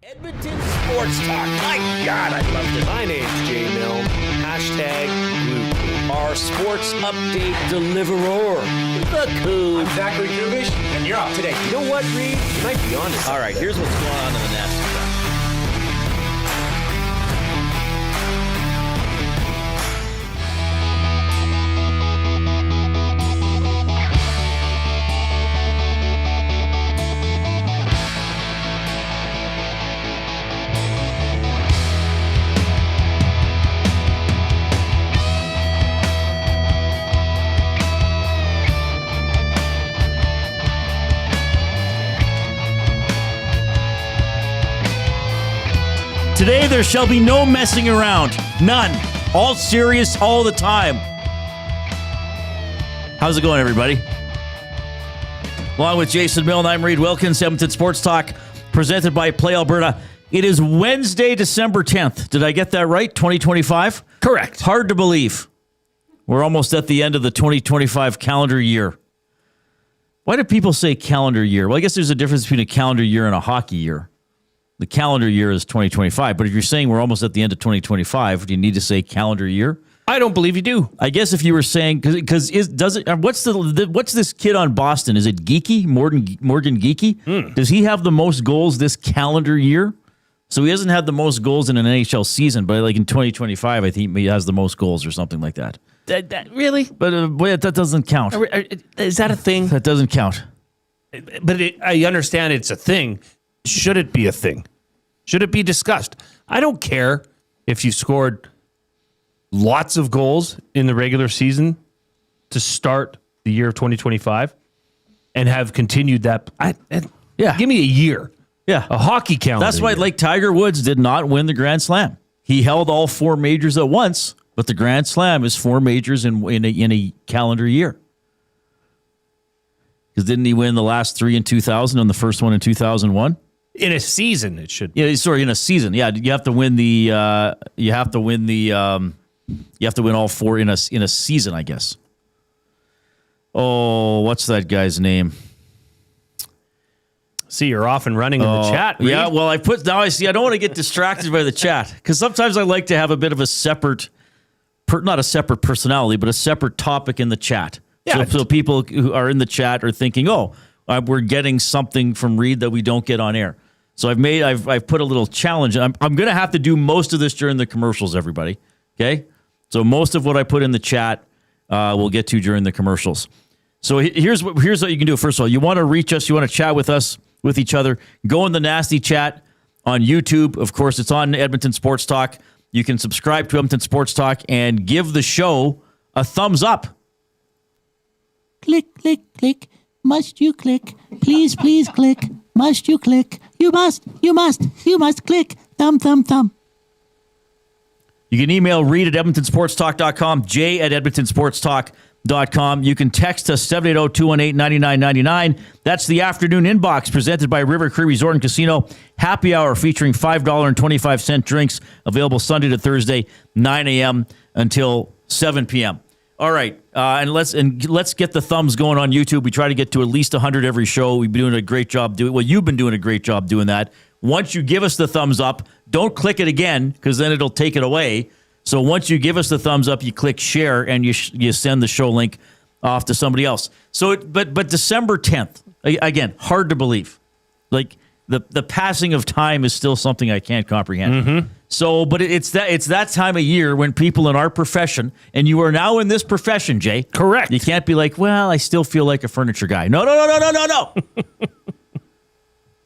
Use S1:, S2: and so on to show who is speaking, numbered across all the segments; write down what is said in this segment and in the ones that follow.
S1: Edmonton Sports Talk. My God, I love this.
S2: My name's Jay Milne. #Blue.
S1: Our sports update deliverer, the Coon.
S2: I'm Zachary Kubish, and you're up today. You know what, Reid? You might be on to something.
S1: All right, here's what's going on in the Nasty Cup. Today, there shall be no messing around. None. All serious all the time. How's it going, everybody? Along with Jason Milne, I'm Reid Wilkins, Edmonton Sports Talk, presented by Play Alberta. It is Wednesday, December 10th. Did I get that right? 2025?
S2: Correct.
S1: Hard to believe. We're almost at the end of the 2025 calendar year. Why do people say calendar year? Well, I guess there's a difference between a calendar year and a hockey year. The calendar year is 2025, but if you're saying we're almost at the end of 2025, do you need to say calendar year?
S2: I don't believe you do.
S1: I guess if you were saying what's this kid on Boston? Is it Geeky Morgan Geeky? Does he have the most goals this calendar year? So he hasn't had the most goals in an NHL season, but like in 2025, I think he has the most goals or something like that.
S2: Really?
S1: But boy, that doesn't count.
S2: Is that a thing?
S1: That doesn't count.
S2: But I understand it's a thing. Should it be a thing? Should it be discussed? I don't care if you scored lots of goals in the regular season to start the year of 2025 and have continued that.
S1: Yeah.
S2: Give me a year.
S1: Yeah.
S2: A hockey calendar.
S1: That's why, like, Tiger Woods did not win the Grand Slam. He held all four majors at once, but the Grand Slam is four majors in a calendar year. Because didn't he win the last three in 2000 and the first one in 2001?
S2: In a season, it should.
S1: Yeah, sorry, in a season. Yeah, you have to win all four in a season, I guess. Oh, what's that guy's name?
S2: See, you're off and running in the chat. Reid.
S1: Yeah, well, I don't want to get distracted by the chat because sometimes I like to have a bit of a separate, not a separate personality, but a separate topic in the chat.
S2: Yeah.
S1: So people who are in the chat are thinking, we're getting something from Reid that we don't get on air. So I've put a little challenge. I'm going to have to do most of this during the commercials, everybody. Okay? So most of what I put in the chat we'll get to during the commercials. So here's what you can do. First of all, you want to reach us, you want to chat with us, with each other, go in the nasty chat on YouTube. Of course, it's on Edmonton Sports Talk. You can subscribe to Edmonton Sports Talk and give the show a thumbs up.
S3: Click, click, click. Must you click? Please, please click. Must you click? You must click. Thumb, thumb, thumb.
S1: You can email Reid at EdmontonSportsTalk.com, Jay at EdmontonSportsTalk.com. You can text us 780-218-9999. That's the afternoon inbox presented by River Cree Resort and Casino. Happy hour featuring $5.25 drinks available Sunday to Thursday, 9 a.m. until 7 p.m. All right, and let's get the thumbs going on YouTube. We try to get to at least 100 every show. We've been doing a great job doing. Well, you've been doing a great job doing that. Once you give us the thumbs up, don't click it again because then it'll take it away. So once you give us the thumbs up, you click share and you send the show link off to somebody else. So, but December 10th, again, hard to believe. Like the passing of time is still something I can't comprehend. Mm-hmm. So, but it's that time of year when people in our profession, and you are now in this profession, Jay.
S2: Correct.
S1: You can't be like, well, I still feel like a furniture guy. No.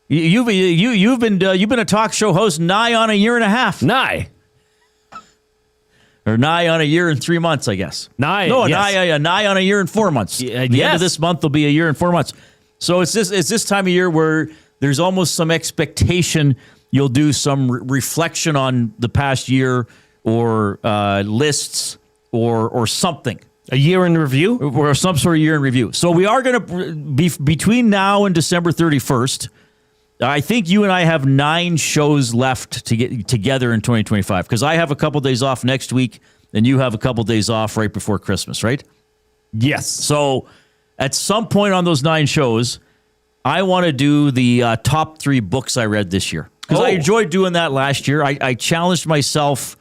S1: You've been a talk show host nigh on a year and a half.
S2: Nigh
S1: on a year and 3 months, I guess.
S2: Nigh on
S1: a year and 4 months. The end of this month will be a year and 4 months. So it's this time of year where there's almost some expectation you'll do some reflection on the past year or lists or something.
S2: A year in review?
S1: Or some sort of year in review. So we are going to be between now and December 31st. I think you and I have 9 shows left to get together in 2025 because I have a couple days off next week and you have a couple days off right before Christmas, right?
S2: Yes.
S1: So at some point on those 9 shows, I want to do the top 3 books I read this year. because I enjoyed doing that last year. I challenged myself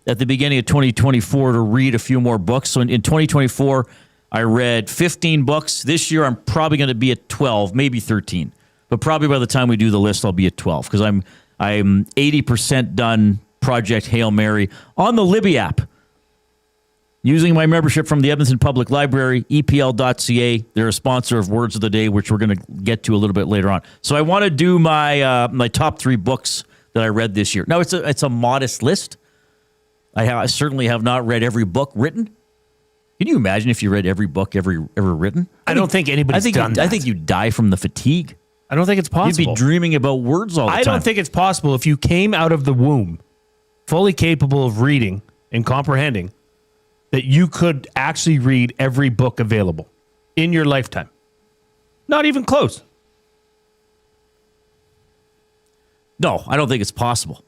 S1: at the beginning of 2024 to read a few more books. So in 2024, I read 15 books. This year, I'm probably going to be at 12, maybe 13. But probably by the time we do the list, I'll be at 12 because I'm 80% done Project Hail Mary on the Libby app. Using my membership from the Edmonton Public Library, EPL.ca. They're a sponsor of Words of the Day, which we're going to get to a little bit later on. So I want to do my my top 3 books that I read this year. Now, it's a modest list. I certainly have not read every book written. Can you imagine if you read every book ever written?
S2: I don't think anybody's done that.
S1: I think you'd die from the fatigue.
S2: I don't think it's possible.
S1: You'd be dreaming about words all the time.
S2: I don't think it's possible if you came out of the womb fully capable of reading and comprehending that you could actually read every book available in your lifetime. Not even close.
S1: No, I don't think it's possible.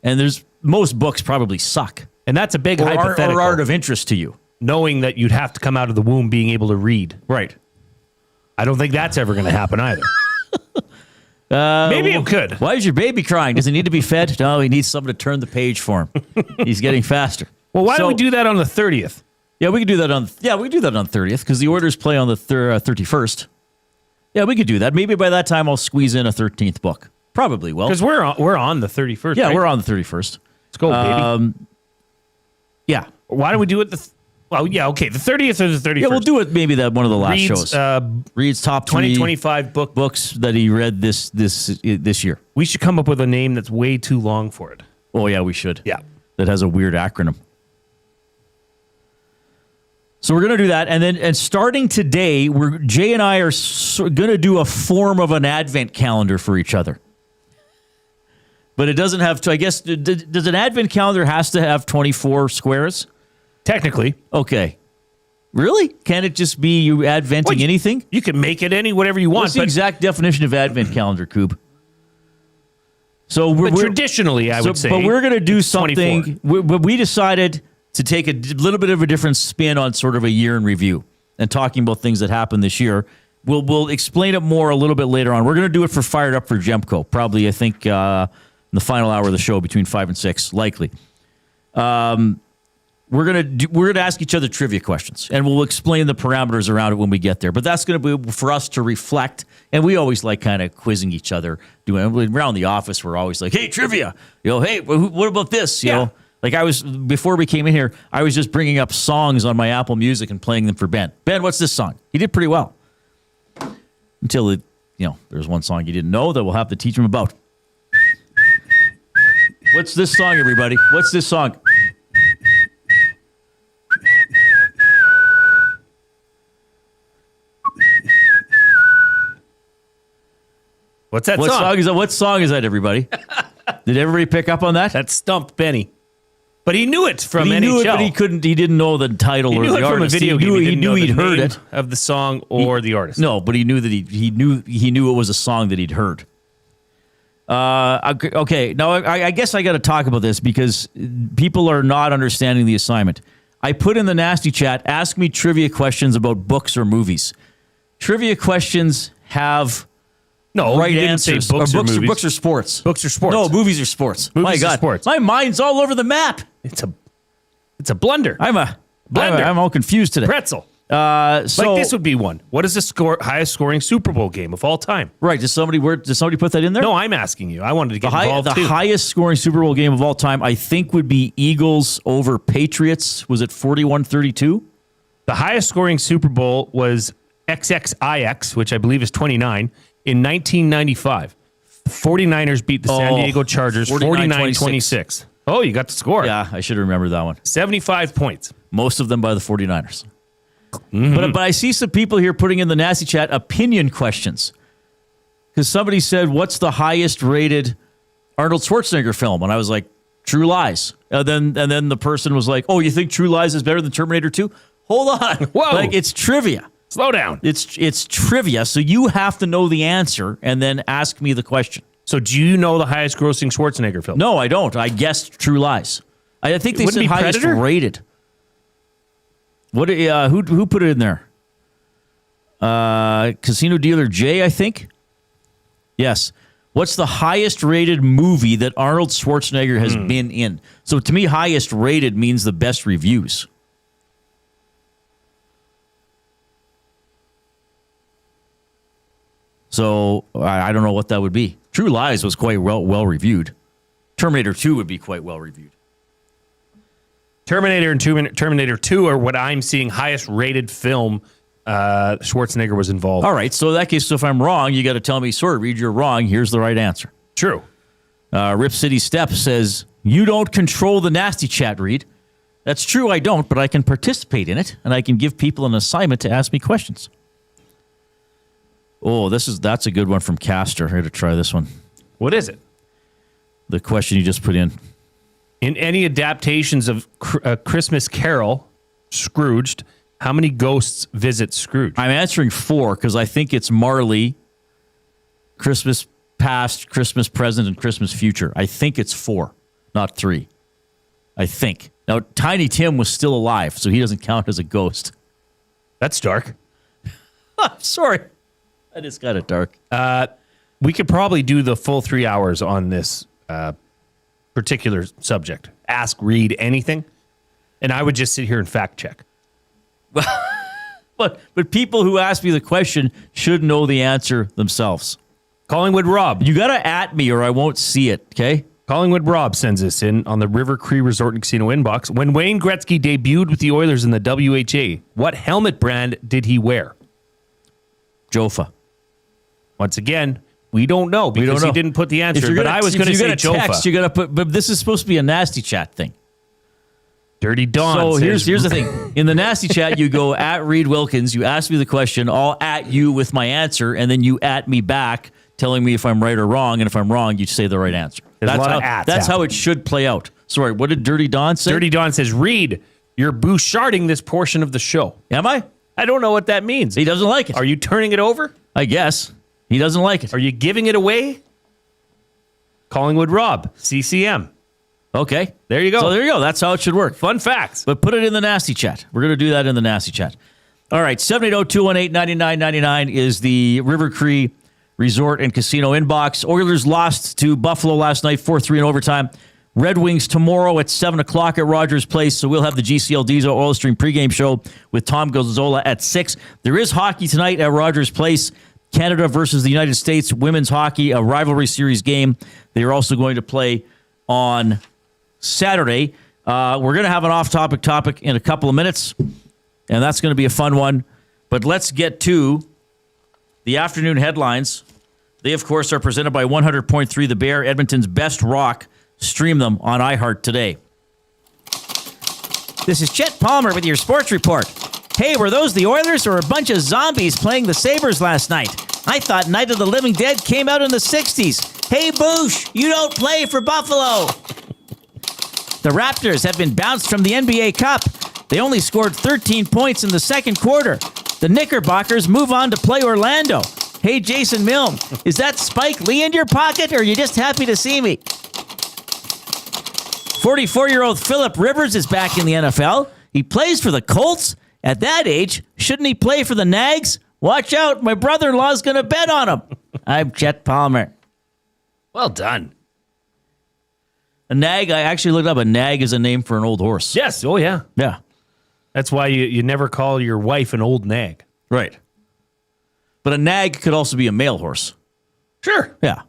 S1: And most books probably suck.
S2: And that's a big
S1: Or
S2: hypothetical.
S1: aren't of interest to you.
S2: Knowing that you'd have to come out of the womb being able to read.
S1: Right.
S2: I don't think that's ever going to happen either. Maybe it could.
S1: Why is your baby crying? Does he need to be fed? No, he needs someone to turn the page for him. He's getting faster.
S2: Well, why don't we do that on the 30th?
S1: Yeah, we could do that on 30th because the Oilers play on the 31st. Yeah, we could do that. Maybe by that time I'll squeeze in a 13th book. Probably will.
S2: Because we're on the 31st.
S1: Yeah,
S2: right?
S1: we're on the 31st.
S2: Let's go, baby.
S1: Yeah.
S2: Why don't we do it the 30th or the 31st?
S1: Yeah, we'll do it maybe one of the last
S2: Reid's,
S1: shows. Reid's top
S2: 2025
S1: books that he read this year.
S2: We should come up with a name that's way too long for it.
S1: Oh, yeah, we should.
S2: Yeah.
S1: That has a weird acronym. So we're going to do that. And starting today, Jay and I are going to do a form of an advent calendar for each other. But it doesn't have to, I guess, does an advent calendar has to have 24 squares?
S2: Technically.
S1: Okay. Really? Can it just be you adventing anything?
S2: You can make it whatever you want.
S1: What's the exact definition of advent calendar, Coob? So we're
S2: traditionally, I would say.
S1: But we're going to do something. We decided to take a little bit of a different spin on sort of a year in review and talking about things that happened this year. We'll explain it more a little bit later on. We're going to do it for Fired Up for Jemco, probably, I think, in the final hour of the show between 5 and 6, likely. We're gonna ask each other trivia questions, and we'll explain the parameters around it when we get there. But that's going to be for us to reflect, and we always like kind of quizzing each other. Around the office, we're always like, "Hey, trivia! Hey, what about this?" Like before we came in here, I was just bringing up songs on my Apple Music and playing them for Ben. Ben, what's this song? He did pretty well until there's one song you didn't know that we'll have to teach him about. What's this song, everybody? What's this song?
S2: What's that song?
S1: What song is that, everybody? Did everybody pick up on that?
S2: That stumped Benny. But he knew it from NHL.
S1: He knew it, but he didn't know the title or the artist.
S2: From a video game.
S1: He knew he'd heard it
S2: of the song or the artist.
S1: No, but he knew that he knew it was a song that he'd heard. Okay, now I guess I got to talk about this because people are not understanding the assignment. I put in the nasty chat, ask me trivia questions about books or movies. Trivia questions have right answers.
S2: Books or movies.
S1: Books or sports.
S2: Books or sports.
S1: No, movies or sports. My God,
S2: sports.
S1: My mind's all over the map.
S2: It's a blunder.
S1: I'm all confused today.
S2: Pretzel.
S1: Like
S2: this would be one. What is the highest scoring Super Bowl game of all time?
S1: Right. Did somebody put that in there?
S2: No, I'm asking you. I wanted to get involved
S1: too.
S2: The
S1: highest scoring Super Bowl game of all time, I think, would be Eagles over Patriots. Was it 41-32?
S2: The highest scoring Super Bowl was XXIX, which I believe is 29, in 1995. The 49ers beat the San Diego Chargers 49-26. Oh, you got the score.
S1: Yeah, I should remember that one.
S2: 75 points.
S1: Most of them by the 49ers. Mm-hmm. But I see some people here putting in the nasty chat opinion questions. Because somebody said, what's the highest rated Arnold Schwarzenegger film? And I was like, True Lies. And then the person was like, oh, you think True Lies is better than Terminator 2? Hold on.
S2: Whoa.
S1: Like, it's trivia.
S2: Slow down.
S1: It's trivia, so you have to know the answer and then ask me the question.
S2: So do you know the highest grossing Schwarzenegger film?
S1: No, I don't. I guessed True Lies. I think they said highest
S2: Predator?
S1: rated. What? Who put it in there? Casino Dealer J, I think. Yes. What's the highest rated movie that Arnold Schwarzenegger has been in? So to me, highest rated means the best reviews. So I don't know what that would be. True Lies was quite well reviewed. Terminator 2 would be quite well reviewed.
S2: Terminator and Terminator 2 are what I'm seeing highest rated film. Schwarzenegger was involved.
S1: All right. So in that case, if I'm wrong, you got to tell me, sorry, Reid, you're wrong. Here's the right answer.
S2: True.
S1: Rip City Step says, you don't control the nasty chat, Reid. That's true, I don't, but I can participate in it, and I can give people an assignment to ask me questions. Oh, that's a good one from Castor. Here to try this one.
S2: What is it?
S1: The question you just put in.
S2: In any adaptations of Christmas Carol, Scrooged, how many ghosts visit Scrooge?
S1: I'm answering 4 because I think it's Marley, Christmas Past, Christmas Present, and Christmas Future. I think it's 4, not 3. I think. Now, Tiny Tim was still alive, so he doesn't count as a ghost.
S2: That's dark.
S1: Sorry. That is kind of dark.
S2: We could probably do the full 3 hours on this particular subject. Ask Reid anything, and I would just sit here and fact check.
S1: But people who ask me the question should know the answer themselves.
S2: Collingwood Rob.
S1: You got to at me or I won't see it, okay?
S2: Collingwood Rob sends us in on the River Cree Resort and Casino inbox. When Wayne Gretzky debuted with the Oilers in the WHA, what helmet brand did he wear?
S1: Jofa.
S2: Once again, we don't know because he didn't put the answer. But I was going to say Jofa.
S1: You got to put. But this is supposed to be a nasty chat thing.
S2: Dirty Dawn.
S1: So
S2: says,
S1: here's the thing. In the nasty chat, you go at Reid Wilkins. You ask me the question. I'll at you with my answer, and then you at me back, telling me if I'm right or wrong. And if I'm wrong, you say the right answer. That's how it should play out. Sorry, what did Dirty Dawn say?
S2: Dirty Dawn says, Reid, you're boucharding this portion of the show.
S1: Am I?
S2: I don't know what that means.
S1: He doesn't like it.
S2: Are you turning it over?
S1: I guess. He doesn't like it.
S2: Are you giving it away? Collingwood Rob, CCM.
S1: Okay.
S2: There you go.
S1: So there you go. That's how it should work.
S2: Fun facts.
S1: But put it in the nasty chat. We're going to do that in the nasty chat. All right. 780-218-9999 is the River Cree Resort and Casino inbox. Oilers lost to Buffalo last night, 4-3 in overtime. Red Wings tomorrow at 7 o'clock at Rogers Place. So we'll have the GCL Diesel Oil Stream pregame show with Tom Gozzola at 6. There is hockey tonight at Rogers Place. Canada versus the United States women's hockey, a rivalry series game. They are also going to play on Saturday. We're going to have an off-topic topic in a couple of minutes, and that's going to be a fun one. But let's get to the afternoon headlines. They, of course, are presented by 100.3 The Bear, Edmonton's best rock. Stream them on iHeart today. This is Chet Palmer with your sports report. Hey, were those the Oilers or a bunch of zombies playing the Sabres last night? I thought Night of the Living Dead came out in the 60s. Hey, Boosh, you don't play for Buffalo. The Raptors have been bounced from the NBA Cup. They only scored 13 points in the second quarter. The Knickerbockers move on to play Orlando. Hey, Jason Milne, is that Spike Lee in your pocket, or are you just happy to see me? 44-year-old Phillip Rivers is back in the NFL. He plays for the Colts. At that age, shouldn't he play for the Nags? Watch out, my brother-in-law's going to bet on him. I'm Chet Palmer.
S2: Well done.
S1: A nag, I actually looked up. A nag is a name for an old horse.
S2: Yes. Oh, yeah.
S1: Yeah.
S2: That's why you never call your wife an old nag.
S1: Right. But a nag could also be a male horse.
S2: Sure.
S1: Yeah.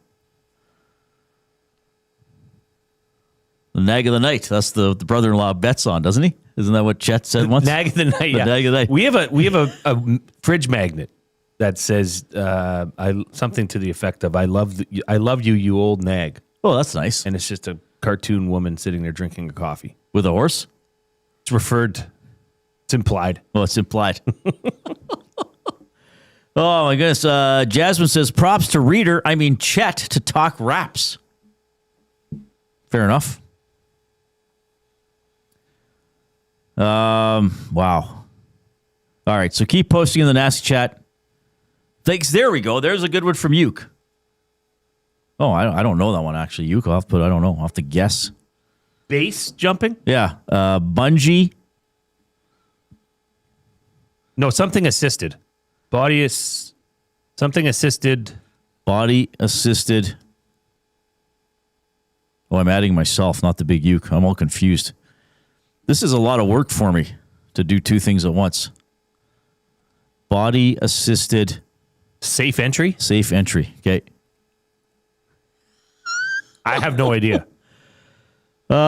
S1: The nag of the night. That's the brother-in-law bets on, doesn't he? Isn't that what Chet said once?
S2: Nag of the night. Yeah.
S1: Nag of the night.
S2: We have a fridge magnet that says something to the effect of "I love you, you old nag."
S1: Oh, that's nice.
S2: And it's just a cartoon woman sitting there drinking a coffee
S1: with a horse.
S2: It's referred. It's implied.
S1: Oh, it's implied. Oh my goodness. Jasmine says, "Props to Chet to talk raps." Fair enough. Wow. All right, so keep posting in the nasty chat. Thanks. There we go. There's a good one from Uke. Oh, I don't know that one actually. Uke. I don't know. I'll have to guess.
S2: Base jumping?
S1: Yeah. Bungee.
S2: No, something assisted. Something assisted.
S1: Body assisted. Oh, I'm adding myself, not the big uke. I'm all confused. This is a lot of work for me to do two things at once. Body assisted
S2: Safe entry?
S1: safe entry. Okay.
S2: I have no idea.
S1: And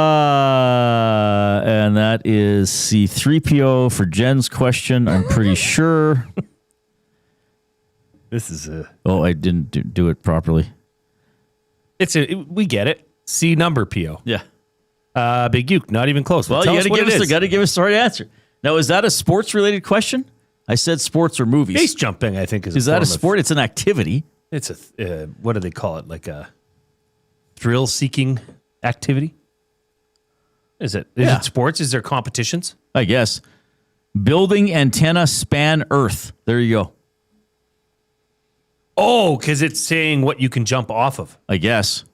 S1: that is C3PO for Jen's question. I'm pretty sure.
S2: This is a...
S1: Oh, I didn't do it properly.
S2: We get it. C number PO.
S1: Yeah.
S2: Big Uke, not even close.
S1: Well,
S2: Tell
S1: you
S2: us
S1: got
S2: what it is.
S1: to give us the right answer. Now, is that a sports related question? I said sports or movies.
S2: Base jumping, I think,
S1: Is that a sport? It's an activity.
S2: It's a what do they call it? Like a thrill-seeking activity? Is it sports? Is there competitions?
S1: I guess. Building antenna span Earth. There you go.
S2: Oh, because it's saying what you can jump off of.
S1: I guess.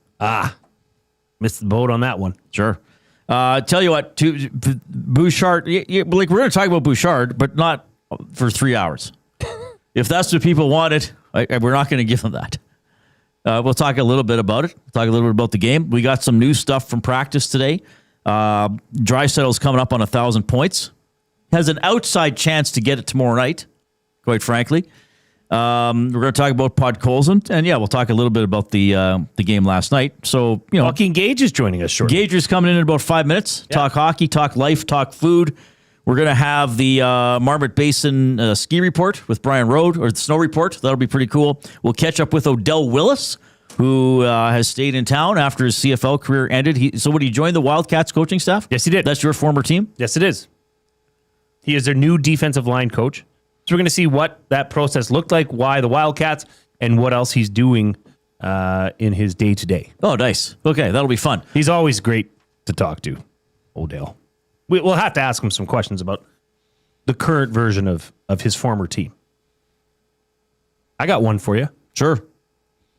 S2: Missed the boat on that one.
S1: Sure. Tell you what, Bouchard, we're going to talk about Bouchard, but not for 3 hours. If that's what people wanted, we're not going to give them that. We'll talk a little bit about it. We'll talk a little bit about the game. We got some new stuff from practice today. Draisaitl's coming up on 1,000 points. Has an outside chance to get it tomorrow night, quite frankly. We're going to talk about Podkolzin, and we'll talk a little bit about the game last night. So,
S2: Joaquin Gage is joining us shortly.
S1: Gager's coming in about 5 minutes.
S2: Yeah.
S1: Talk hockey, talk life, talk food. We're going to have the Marmot Basin ski report with Brian Rode, or the snow report. That'll be pretty cool. We'll catch up with Odell Willis, who has stayed in town after his CFL career ended. So would he join the Wildcats coaching staff?
S2: Yes, he did.
S1: That's your former team?
S2: Yes, it is. He is their new defensive line coach. So we're going to see what that process looked like, why the Wildcats, and what else he's doing in his day-to-day.
S1: Oh, nice. Okay, that'll be fun.
S2: He's always great to talk to, Odell. We'll have to ask him some questions about the current version of his former team. I got one for you.
S1: Sure.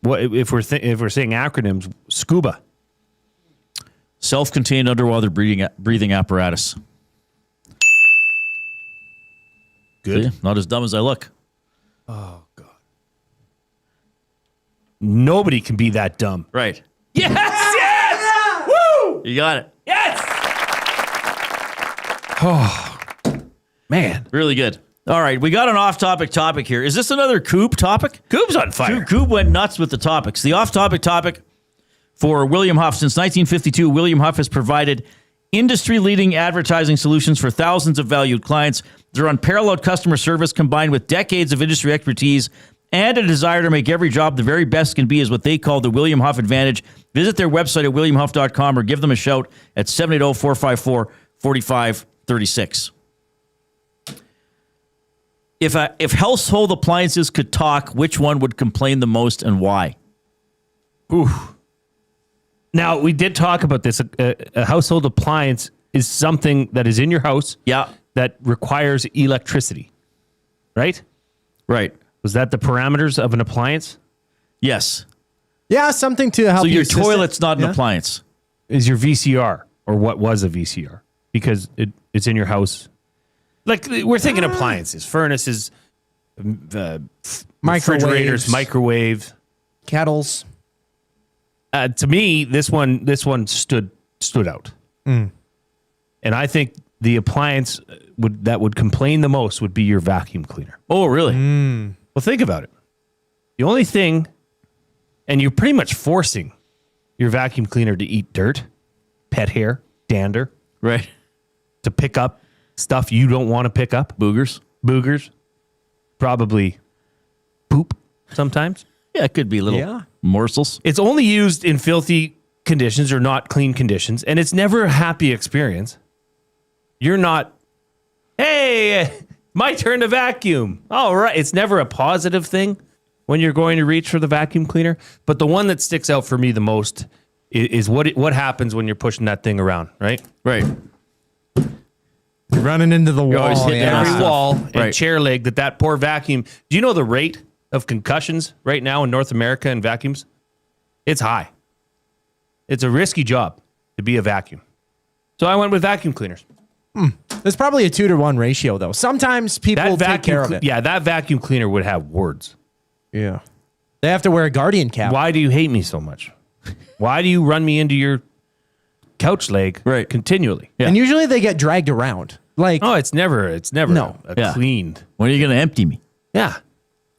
S2: What if we're saying acronyms? SCUBA.
S1: Self-contained underwater breathing apparatus.
S2: Good.
S1: See? Not as dumb as I look.
S2: Oh God. Nobody can be that dumb.
S1: Right.
S2: Yes! Yes! Woo!
S1: You got it.
S2: Yes! Oh, man.
S1: Really good. All right, we got an off-topic topic here. Is this another Coop topic?
S2: Coop's on fire.
S1: Coop went nuts with the topics. The off-topic topic for William Huff. Since 1952, William Huff has provided industry-leading advertising solutions for thousands of valued clients. Their unparalleled customer service combined with decades of industry expertise and a desire to make every job the very best can be is what they call the William Huff Advantage. Visit their website at williamhuff.com or give them a shout at 780-454-4536. If household appliances could talk, which one would complain the most and why?
S2: Ooh. Now, we did talk about this. A household appliance is something that is in your house that requires electricity, right?
S1: Right.
S2: Was that the parameters of an appliance?
S1: Yes.
S4: Yeah, something to help
S1: So
S4: you
S1: your
S4: assist it.
S1: toilet's not an appliance.
S2: Is your VCR, or what was a VCR? Because it's in your house. Like, we're thinking appliances, furnaces, refrigerators, microwave.
S4: Kettles.
S2: To me, this one stood out. And I think the appliance that would complain the most would be your vacuum cleaner.
S1: Oh, really?
S2: Well, think about it. The only thing, and you're pretty much forcing your vacuum cleaner to eat dirt, pet hair, dander,
S1: Right.
S2: to pick up stuff you don't want to pick up.
S1: Boogers.
S2: Probably poop sometimes.
S1: Yeah, it could be little morsels.
S2: It's only used in filthy conditions or not clean conditions, and it's never a happy experience. You're not, hey, my turn to vacuum. All right. It's never a positive thing when you're going to reach for the vacuum cleaner. But the one that sticks out for me the most is what happens when you're pushing that thing around, right?
S1: Right.
S4: You're running into the wall.
S1: always hitting
S2: Every
S1: stuff.
S2: wall and
S1: Right.
S2: chair leg that poor vacuum. Do you know the rate of concussions right now in North America in vacuums? It's high. It's a risky job to be a vacuum. So I went with vacuum cleaners.
S4: There's probably a 2-to-1 ratio, though. Sometimes people take care of it.
S2: Yeah, that vacuum cleaner would have words.
S4: Yeah. They have to wear a guardian cap.
S2: Why do you hate me so much? Why do you run me into your couch leg continually.
S1: Yeah.
S4: And usually they get dragged around. Like,
S2: Oh, it's never
S4: No.
S2: cleaned.
S1: When are you going to empty me?
S2: Yeah.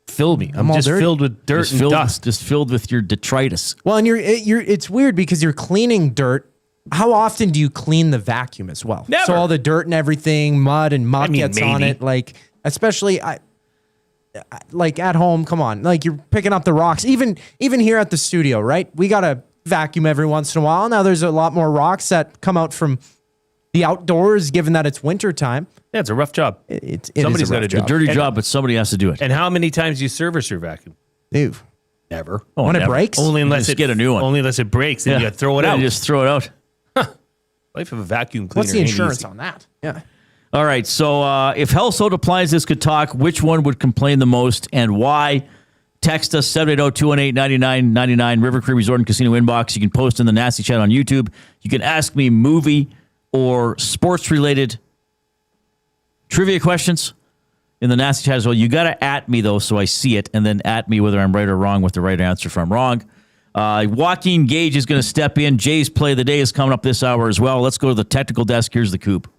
S2: Fill me. I'm
S4: all
S2: just
S4: dirty.
S2: filled with dirt and dust.
S1: Just filled with your detritus.
S4: well, and it's weird because you're cleaning dirt. How often do you clean the vacuum as well?
S2: Never.
S4: So all the dirt and everything, mud and muck gets on
S2: maybe.
S4: it. Like, especially like at home, come on. Like you're picking up the rocks. Even here at the studio, right? We got to vacuum every once in a while. Now there's a lot more rocks that come out from the outdoors, given that it's winter time.
S2: Yeah, it's a rough job. Somebody's got to do
S1: It's a dirty job, but somebody has to do it.
S2: And how many times do you service your vacuum?
S4: Ew.
S2: Never.
S4: When it
S1: never.
S4: breaks?
S2: Only unless
S1: just
S2: it
S1: get a new one.
S2: Only unless it breaks, then you throw it
S1: Then
S2: out.
S1: you just throw it out.
S2: Life of a vacuum cleaner.
S4: What's the
S2: ain't
S4: insurance
S2: easy.
S4: on that? Yeah.
S1: All right. So if Household Appliances could talk, which one would complain the most and why? Text us 780-218-9999, River Cree Resort and Casino inbox. You can post in the Nasty Chat on YouTube. You can ask me movie or sports-related trivia questions in the Nasty Chat as well. You got to at me, though, so I see it, and then at me whether I'm right or wrong with the right answer if I'm wrong. Joaquin Gage is going to step in. Jay's Play of the Day is coming up this hour as well. Let's go to the technical desk. Here's the Coop.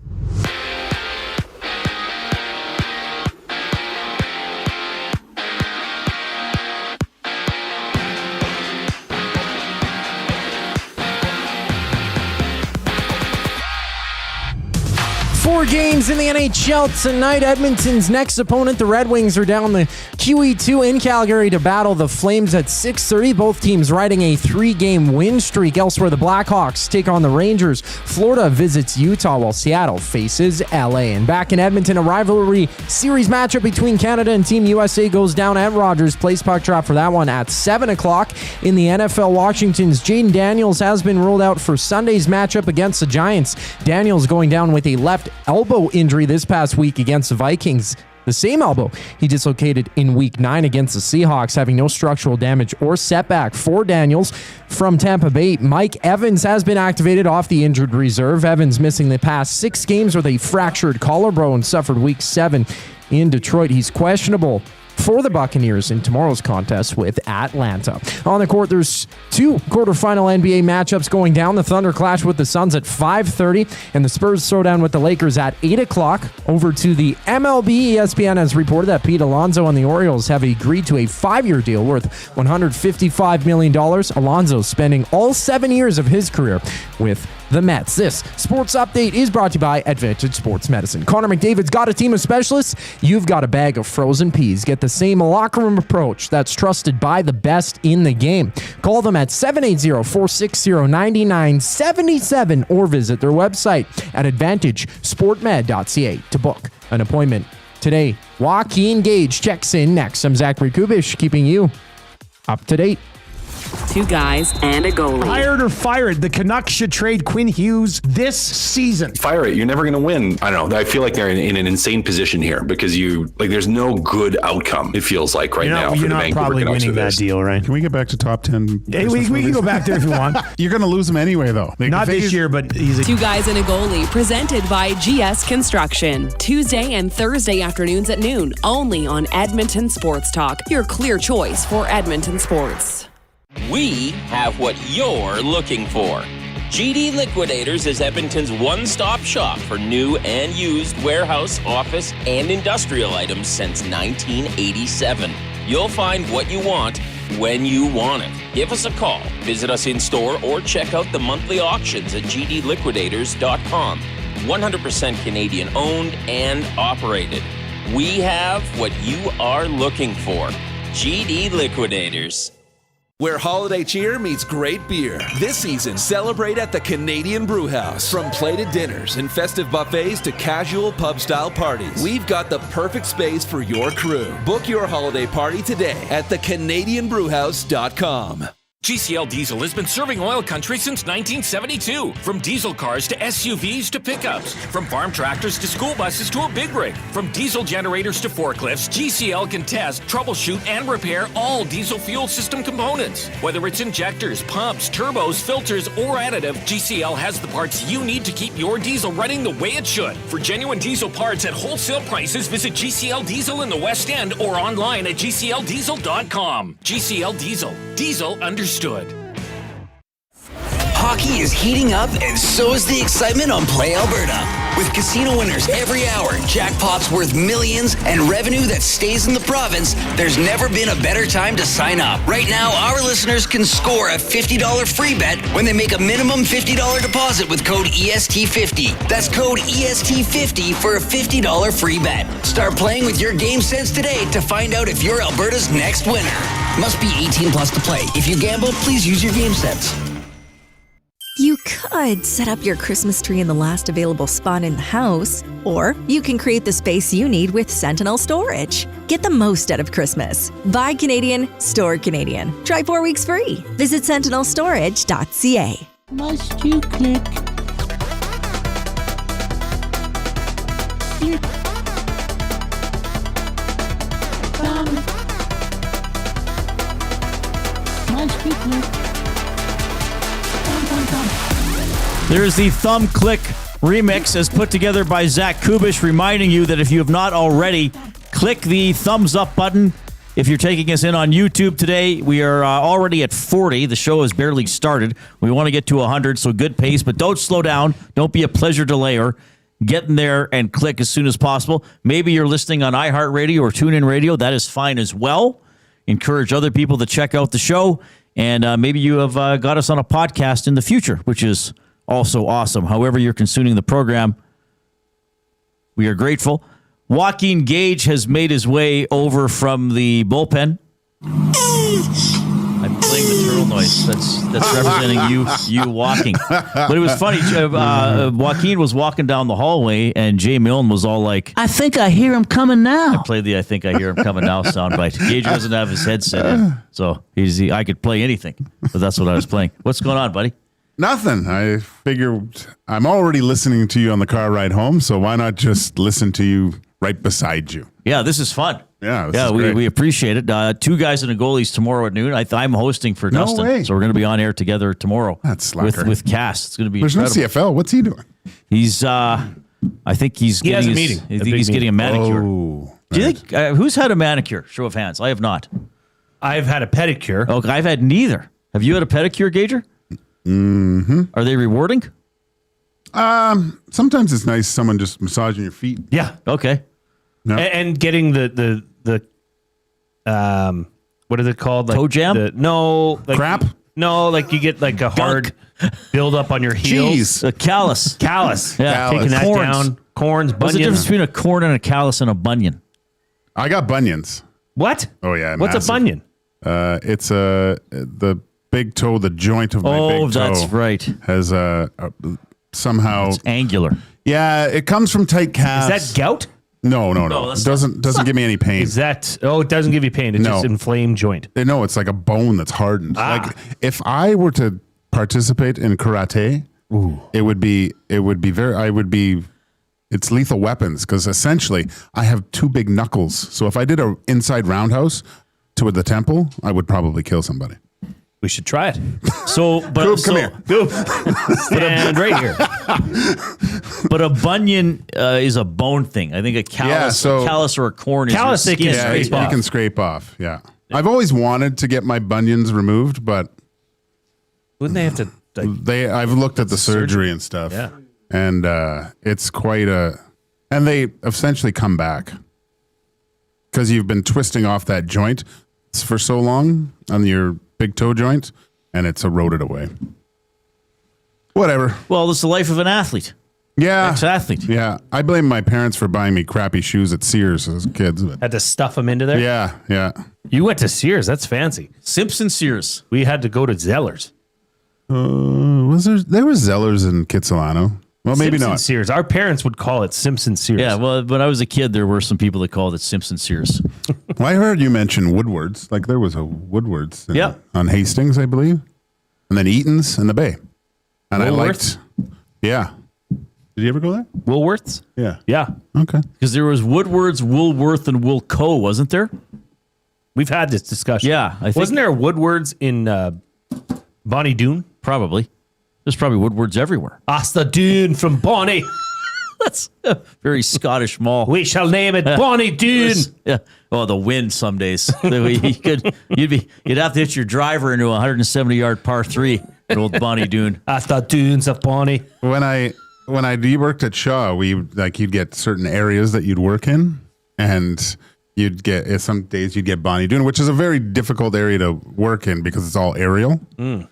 S4: Four games in the NHL tonight. Edmonton's next opponent, the Red Wings, are down the QE2 in Calgary to battle the Flames at 6:30. Both teams riding a 3-game win streak. Elsewhere, the Blackhawks take on the Rangers. Florida visits Utah while Seattle faces LA. And back in Edmonton, a rivalry series matchup between Canada and Team USA goes down at Rogers Place. Puck drop for that one at 7 o'clock. In the NFL, Washington's Jaden Daniels has been ruled out for Sunday's matchup against the Giants. Daniels going down with a left elbow injury this past week against the Vikings. The same elbow he dislocated in Week 9 against the Seahawks, having no structural damage or setback for Daniels. From Tampa Bay, Mike Evans has been activated off the injured reserve. Evans missing the past 6 games with a fractured collarbone, suffered Week 7 in Detroit. He's questionable for the Buccaneers in tomorrow's contest with Atlanta. On the court, there's 2 quarterfinal NBA matchups going down. The Thunder clash with the Suns at 5:30, and the Spurs throw down with the Lakers at 8 o'clock. Over to the MLB, ESPN has reported that Pete Alonso and the Orioles have agreed to a 5-year deal worth $155 million. Alonso spending all 7 years of his career with the Mets. This sports update is brought to you by Advantage Sports Medicine. Connor McDavid's got a team of specialists. You've got a bag of frozen peas. Get the same locker room approach that's trusted by the best in the game. Call them at 780-460-9977 or visit their website at advantagesportmed.ca to book an appointment today. Joaquin Gage checks in next. I'm Zachary Kubish, keeping you up to date.
S5: 2 guys and a goalie.
S6: Hired or fired, the Canucks should trade Quinn Hughes this season.
S7: Fire it. You're never going to win. I don't know. I feel like they're in an insane position here because there's no good outcome, it feels like right now.
S6: You're not probably winning that deal, right?
S8: Can we get back to top 10?
S6: Hey, we can go back there if you want.
S8: You're going to lose him anyway, though.
S6: Not this year, but easy.
S5: 2 guys and a goalie, presented by GS Construction. Tuesday and Thursday afternoons at noon, only on Edmonton Sports Talk, your clear choice for Edmonton sports.
S9: We have what you're looking for. GD Liquidators is Edmonton's one-stop shop for new and used warehouse, office, and industrial items since 1987. You'll find what you want when you want it. Give us a call, visit us in-store, or check out the monthly auctions at gdliquidators.com. 100% Canadian-owned and operated. We have what you are looking for. GD Liquidators.
S10: Where holiday cheer meets great beer. This season, celebrate at the Canadian Brewhouse. From plated dinners and festive buffets to casual pub-style parties, we've got the perfect space for your crew. Book your holiday party today at thecanadianbrewhouse.com.
S11: GCL Diesel has been serving oil country since 1972. From diesel cars to SUVs to pickups. From farm tractors to school buses to a big rig. From diesel generators to forklifts, GCL can test, troubleshoot, and repair all diesel fuel system components. Whether it's injectors, pumps, turbos, filters, or additive, GCL has the parts you need to keep your diesel running the way it should. For genuine diesel parts at wholesale prices, visit GCL Diesel in the West End or online at gcldiesel.com. GCL Diesel. Diesel understood.
S12: Hockey is heating up, and so is the excitement on Play Alberta. With casino winners every hour, jackpots worth millions, and revenue that stays in the province, there's never been a better time to sign up. Right now, our listeners can score a $50 free bet when they make a minimum $50 deposit with code EST50. That's code EST50 for a $50 free bet. Start playing with your game sense today to find out if you're Alberta's next winner. Must be 18 plus to play. If you gamble, please use your game sense.
S13: You could set up your Christmas tree in the last available spot in the house, or you can create the space you need with Sentinel Storage. Get the most out of Christmas. Buy Canadian, store Canadian. Try 4 weeks free. Visit sentinelstorage.ca.
S3: Must you click? Click. Thumb. Must you click?
S1: There's the Thumb Click remix as put together by Zach Kubish, reminding you that if you have not already, click the thumbs up button. If you're taking us in on YouTube today, we are already at 40. The show has barely started. We want to get to 100, so good pace, but don't slow down. Don't be a pleasure delayer. Get in there and click as soon as possible. Maybe you're listening on iHeartRadio or TuneIn Radio. That is fine as well. Encourage other people to check out the show. And maybe you have got us on a podcast in the future, which is also awesome. However you're consuming the program, we are grateful. Joaquin Gage has made his way over from the bullpen. I'm playing the turtle noise. That's representing you walking. But it was funny. Joaquin was walking down the hallway, and Jay Milne was all like,
S3: I think I hear him coming now.
S1: I played the I think I hear him coming now soundbite. Gage doesn't have his headset in, so I could play anything, but that's what I was playing. What's going on, buddy?
S8: Nothing. I figured I'm already listening to you on the car ride home, so why not just listen to you right beside you?
S1: Yeah, this is fun.
S8: Yeah,
S1: we appreciate it. 2 guys and a goalies tomorrow at noon. I'm hosting for
S8: No
S1: Dustin,
S8: way.
S1: so we're going to be on air together tomorrow.
S8: That's slacker.
S1: with Cass. It's going to be
S8: There's
S1: incredible.
S8: no CFL. What's he doing?
S1: He's I think he's
S2: He
S1: getting
S2: has a
S1: his,
S2: meeting.
S1: I think he's getting a manicure.
S8: Oh,
S1: Do you think who's had a manicure? Show of hands. I have not.
S2: I've had a pedicure.
S1: Okay, I've had neither. Have you had a pedicure, Gager? Mm-hmm. Are they rewarding?
S8: sometimes it's nice someone just massaging your feet.
S2: Yeah.
S1: Okay.
S8: No.
S2: And getting the what are they called? Like
S1: toe jam?
S8: Crap?
S2: No, like you get like a hard build up on your heels.
S1: A callus.
S2: Callus.
S1: Yeah.
S2: Taking that
S1: Corns.
S2: down. Corns, bunions.
S1: What's the difference between a corn and a callus and a bunion?
S8: I got bunions.
S2: What?
S8: Oh yeah.
S2: What's
S8: massive.
S2: a bunion?
S8: It's the big toe, the joint of my big toe.
S1: Oh, that's right.
S8: Has somehow
S1: It's angular.
S8: Yeah, it comes from tight calves.
S2: Is that gout?
S8: No.
S1: that's
S8: It doesn't give me any pain.
S2: Is that? Oh, it doesn't give you pain. It's
S8: No.
S2: just inflamed joint.
S8: No, it's like a bone that's hardened. Like if I were to participate in karate, it would be it's lethal weapons because essentially I have two big knuckles. So if I did a inside roundhouse to the temple, I would probably kill somebody.
S2: We should try it.
S1: So, but
S8: Coop, come here.
S2: Coop. Stand right here.
S1: But a bunion is a bone thing. I think a callus, or a corn
S2: Callus
S1: is
S2: they
S1: your
S2: can
S1: skin.
S8: Yeah,
S2: scrape
S8: you
S2: off.
S8: can scrape off. Yeah. I've always wanted to get my bunions removed, but
S2: Wouldn't they have to?
S8: I've looked at the surgery and stuff.
S2: Yeah.
S8: And it's quite and they essentially come back because you've been twisting off that joint for so long on your big toe joint, and it's eroded away. Whatever.
S1: Well, it's the life of an athlete.
S8: Yeah.
S1: Ex-athlete.
S8: Yeah. I blame my parents for buying me crappy shoes at Sears as kids. But
S2: Had to stuff them into there?
S8: yeah.
S2: You went to Sears. That's fancy.
S1: Simpson Sears.
S2: We had to go to Zellers.
S8: There was Zellers in Kitsilano. Well, maybe
S2: Simpson
S8: not.
S2: Sears. Our parents would call it Simpson Sears.
S1: Yeah, well, when I was a kid, there were some people that called it Simpson Sears.
S8: Well, I heard you mention Woodward's. Like there was a Woodward's on Hastings, I believe. And then Eaton's in the Bay. And
S2: Woolworths?
S8: I liked. Yeah. Did you ever go there?
S2: Woolworths?
S8: Yeah.
S2: Yeah.
S8: Okay.
S1: Because there was Woodward's, Woolworth, and Wilco, wasn't there?
S2: We've had this discussion.
S1: Yeah. I think,
S2: Wasn't there a Woodward's in Bonnie Doon?
S1: Probably. There's probably Woodward's everywhere.
S2: Asta Doon from Bonnie.
S1: That's a very Scottish mall.
S2: We shall name it Bonnie Doon.
S1: Yeah. Oh, the wind some days. You'd have to hit your driver into a 170-yard par 3 Old Bonnie Doon.
S2: I thought Doon's a Bonnie.
S8: When I worked at Shaw, you'd get certain areas that you'd work in, and you'd get some days you'd get Bonnie Doon, which is a very difficult area to work in because it's all aerial.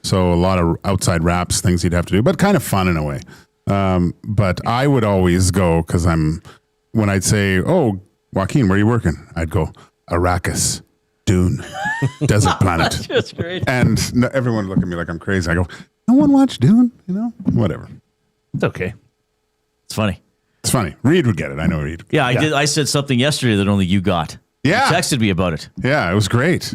S8: So a lot of outside wraps, things you'd have to do, but kind of fun in a way. But I would always go because when I'd say, "Oh, Joaquin, where are you working?" I'd go Arrakis, Dune, Desert Planet.
S1: That's great.
S8: And everyone would look at me like I'm crazy. I go, "No one watched Dune, whatever."
S2: It's okay.
S1: It's funny.
S8: It's funny. Reid would get it. I know Reid.
S1: Yeah, I did. I said something yesterday that only you got.
S8: Yeah.
S1: You texted me about it.
S8: Yeah, it was great.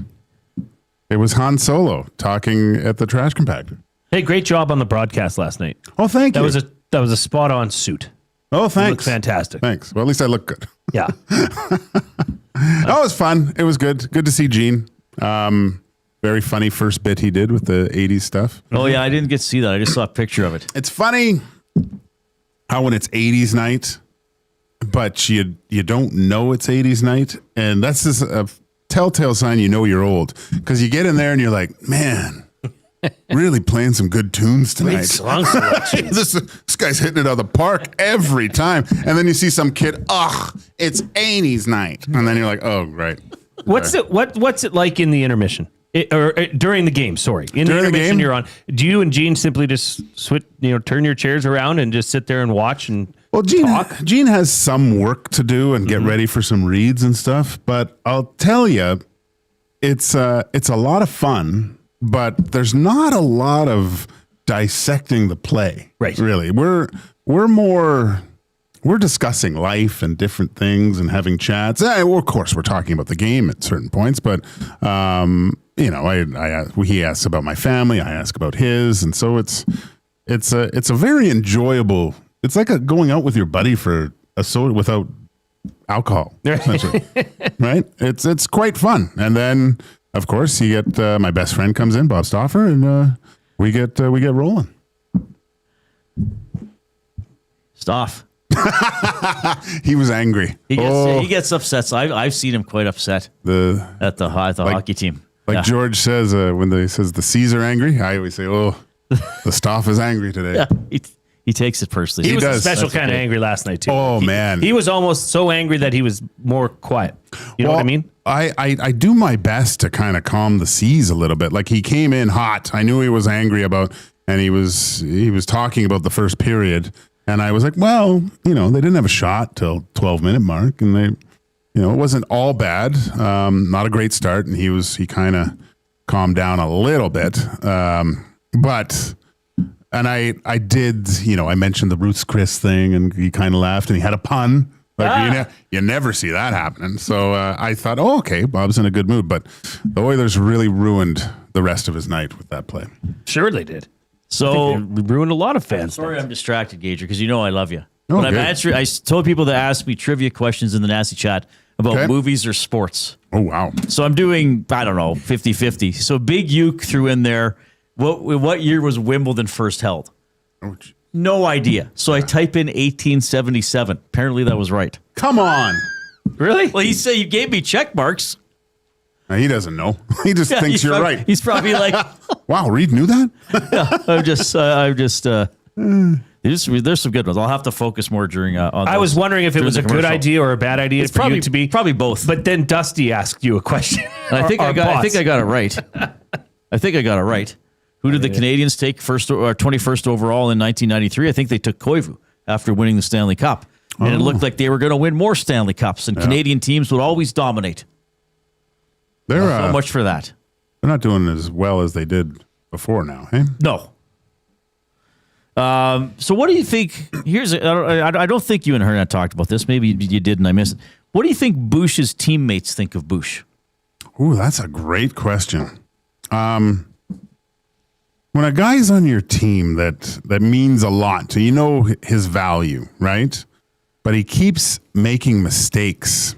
S8: It was Han Solo talking at the trash compactor.
S2: Hey, great job on the broadcast last night.
S8: Oh, thank you.
S2: That was a spot on suit.
S8: Oh, thanks.
S2: You look fantastic.
S8: Thanks. Well, at least I look good.
S2: Yeah.
S8: It was fun. It was good. Good to see Gene. Very funny first bit he did with the 80s stuff.
S1: Oh, yeah, I didn't get to see that. I just saw a picture of it.
S8: It's funny how when it's 80s night, but you don't know it's 80s night. And that's just a telltale sign you know you're old. Because you get in there and you're like, man, really playing some good tunes tonight.
S2: Great song selection.
S8: This guy's hitting it out of the park every time. And then you see some kid, it's 80s night. And then you're like, oh, right.
S2: What's it like in the intermission? During the game, sorry. In the intermission you're on. Do you and Gene simply just turn your chairs around and just sit there and watch and talk?
S8: Gene has some work to do and get ready for some reads and stuff. But I'll tell you, it's a lot of fun, but there's not a lot of dissecting the play.
S2: Right.
S8: Really. We're discussing life and different things and having chats. Of course, we're talking about the game at certain points, but he asks about my family, I ask about his, and so it's a very enjoyable. It's like going out with your buddy for a soda without alcohol, essentially. Right? It's quite fun, and then of course you get my best friend comes in, Bob Stauffer, and we get rolling.
S1: Staff.
S8: He was angry.
S1: He gets upset. So I've seen him quite upset at the hockey team.
S8: Like George says when he says the C's are angry, I always say, "Oh, the staff is angry today."
S1: Yeah, he takes it personally.
S2: He was a special kind of angry last night too.
S8: Oh man,
S2: he was almost so angry that he was more quiet. You know what I mean?
S8: I do my best to kind of calm the seas a little bit. Like he came in hot. I knew he was angry and he was talking about the first period. And I was like, well, they didn't have a shot till 12-minute mark, and it wasn't all bad. Not a great start, and he kind of calmed down a little bit. But I did, I mentioned the Ruth's Chris thing, and he kind of laughed, and he had a pun. Like you never see that happening. So I thought, oh, okay, Bob's in a good mood. But the Oilers really ruined the rest of his night with that play.
S2: Sure they did.
S1: So
S2: we ruined a lot of fans.
S1: Sorry, I'm distracted, Gager, because I love you.
S8: Oh,
S1: but I told people to ask me trivia questions in the Nasty Chat about movies or sports.
S8: Oh, wow.
S1: So I'm doing, 50-50. So Big Uke threw in there, what year was Wimbledon first held? No idea. So I type in 1877. Apparently that was right.
S8: Come on.
S2: Really?
S1: Well, he said you gave me check marks.
S8: He doesn't know. He just thinks you're right.
S1: He's probably like,
S8: wow, Reid knew that?
S1: there's some good ones. I'll have to focus more during on
S2: I was wondering if it was a good idea or a bad idea for you to be.
S1: Probably both.
S2: But then Dusty asked you a question.
S1: I think I got it right. I think I got it right. Who did the Canadians take 21st overall in 1993? I think they took Koivu after winning the Stanley Cup. And it looked like they were going to win more Stanley Cups, and Canadian teams would always dominate. So much for that.
S8: They're not doing as well as they did before now, hey?
S1: No. So what do you think? I don't think you and Hernan talked about this. Maybe you did and I missed it. What do you think Bush's teammates think of Bush?
S8: Ooh, that's a great question. When a guy's on your team that means a lot to his value, right? But he keeps making mistakes.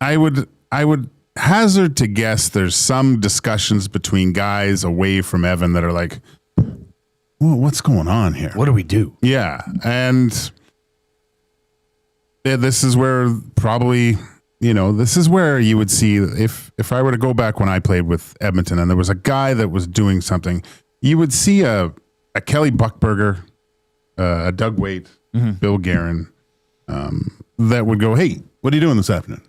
S8: I would hazard to guess there's some discussions between guys away from Evan that are like, well, what's going on here?
S2: What do we do?
S8: Yeah. And this is where probably this is where you would see if I were to go back when I played with Edmonton and there was a guy that was doing something, you would see a Kelly Buchberger, a Doug Waite, Bill Guerin, that would go, "Hey, what are you doing this afternoon?"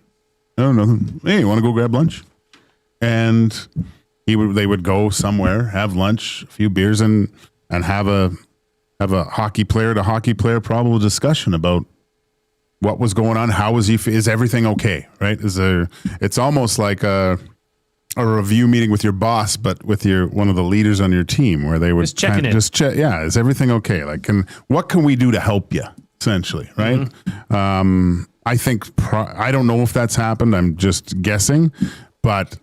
S8: "I don't know." "Hey, you want to go grab lunch?" And they would go somewhere, have lunch, a few beers, and have a hockey player to hockey player probable discussion about what was going on. How was he? Is everything okay? Right? It's almost like a review meeting with your boss, but with one of the leaders on your team, where they would
S2: just checking in.
S8: Just check. Yeah, is everything okay? Like, what can we do to help you? Essentially, right? I think I don't know if that's happened. I'm just guessing, but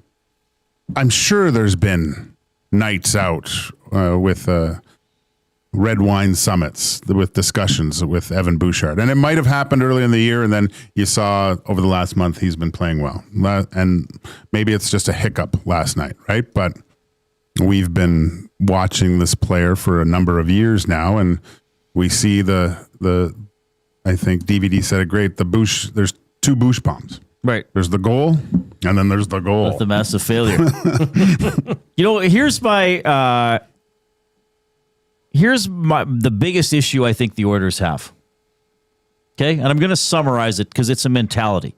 S8: I'm sure there's been nights out with red wine summits with discussions with Evan Bouchard. And it might have happened early in the year, and then you saw over the last month he's been playing well. And maybe it's just a hiccup last night, right? But we've been watching this player for a number of years now, and we see I think DVD said it great, there's two Bouch bombs.
S1: Right.
S8: There's the goal, and then there's the goal.
S1: That's the massive failure. Here's the biggest issue I think the Oilers have. Okay? And I'm going to summarize it because it's a mentality.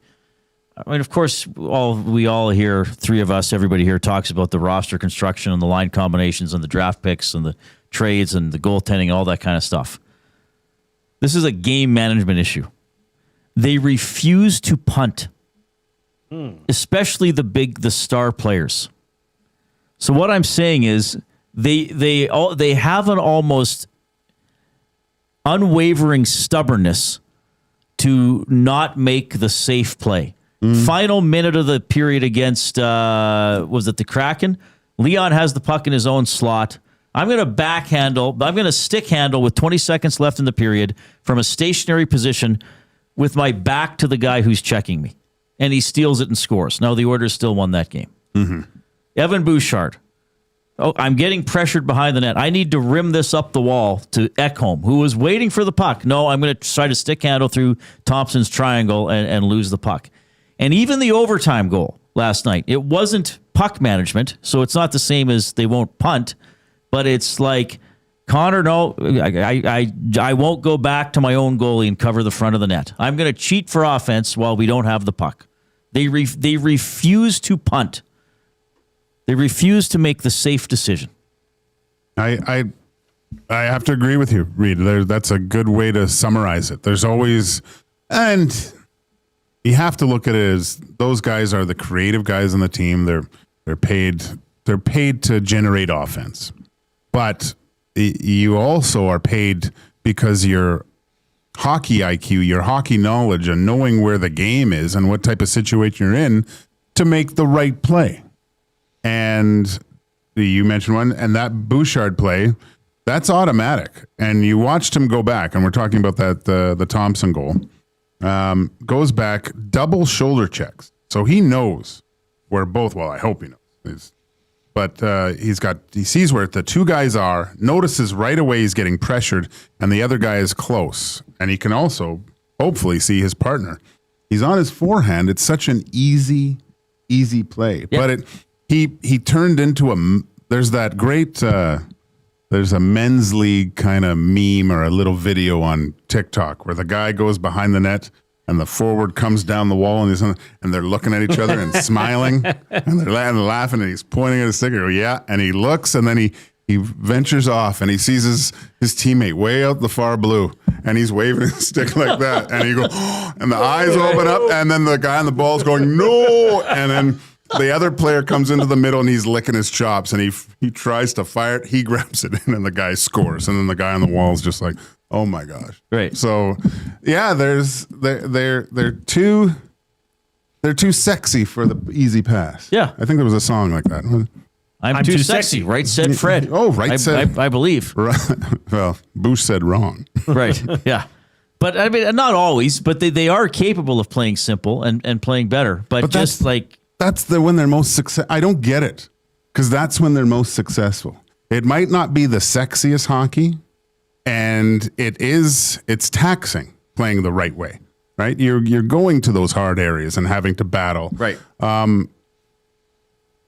S1: I mean, of course, we all here, three of us, everybody here talks about the roster construction and the line combinations and the draft picks and the trades and the goaltending and all that kind of stuff. This is a game management issue. They refuse to punt, especially the star players. So what I'm saying is they have an almost unwavering stubbornness to not make the safe play. Final minute of the period against was it the Kraken? Leon has the puck in his own slot. I'm going to stick handle with 20 seconds left in the period from a stationary position with my back to the guy who's checking me. And he steals it and scores. Now, the Oilers still won that game. Evan Bouchard. Oh, I'm getting pressured behind the net. I need to rim this up the wall to Ekholm, who was waiting for the puck. No, I'm going to try to stick handle through Thompson's triangle and lose the puck. And even the overtime goal last night, it wasn't puck management, so it's not the same as they won't punt. But it's like, Connor, no, I won't go back to my own goalie and cover the front of the net. I'm going to cheat for offense while we don't have the puck. They refuse to punt. They refuse to make the safe decision.
S8: I have to agree with you, Reid. That's a good way to summarize it. There's always, and you have to look at it as those guys are the creative guys on the team. They're paid to generate offense. But you also are paid because your hockey IQ, your hockey knowledge, and knowing where the game is and what type of situation you're in to make the right play. And you mentioned one, and that Bouchard play, that's automatic. And you watched him go back, and we're talking about that the Thompson goal. Goes back, double shoulder checks. So he knows where both, well, I hope he knows. But he sees where the two guys are, notices right away he's getting pressured, and the other guy is close. And he can also hopefully see his partner. He's on his forehand. It's such an easy play. Yep. But he turned into there's that great, there's a men's league kind of meme or a little video on TikTok where the guy goes behind the net and the forward comes down the wall and they're looking at each other and smiling and they're laughing and he's pointing at his stick. Yeah, and he looks and then he ventures off and he sees his teammate way out the far blue and he's waving his stick like that and he goes, and the eyes open up and then the guy on the ball is going, no, and then the other player comes into the middle and he's licking his chops and he tries to fire it. He grabs it in and the guy scores. And then the guy on the wall is just like, oh my gosh.
S1: Right.
S8: So yeah, they're too sexy for the easy pass.
S1: Yeah.
S8: I think there was a song like that.
S1: I'm too sexy. Right said Fred.
S8: Oh, right said.
S1: I believe.
S8: Right. Well, Bouch said wrong.
S1: Right. Yeah. But I mean, not always, but they are capable of playing simple and playing better. But just
S8: that's when they're most successful. I don't get it because that's when they're most successful. It might not be the sexiest hockey, and it's taxing playing the right way. right? You're going to those hard areas and having to battle.
S1: Right.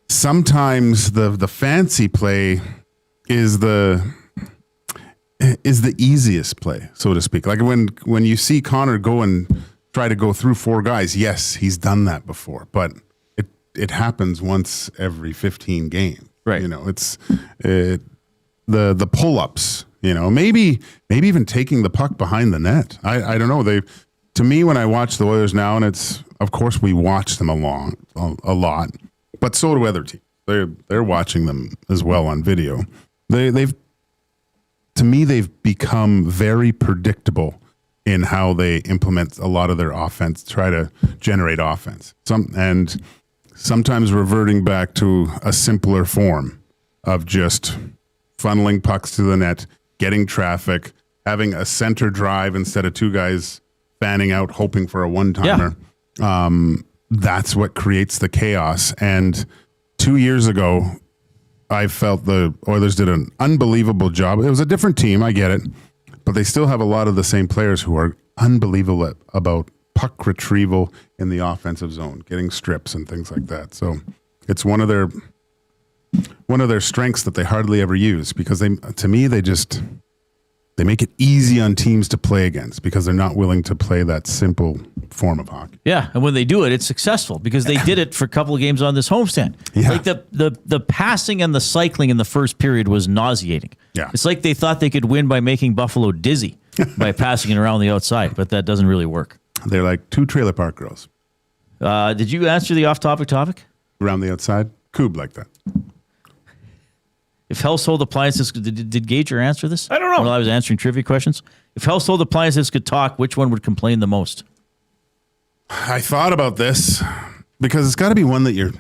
S8: Sometimes the fancy play is the easiest play, so to speak. Like when you see Connor go and try to go through 4 guys, yes, he's done that before, but it happens once every 15 games.
S1: Right.
S8: You know, it's the pull-ups, you know, maybe even taking the puck behind the net. I don't know. To me, when I watch the Oilers now, and it's, of course, we watch them a lot, but so do other teams. They're watching them as well on video. They've become very predictable in how they implement a lot of their offense, try to generate offense. And sometimes reverting back to a simpler form of just funneling pucks to the net, getting traffic, having a center drive instead of 2 guys fanning out, hoping for a one-timer. Yeah. That's what creates the chaos. And 2 years ago, I felt the Oilers did an unbelievable job. It was a different team, I get it, but they still have a lot of the same players who are unbelievable about puck retrieval in the offensive zone, getting strips and things like that. So it's one of their strengths that they hardly ever use, because they make it easy on teams to play against because they're not willing to play that simple form of hockey.
S1: Yeah, and when they do it, it's successful because they did it for a couple of games on this homestand.
S8: Yeah.
S1: Like the passing and the cycling in the first period was nauseating.
S8: Yeah.
S1: It's like they thought they could win by making Buffalo dizzy by passing it around the outside, but that doesn't really work.
S8: They're like 2 trailer park girls.
S1: Did you answer the off-topic topic?
S8: Around the outside? Coob like that.
S1: If household appliances, did Gage answer this?
S2: I don't know.
S1: While I was answering trivia questions. If household appliances could talk, which one would complain the most?
S8: I thought about this because it's got to be one that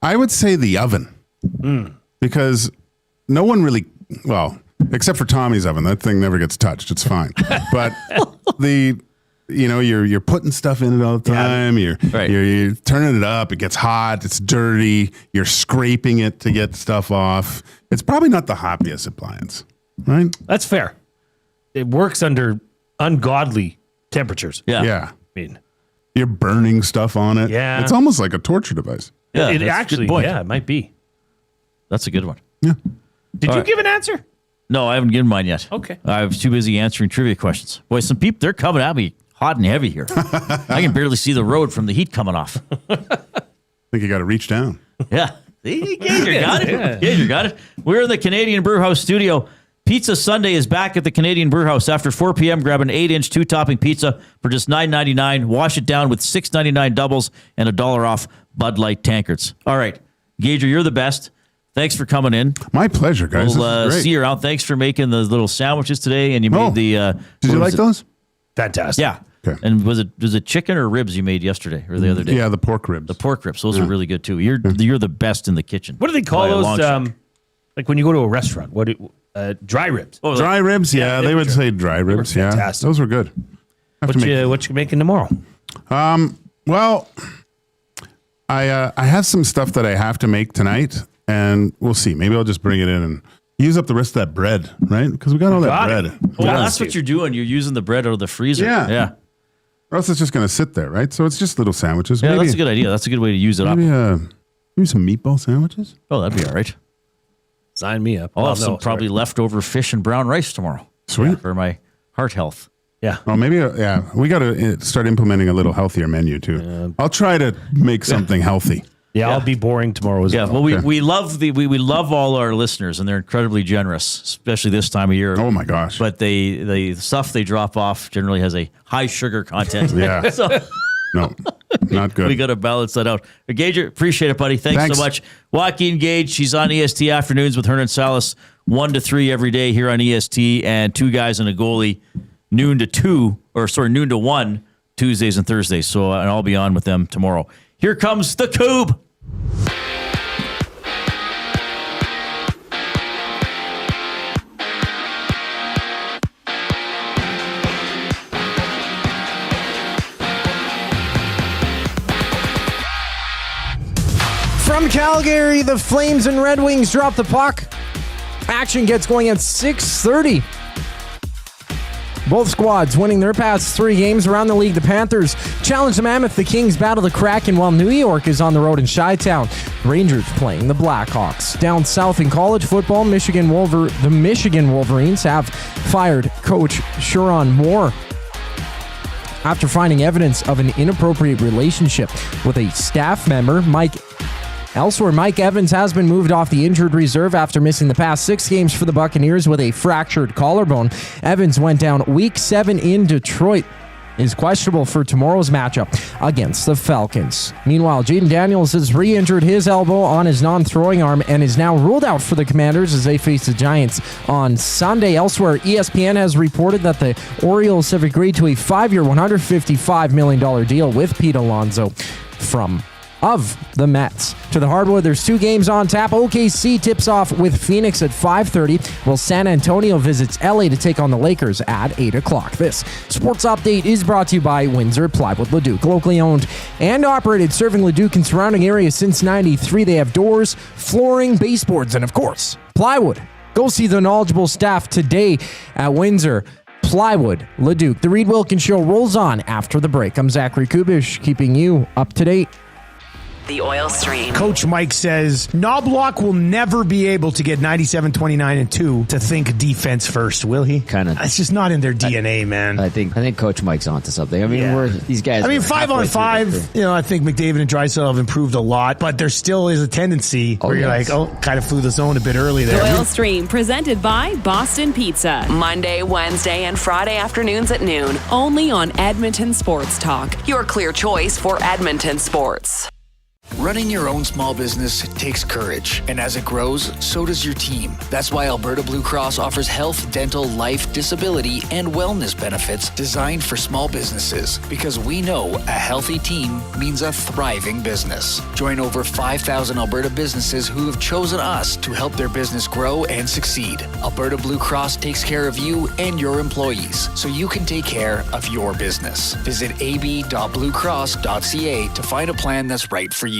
S8: I would say the oven. Because no one really, well, except for Tommy's oven. That thing never gets touched. It's fine. But you're putting stuff in it all the time. You're turning it up. It gets hot. It's dirty. You're scraping it to get stuff off. It's probably not the happiest appliance, right?
S2: That's fair. It works under ungodly temperatures.
S1: Yeah.
S2: I mean,
S8: you're burning stuff on it.
S2: Yeah.
S8: It's almost like a torture device.
S2: Yeah, it
S1: that's
S2: actually,
S1: a good point.
S2: it might be.
S1: That's a good one.
S8: Yeah.
S2: Did you give an answer?
S1: No, I haven't given mine yet.
S2: Okay.
S1: I was too busy answering trivia questions. Boy, some people, they're coming at me hot and heavy here. I can barely see the road from the heat coming off.
S8: I think you got to reach down.
S1: Yeah. See, Gager got it. Yeah. Gager got it. We're in the Canadian Brewhouse studio. Pizza Sunday is back at the Canadian Brewhouse. After 4 p.m., grab an 8-inch 2-topping pizza for just $9.99. Wash it down with $6.99 doubles and $1 off Bud Light tankards. All right. Gager, you're the best. Thanks for coming in.
S8: My pleasure, guys.
S1: We'll see you around. Thanks for making the little sandwiches today. And you made the...
S8: Did you like those?
S2: Fantastic.
S1: Yeah.
S8: Okay.
S1: And was it chicken or ribs you made yesterday or the other day?
S8: Yeah, the pork ribs.
S1: The pork ribs. Those are really good, too. You're the best in the kitchen.
S2: What do they call those? Like when you go to a restaurant, dry ribs.
S8: Oh, dry ribs? Yeah, they would say dry ribs. Yeah,
S2: fantastic.
S8: those were good.
S2: What you making tomorrow?
S8: Well, I have some stuff that I have to make tonight, and we'll see. Maybe I'll just bring it in and use up the rest of that bread, right? Because we got all that bread.
S1: Well, that's what you're doing. You're using the bread out of the freezer.
S8: Yeah. Or else it's just going to sit there, right? So it's just little sandwiches.
S1: Yeah,
S8: maybe,
S1: that's a good idea. That's a good way to use it up.
S8: Maybe some meatball sandwiches.
S1: Oh, that'd be all right.
S2: Sign me up.
S1: I'll have some probably leftover fish and brown rice tomorrow.
S8: Sweet.
S1: For my heart health.
S2: Yeah.
S8: Oh, maybe, we got to start implementing a little healthier menu, too. I'll try to make something healthy.
S2: Yeah, I'll be boring tomorrow as well.
S1: Well, we love we love all our listeners, and they're incredibly generous, especially this time of year.
S8: Oh my gosh!
S1: But the stuff they drop off generally has a high sugar content.
S8: Yeah.
S1: So
S8: no, not good.
S1: We got to balance that out. Gager, appreciate it, buddy. Thanks so much. Joaquin Gage, she's on EST Afternoons with Hernan Salas, 1 to 3 every day here on EST, and 2 guys and a goalie, noon to 1, Tuesdays and Thursdays. So and I'll be on with them tomorrow. Here comes the Coob.
S4: From Calgary, the Flames and Red Wings drop the puck. Action gets going at 6:30. Both squads winning their past 3 games around the league. The Panthers challenge the Mammoth. The Kings battle the Kraken while New York is on the road in Chi-Town. Rangers playing the Blackhawks. Down south in college football, the Michigan Wolverines have fired coach Sherron Moore after finding evidence of an inappropriate relationship with a staff member. Elsewhere, Mike Evans has been moved off the injured reserve after missing the past 6 games for the Buccaneers with a fractured collarbone. Evans went down Week 7 in Detroit. Is questionable for tomorrow's matchup against the Falcons. Meanwhile, Jaden Daniels has re-injured his elbow on his non-throwing arm and is now ruled out for the Commanders as they face the Giants on Sunday. Elsewhere, ESPN has reported that the Orioles have agreed to a 5-year, $155 million deal with Pete Alonso of the Mets. To the hardwood, there's 2 games on tap. OKC tips off with Phoenix at 5:30, while San Antonio visits LA to take on the Lakers at 8 o'clock. This sports update is brought to you by Windsor Plywood Leduc. Locally owned and operated, serving Leduc and surrounding areas since 93. They have doors, flooring, baseboards, and of course, plywood. Go see the knowledgeable staff today at Windsor Plywood Leduc. The Reid Wilkins Show rolls on after the break. I'm Zachary Kubish, keeping you up to date.
S5: The Oil Stream.
S6: Coach Mike says Knobloch will never be able to get 97, 29, and 2 to think defense first, will he?
S14: Kind of.
S6: It's just not in their DNA, man.
S14: I think Coach Mike's onto something. I mean, these guys.
S6: I mean, 5-on-5. I think McDavid and Draisaitl have improved a lot, but there still is a tendency where you're like, kind of flew the zone a bit early there.
S5: The Oil Stream, presented by Boston Pizza. Monday, Wednesday, and Friday afternoons at noon. Only on Edmonton Sports Talk. Your clear choice for Edmonton sports.
S12: Running your own small business takes courage, and as it grows, so does your team. That's why Alberta Blue Cross offers health, dental, life, disability, and wellness benefits designed for small businesses, because we know a healthy team means a thriving business. Join over 5,000 Alberta businesses who have chosen us to help their business grow and succeed. Alberta Blue Cross takes care of you and your employees, so you can take care of your business. Visit ab.bluecross.ca to find a plan that's right for you.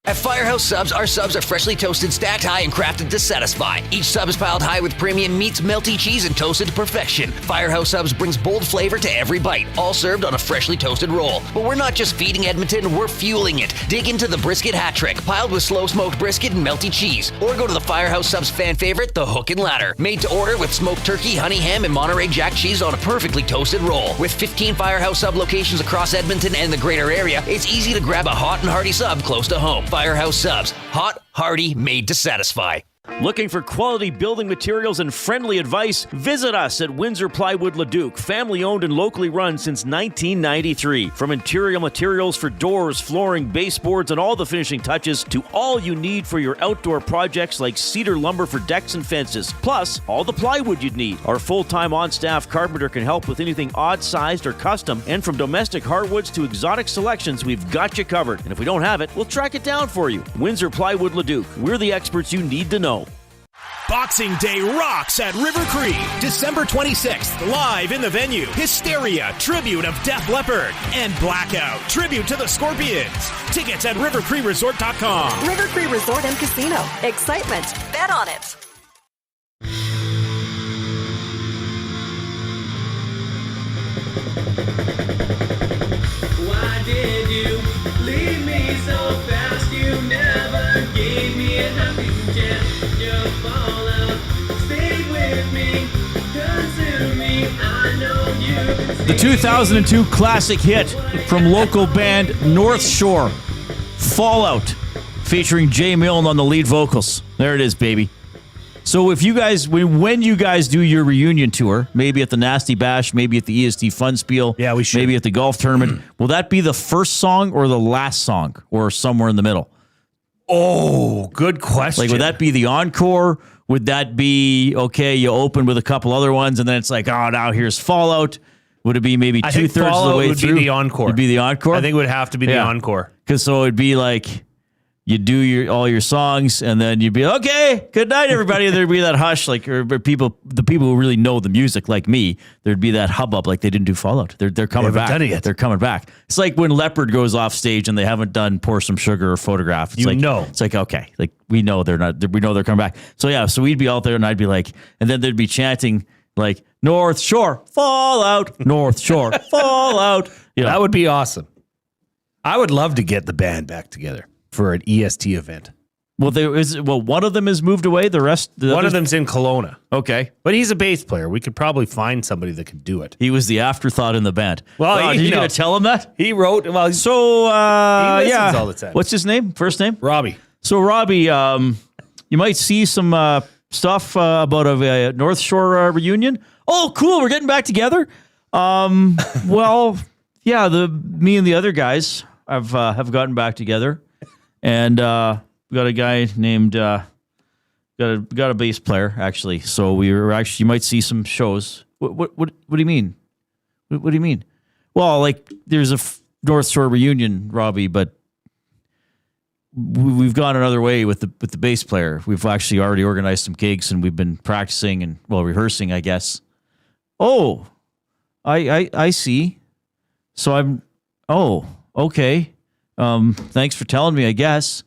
S15: At Firehouse Subs, our subs are freshly toasted, stacked high, and crafted to satisfy. Each sub is piled high with premium meats, melty cheese, and toasted to perfection. Firehouse Subs brings bold flavor to every bite, all served on a freshly toasted roll. But we're not just feeding Edmonton, we're fueling it. Dig into the brisket hat trick, piled with slow-smoked brisket and melty cheese. Or go to the Firehouse Subs fan favorite, the Hook and Ladder. Made to order with smoked turkey, honey ham, and Monterey Jack cheese on a perfectly toasted roll. With 15 Firehouse Sub locations across Edmonton and the greater area, it's easy to grab a hot and hearty sub close to home. Firehouse Subs. Hot, hearty, made to satisfy.
S1: Looking for quality building materials and friendly advice? Visit us at Windsor Plywood Leduc, family owned and locally run since 1993. From interior materials for doors, flooring, baseboards, and all the finishing touches to all you need for your outdoor projects like cedar lumber for decks and fences, plus all the plywood you'd need. Our full-time on-staff carpenter can help with anything odd-sized or custom, and from domestic hardwoods to exotic selections, we've got you covered. And if we don't have it, we'll track it down for you. Windsor Plywood Leduc. We're the experts you need to know.
S16: Boxing Day rocks at River Cree. December 26th, live in the venue. Hysteria, tribute of Def Leppard. And Blackout, tribute to the Scorpions. Tickets at rivercreeresort.com.
S17: River Cree Resort and Casino. Excitement. Bet on it.
S18: Why did you leave me so fast? You never gave me a happy chance.
S1: The 2002 classic hit from local band Northshore, Fallout, featuring Jay Milne on the lead vocals. There it is, baby. So if you guys, when you guys do your reunion tour, maybe at the Nasty Bash, maybe at the EST Fun Spiel,
S2: we should.
S1: Maybe at the golf tournament, will that be the first song or the last song or somewhere in the middle?
S2: Oh, good question.
S1: Like, would that be the encore? Would that be, okay, you open with a couple other ones and then it's like, oh, now here's Fallout? Would it be maybe two-thirds of the way
S2: would
S1: through?
S2: Be the encore.
S1: Would be the encore?
S2: I think it would have to be the encore.
S1: Because so it'd be like you do all your songs and then you'd be, okay, good night, everybody. There'd be that hush, like the people who really know the music, like me, there'd be that hubbub, like they didn't do Fallout. They're coming back.
S2: Done it yet.
S1: They're coming back. It's like when Leopard goes off stage and they haven't done Pour Some Sugar or Photograph. It's it's like, okay, like we know they're coming back. So yeah, so we'd be out there and I'd be like, and then they'd be chanting Like North Shore Fallout, North Shore Fallout. You know.
S2: That would be awesome. I would love to get the band back together for an EST event.
S1: Well, one of them has moved away. The rest,
S2: one of them's in Kelowna.
S1: Okay,
S2: but he's a bass player. We could probably find somebody that could do it.
S1: He was the afterthought in the band.
S2: Well,
S1: are you going to tell him that?
S2: He wrote. Well,
S1: so
S2: he listens
S1: yeah.
S2: all the time.
S1: What's his name? First name?
S2: Robbie.
S1: So Robbie, you might see some stuff about a North Shore reunion. Oh, cool! We're getting back together. Well, yeah. Me and the other guys have gotten back together, and we got a guy named got a bass player actually. So you might see some shows. What do you mean? What do you mean? Well, like there's a North Shore reunion, Robbie, but we've gone another way with the bass player. We've actually already organized some gigs and we've been practicing and rehearsing, I guess. Oh, I see. So okay. Thanks for telling me, I guess.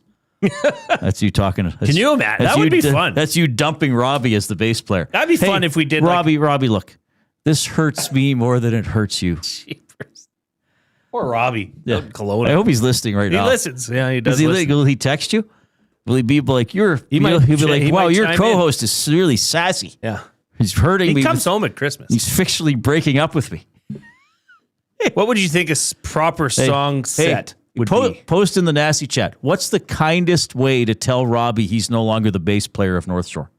S1: That's you talking.
S2: Can you imagine? That would be fun.
S1: That's you dumping Robbie as the bass player.
S2: That'd be fun if we did.
S1: Robbie, look, this hurts me more than it hurts you.
S2: Jeepers. Poor Robbie.
S1: Yeah.
S2: Kelowna.
S1: I hope he's listening right now.
S2: He listens. Yeah, he does.
S1: Will he text you? Will he be like, he'll be like, wow, your co-host is really sassy.
S2: Yeah.
S1: He's hurting me.
S2: He comes home at Christmas.
S1: He's fictionally breaking up with me.
S2: What would you think a proper song set would be?
S1: Post in the nasty chat. What's the kindest way to tell Robbie he's no longer the bass player of North Shore?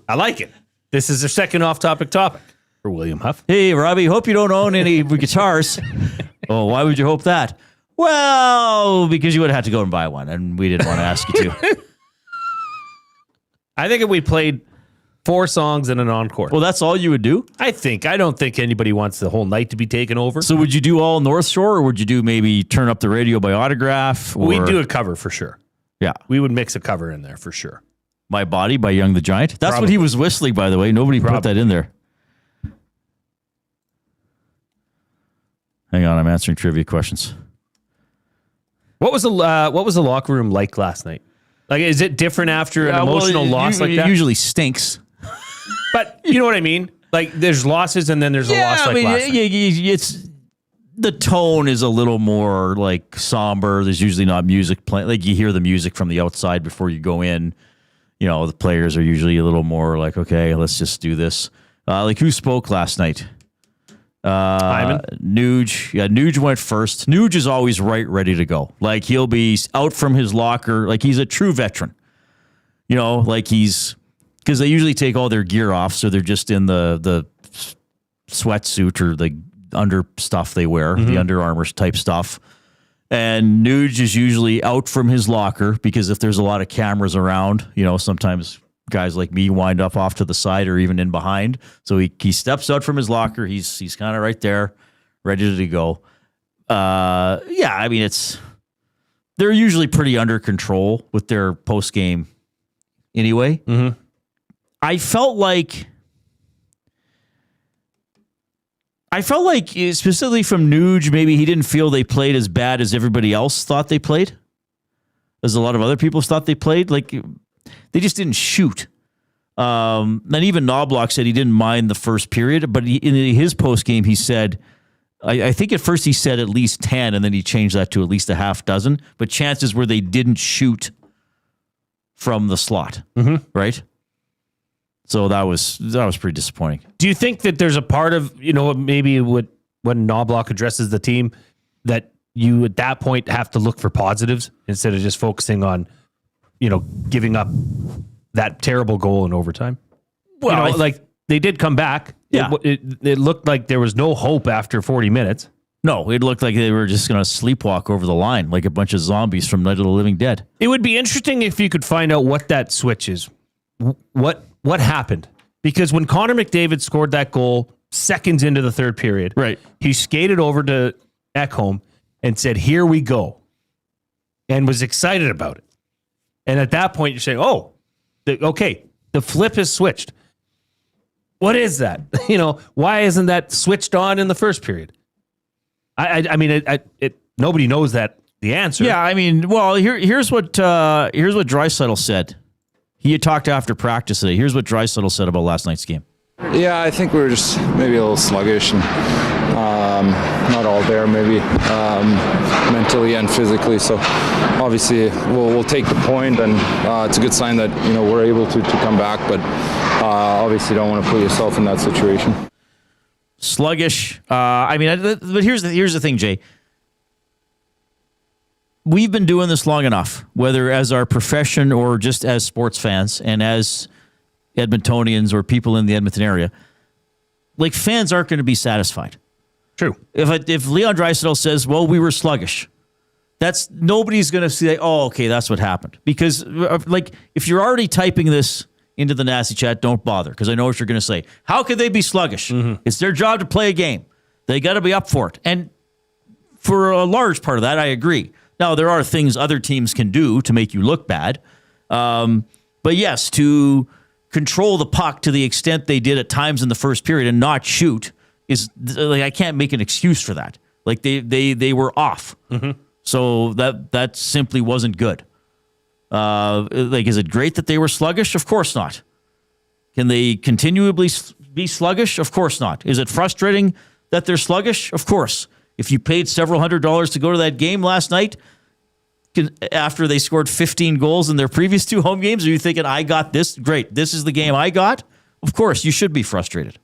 S2: I like it. This is their second off-topic topic for William Huff.
S1: Hey, Robbie, hope you don't own any guitars. Oh, why would you hope that? Well, because you would have had to go and buy one, and we didn't want to ask you to.
S2: I think if we played 4 songs and an encore.
S1: Well, that's all you would do?
S2: I don't think anybody wants the whole night to be taken over.
S1: So would you do all North Shore, or would you do maybe turn up the radio by autograph? Or...
S2: We'd do a cover for sure.
S1: Yeah.
S2: We would mix a cover in there for sure.
S1: My Body by Young the Giant. That's
S2: Probably.
S1: what he was whistling, by the way. Nobody put that in there. Hang on, I'm answering trivia questions.
S2: What was the locker room like last night? Like, is it different after an emotional loss like that?
S1: It usually stinks.
S2: But you know what I mean? Like, there's losses and then there's a loss like last night.
S1: It's the tone is a little more like somber. There's usually not music playing. Like, you hear the music from the outside before you go in. You know, the players are usually a little more like, okay, let's just do this. Like, who spoke last night?
S2: Hyman?
S1: Nuge. Yeah, Nuge went first. Nuge is always ready to go. Like, he'll be out from his locker. Like, he's a true veteran. You know, like because they usually take all their gear off, so they're just in the sweatsuit or the under stuff they wear, the Under Armour type stuff. And Nuge is usually out from his locker because if there's a lot of cameras around, you know, sometimes guys like me wind up off to the side or even in behind. So he steps out from his locker. He's kind of right there, ready to go. Yeah, I mean, they're usually pretty under control with their post game anyway.
S2: Mm-hmm.
S1: I felt like specifically from Nuge, maybe he didn't feel they played as bad as everybody else thought they played, as a lot of other people thought they played. Like, they just didn't shoot. And even Knobloch said he didn't mind the first period, but in his post game, he said, I think at first he said at least 10, and then he changed that to at least a half dozen. But chances were they didn't shoot from the slot, right? So that was pretty disappointing.
S2: Do you think that there's a part of, you know, maybe when Knobloch addresses the team that you at that point have to look for positives instead of just focusing on, you know, giving up that terrible goal in overtime? Well, you know, like they did come back.
S1: Yeah.
S2: It looked like there was no hope after 40 minutes.
S1: No, it looked like they were just going to sleepwalk over the line like a bunch of zombies from Night of the Living Dead.
S2: It would be interesting if you could find out what that switch is. What happened? Because when Connor McDavid scored that goal seconds into the third period,
S1: right,
S2: he skated over to Ekholm and said, "Here we go," and was excited about it. And at that point, you're saying, "Oh, okay, the flip has switched." What is that? You know, why isn't that switched on in the first period? I mean, nobody knows the answer.
S1: Yeah, I mean, well, here's what Draisaitl said. He had talked after practice today. Here's what Draisaitl said about last night's game.
S19: Yeah, I think we were just maybe a little sluggish and not all there, maybe mentally and physically. So obviously we'll take the point, and it's a good sign that we're able to come back. But obviously, don't want to put yourself in that situation.
S1: Sluggish. But here's the thing, Jay. We've been doing this long enough, whether as our profession or just as sports fans and as Edmontonians or people in the Edmonton area. Like, fans aren't going to be satisfied.
S2: True.
S1: If Leon Draisaitl says, well, we were sluggish, nobody's going to say, oh, okay, that's what happened. Because, if you're already typing this into the nasty chat, don't bother, because I know what you're going to say. How could they be sluggish? Mm-hmm. It's their job to play a game. They got to be up for it. And for a large part of that, I agree. Now, there are things other teams can do to make you look bad. But yes, to control the puck to the extent they did at times in the first period and not shoot is, I can't make an excuse for that. They were off. Mm-hmm. So that simply wasn't good. Is it great that they were sluggish? Of course not. Can they continually be sluggish? Of course not. Is it frustrating that they're sluggish? Of course. If you paid several $100s to go to that game last night, after they scored 15 goals in their previous 2 home games, are you thinking, I got this? Great. This is the game I got? Of course, you should be frustrated.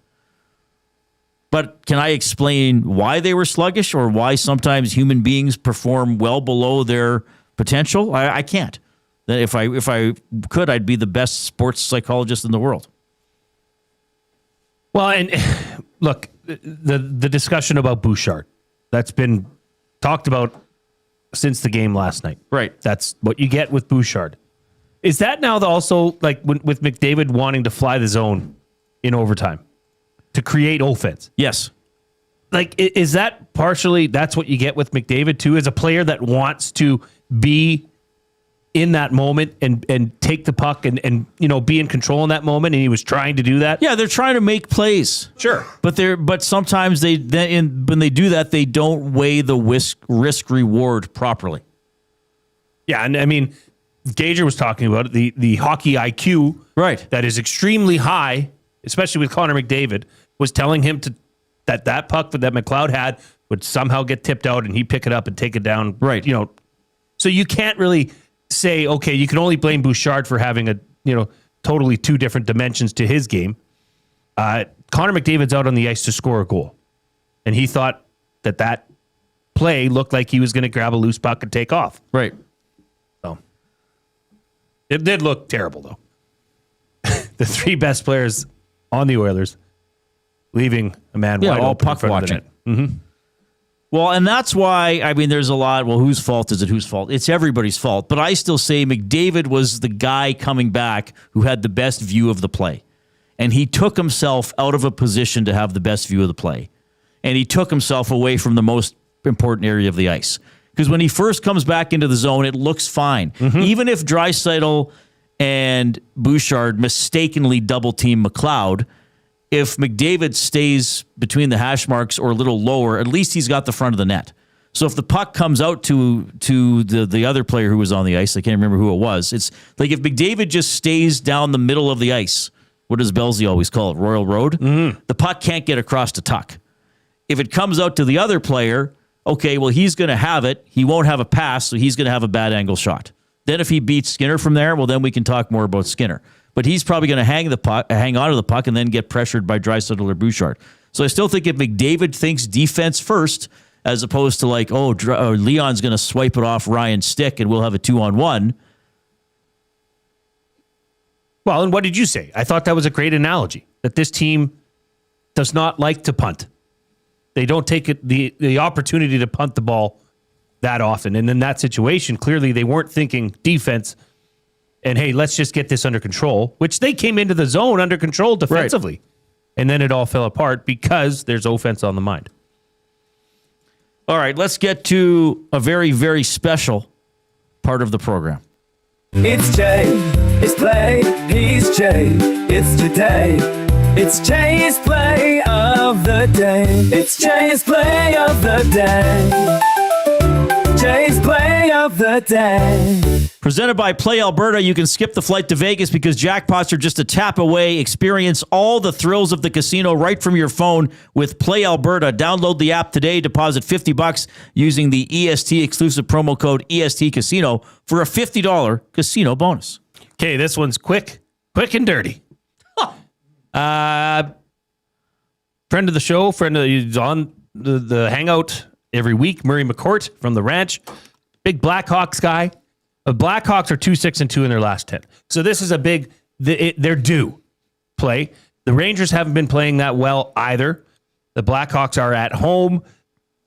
S1: But can I explain why they were sluggish or why sometimes human beings perform well below their potential? I can't. If I could, I'd be the best sports psychologist in the world.
S2: Well, and look, the discussion about Bouchard, that's been talked about since the game last night.
S1: Right.
S2: That's what you get with Bouchard. Is that now also with McDavid wanting to fly the zone in overtime to create offense?
S1: Yes.
S2: Is that partially that's what you get with McDavid too, as a player that wants to be in that moment and take the puck and be in control in that moment, and he was trying to do that?
S1: Yeah, they're trying to make plays.
S2: Sure.
S1: But sometimes when they do that, they don't weigh the risk reward properly.
S2: Yeah, and I mean, Gager was talking about it, the hockey IQ,
S1: right,
S2: that is extremely high, especially with Connor McDavid, was telling him that puck that McLeod had would somehow get tipped out and he'd pick it up and take it down.
S1: Right.
S2: So you can't really say, okay, you can only blame Bouchard for having totally 2 different dimensions to his game. Connor McDavid's out on the ice to score a goal. And he thought that play looked like he was going to grab a loose puck and take off.
S1: Right.
S2: So it did look terrible, though. The 3 best players on the Oilers leaving a man wide
S1: all
S2: open
S1: puck
S2: in front
S1: watching.
S2: of the net. Mm-hmm.
S1: Well, and that's why, there's a lot, whose fault is it? Whose fault? It's everybody's fault. But I still say McDavid was the guy coming back who had the best view of the play. And he took himself out of a position to have the best view of the play. And he took himself away from the most important area of the ice. Because when he first comes back into the zone, it looks fine. Mm-hmm. Even if Draisaitl and Bouchard mistakenly double-team McLeod, if McDavid stays between the hash marks or a little lower, at least he's got the front of the net. So if the puck comes out to the other player who was on the ice, I can't remember who it was. It's like if McDavid just stays down the middle of the ice, what does Belzy always call it, Royal Road? Mm-hmm. The puck can't get across to tuck. If it comes out to the other player, okay, well, he's going to have it. He won't have a pass, so he's going to have a bad angle shot. Then if he beats Skinner from there, well, then we can talk more about Skinner. But he's probably going to hang on to the puck and then get pressured by Draisaitl or Bouchard. So I still think if McDavid thinks defense first, as opposed to Leon's going to swipe it off Ryan's stick and we'll have a 2-on-1.
S2: Well, and what did you say? I thought that was a great analogy, that this team does not like to punt. They don't take the opportunity to punt the ball that often. And in that situation, clearly they weren't thinking defense and, hey, let's just get this under control, which they came into the zone under control defensively. Right. And then it all fell apart because there's offense on the mind.
S1: All right, let's get to a very, very special part of the program.
S18: It's Jay, it's play, he's Jay, it's today. It's Jay's play of the day. It's Jay's play of the day. Jay's play of of the day.
S1: Presented by Play Alberta, you can skip the flight to Vegas because jackpots are just a tap away. Experience all the thrills of the casino right from your phone with Play Alberta. Download the app today. Deposit $50 using the EST exclusive promo code EST Casino for a $50 casino bonus.
S2: Okay, this one's quick and dirty. Friend of the show, he's on the hangout every week, Murray McCourt from the ranch. Big Blackhawks guy. The Blackhawks are 2-6-2 in their last 10. So this is a big, they're due play. The Rangers haven't been playing that well either. The Blackhawks are at home.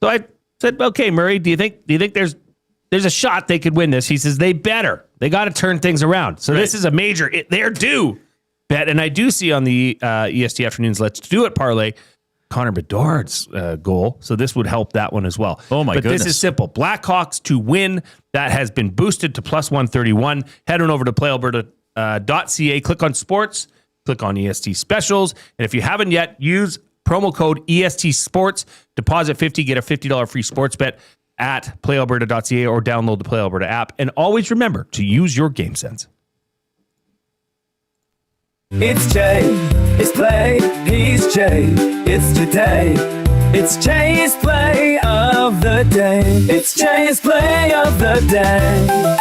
S2: So I said, okay, Murray, do you think there's a shot they could win this? He says, they better. They got to turn things around. So This is a major, they're due bet. And I do see on the EST Afternoons Let's Do It parlay, Connor McDavid's goal. So this would help that one as well.
S1: Oh, my goodness.
S2: But this is simple. Blackhawks to win. That has been boosted to plus 131. Head on over to playalberta.ca. Click on sports. Click on EST specials. And if you haven't yet, use promo code EST Sports. Deposit $50, get a $50 free sports bet at playalberta.ca or download the Play Alberta app. And always remember to use your game sense.
S18: It's Jay, it's Play, he's Jay, it's today. It's Jay's Play of the Day. It's Jay's Play of the Day.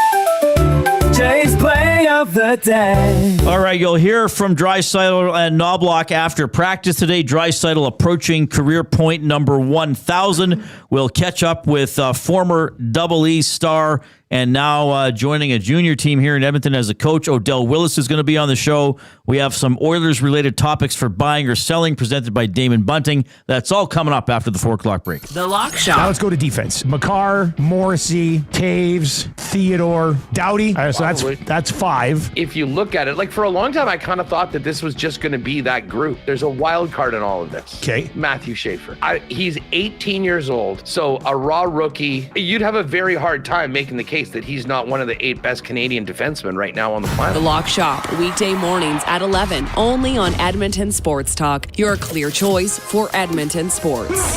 S18: Jay's Play of the Day.
S1: All right, you'll hear from Draisaitl and Knobloch after practice today. Draisaitl approaching career point number 1,000. We'll catch up with former Double E star and now joining a junior team here in Edmonton as a coach. Odell Willis is going to be on the show. We have some Oilers-related topics for buying or selling presented by Damon Bunting. That's all coming up after the 4 o'clock break.
S5: The Lock Shop.
S6: Now let's go to defense. McCarr, Morrissey, Taves, Theodore, Doughty. So that's 5.
S20: If you look at it, like for a long time, I kind of thought that this was just going to be that group. There's a wild card in all of this.
S6: Okay.
S20: Matthew Schaefer. He's 18 years old, so a raw rookie. You'd have a very hard time making the case that he's not one of the 8 best Canadian defensemen right now on the planet.
S5: The Lock Shop, weekday mornings at 11, only on Edmonton Sports Talk, your clear choice for Edmonton sports.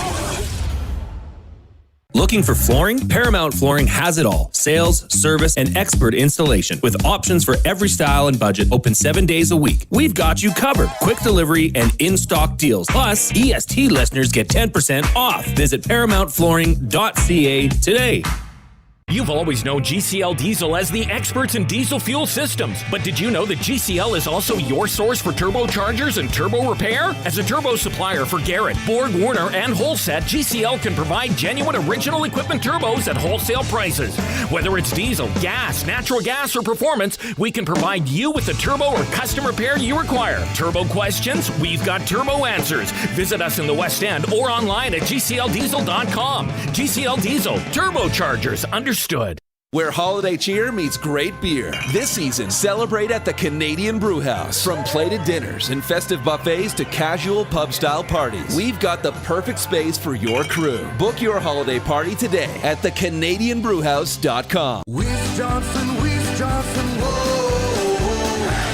S21: Looking for flooring? Paramount Flooring has it all. Sales, service, and expert installation. With options for every style and budget, open 7 days a week. We've got you covered. Quick delivery and in-stock deals. Plus, EST listeners get 10% off. Visit ParamountFlooring.ca today.
S11: You've always known GCL Diesel as the experts in diesel fuel systems. But did you know that GCL is also your source for turbochargers and turbo repair? As a turbo supplier for Garrett, Borg Warner, and Holset, GCL can provide genuine original equipment turbos at wholesale prices. Whether it's diesel, gas, natural gas, or performance, we can provide you with the turbo or custom repair you require. Turbo questions? We've got turbo answers. Visit us in the West End or online at gcldiesel.com. GCL Diesel, turbochargers, understood.
S10: Where holiday cheer meets great beer. This season, celebrate at the Canadian Brewhouse. From plated dinners and festive buffets to casual pub-style parties, we've got the perfect space for your crew. Book your holiday party today at thecanadianbrewhouse.com.
S22: Weiss Johnson, whoa.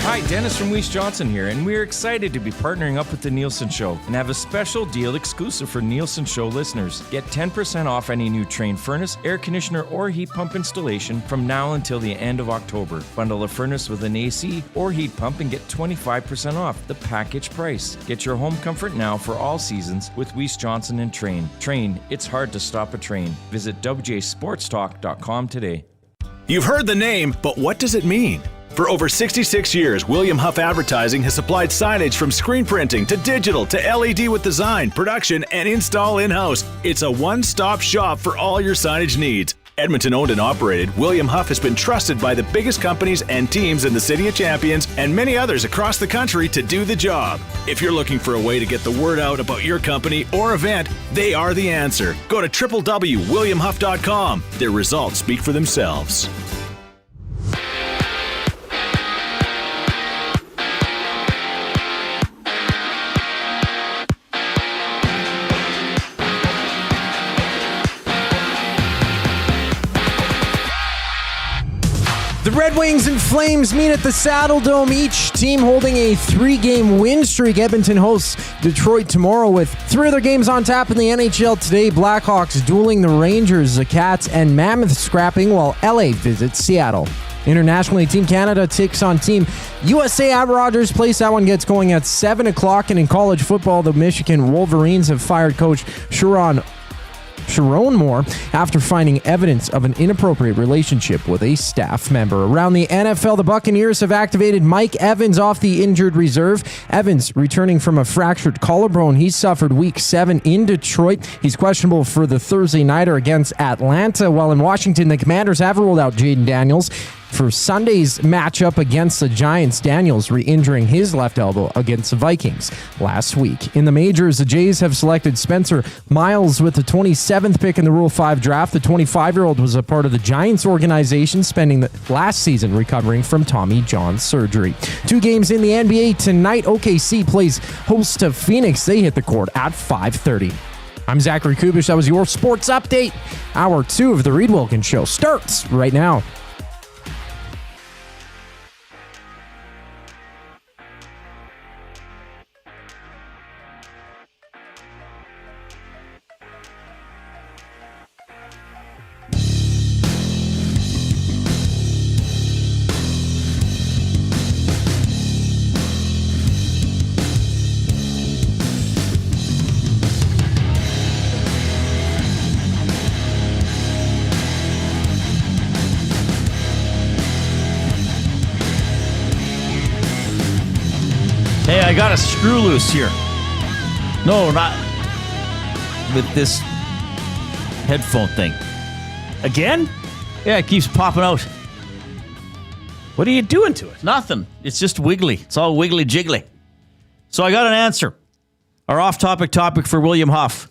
S23: Hi, Dennis from Weiss Johnson here, and we're excited to be partnering up with the Nielsen Show and have a special deal exclusive for Nielsen Show listeners. Get 10% off any new Trane furnace, air conditioner, or heat pump installation from now until the end of October. Bundle a furnace with an AC or heat pump and get 25% off the package price. Get your home comfort now for all seasons with Weiss Johnson and Trane. Trane, it's hard to stop a train. Visit wjsportstalk.com today.
S24: You've heard the name, but what does it mean? For over 66 years, William Huff Advertising has supplied signage from screen printing to digital to LED with design, production, and install in-house. It's a one-stop shop for all your signage needs. Edmonton owned and operated, William Huff has been trusted by the biggest companies and teams in the City of Champions and many others across the country to do the job. If you're looking for a way to get the word out about your company or event, they are the answer. Go to www.williamhuff.com. Their results speak for themselves.
S4: The Red Wings and Flames meet at the Saddle Dome, each team holding a 3-game win streak. Edmonton hosts Detroit tomorrow with 3 other games on tap in the NHL today. Blackhawks dueling the Rangers, the Cats, and Mammoth scrapping while LA visits Seattle. Internationally, Team Canada takes on Team USA at Rogers Place. That one gets going at 7 o'clock. And in college football, the Michigan Wolverines have fired coach Sharon Moore after finding evidence of an inappropriate relationship with a staff member. Around the NFL, the Buccaneers have activated Mike Evans off the injured reserve. Evans returning from a fractured collarbone he suffered Week 7 in Detroit. He's questionable for the Thursday nighter against Atlanta, while in Washington, the Commanders have ruled out Jaden Daniels for Sunday's matchup against the Giants. Daniels re-injuring his left elbow against the Vikings last week. In the majors, the Jays have selected Spencer Miles with the 27th pick in the Rule 5 draft. The 25-year-old was a part of the Giants organization, spending the last season recovering from Tommy John surgery. 2 games in the NBA tonight. OKC plays host to Phoenix. They hit the court at 5:30. I'm Zachary Kubish. That was your sports update. Hour 2 of the Reid Wilkins Show starts right now.
S1: Hey, I got a screw loose here. No, not with this headphone thing.
S2: Again?
S1: Yeah, it keeps popping out.
S2: What are you doing to it?
S1: Nothing. It's just wiggly. It's all wiggly jiggly. So I got an answer. Our off-topic topic for William Huff.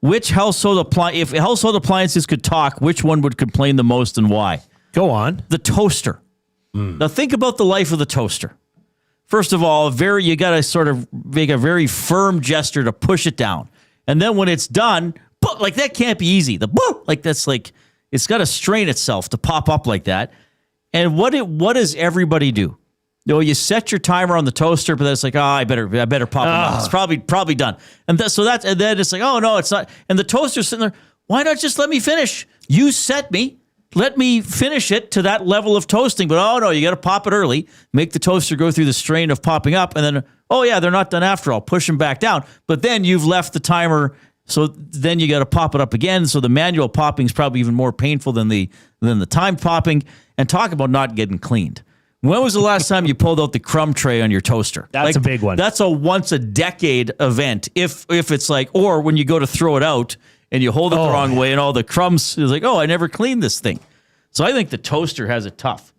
S1: Which if household appliances could talk, which one would complain the most and why?
S2: Go on.
S1: The toaster. Now think about the life of the toaster. First of all, you got to sort of make a very firm gesture to push it down. And then when it's done, like that can't be easy. It's got to strain itself to pop up like that. And what does everybody do? You set your timer on the toaster, but then it's like, I better pop it up. It's probably done. And then it's like, oh no, it's not. And the toaster's sitting there. Why not just let me finish? You set me. Let me finish it to that level of toasting. But oh no, you got to pop it early. Make the toaster go through the strain of popping up, and then they're not done after all. Push them back down. But then you've left the timer, so then you got to pop it up again. So the manual popping is probably even more painful than the timed popping. And talk about not getting cleaned. When was the last time you pulled out the crumb tray on your toaster?
S2: That's a big one.
S1: That's a once a decade event. If it's like, or when you go to throw it out and you hold it the wrong way and all the crumbs is like, I never cleaned this thing. So I think the toaster has it tough.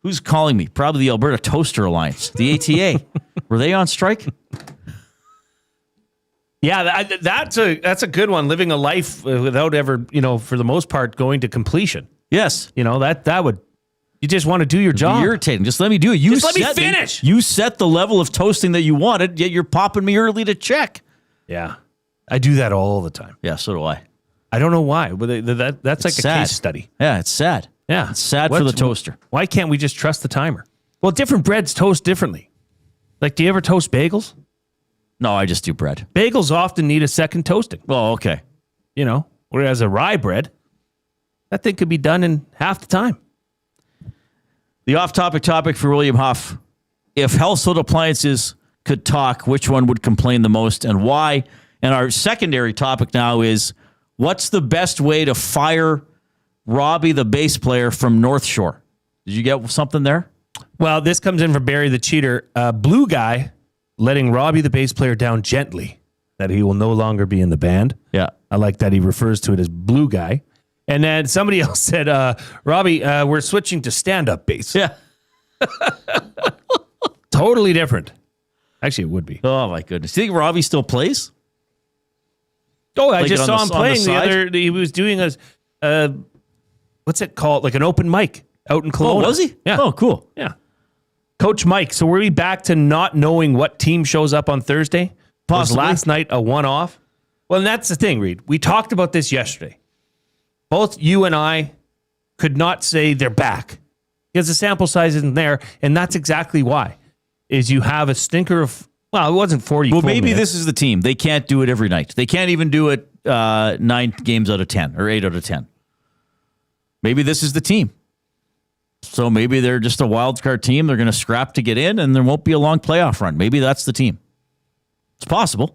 S1: Who's calling me? Probably the Alberta Toaster Alliance, the ATA. Were they on strike?
S2: Yeah, that's a good one. Living a life without ever, for the most part, going to completion.
S1: Yes.
S2: That would, you just want to do your job.
S1: Irritating. Just let me do it.
S2: Just let me finish.
S1: You set the level of toasting that you wanted, yet you're popping me early to check.
S2: Yeah. I do that all the time.
S1: Yeah, so do I.
S2: I don't know why. But that's like
S1: sad.
S2: A case study.
S1: Yeah, it's sad.
S2: Yeah.
S1: It's sad for the toaster.
S2: Why can't we just trust the timer? Well, different breads toast differently. Like, do you ever toast bagels?
S1: No, I just do bread.
S2: Bagels often need a second toasting.
S1: Oh, okay.
S2: Whereas a rye bread, that thing could be done in half the time.
S1: The off-topic topic for William Huff. If household appliances could talk, which one would complain the most and why? And our secondary topic now is, what's the best way to fire Robbie, the bass player from Northshore? Did you get something there?
S2: Well, this comes in from Barry the Cheater. Blue guy letting Robbie, the bass player, down gently, that he will no longer be in the band.
S1: Yeah.
S2: I like that he refers to it as blue guy. And then somebody else said, Robbie, we're switching to stand-up bass.
S1: Yeah.
S2: Totally different. Actually, it would be.
S1: Oh, my goodness. Do you think Robbie still plays?
S2: Oh, I just saw him playing the other. He was doing a what's it called? Like an open mic out in Kelowna.
S1: Oh, was he?
S2: Yeah.
S1: Oh, cool.
S2: Yeah. Coach Mike. So were we back to not knowing what team shows up on Thursday?
S1: Possibly.
S2: Was last night a one-off? Well, and that's the thing, Reid. We talked about this yesterday. Both you and I could not say they're back. because the sample size isn't there, and that's exactly why. Is you have a stinker of, well, it wasn't 40.
S1: Well, maybe this is the team. They can't do it every night. They can't even do it 9 games out of 10 or 8 out of 10. Maybe this is the team. So maybe they're just a wild card team. They're going to scrap to get in, and there won't be a long playoff run. Maybe that's the team. It's possible.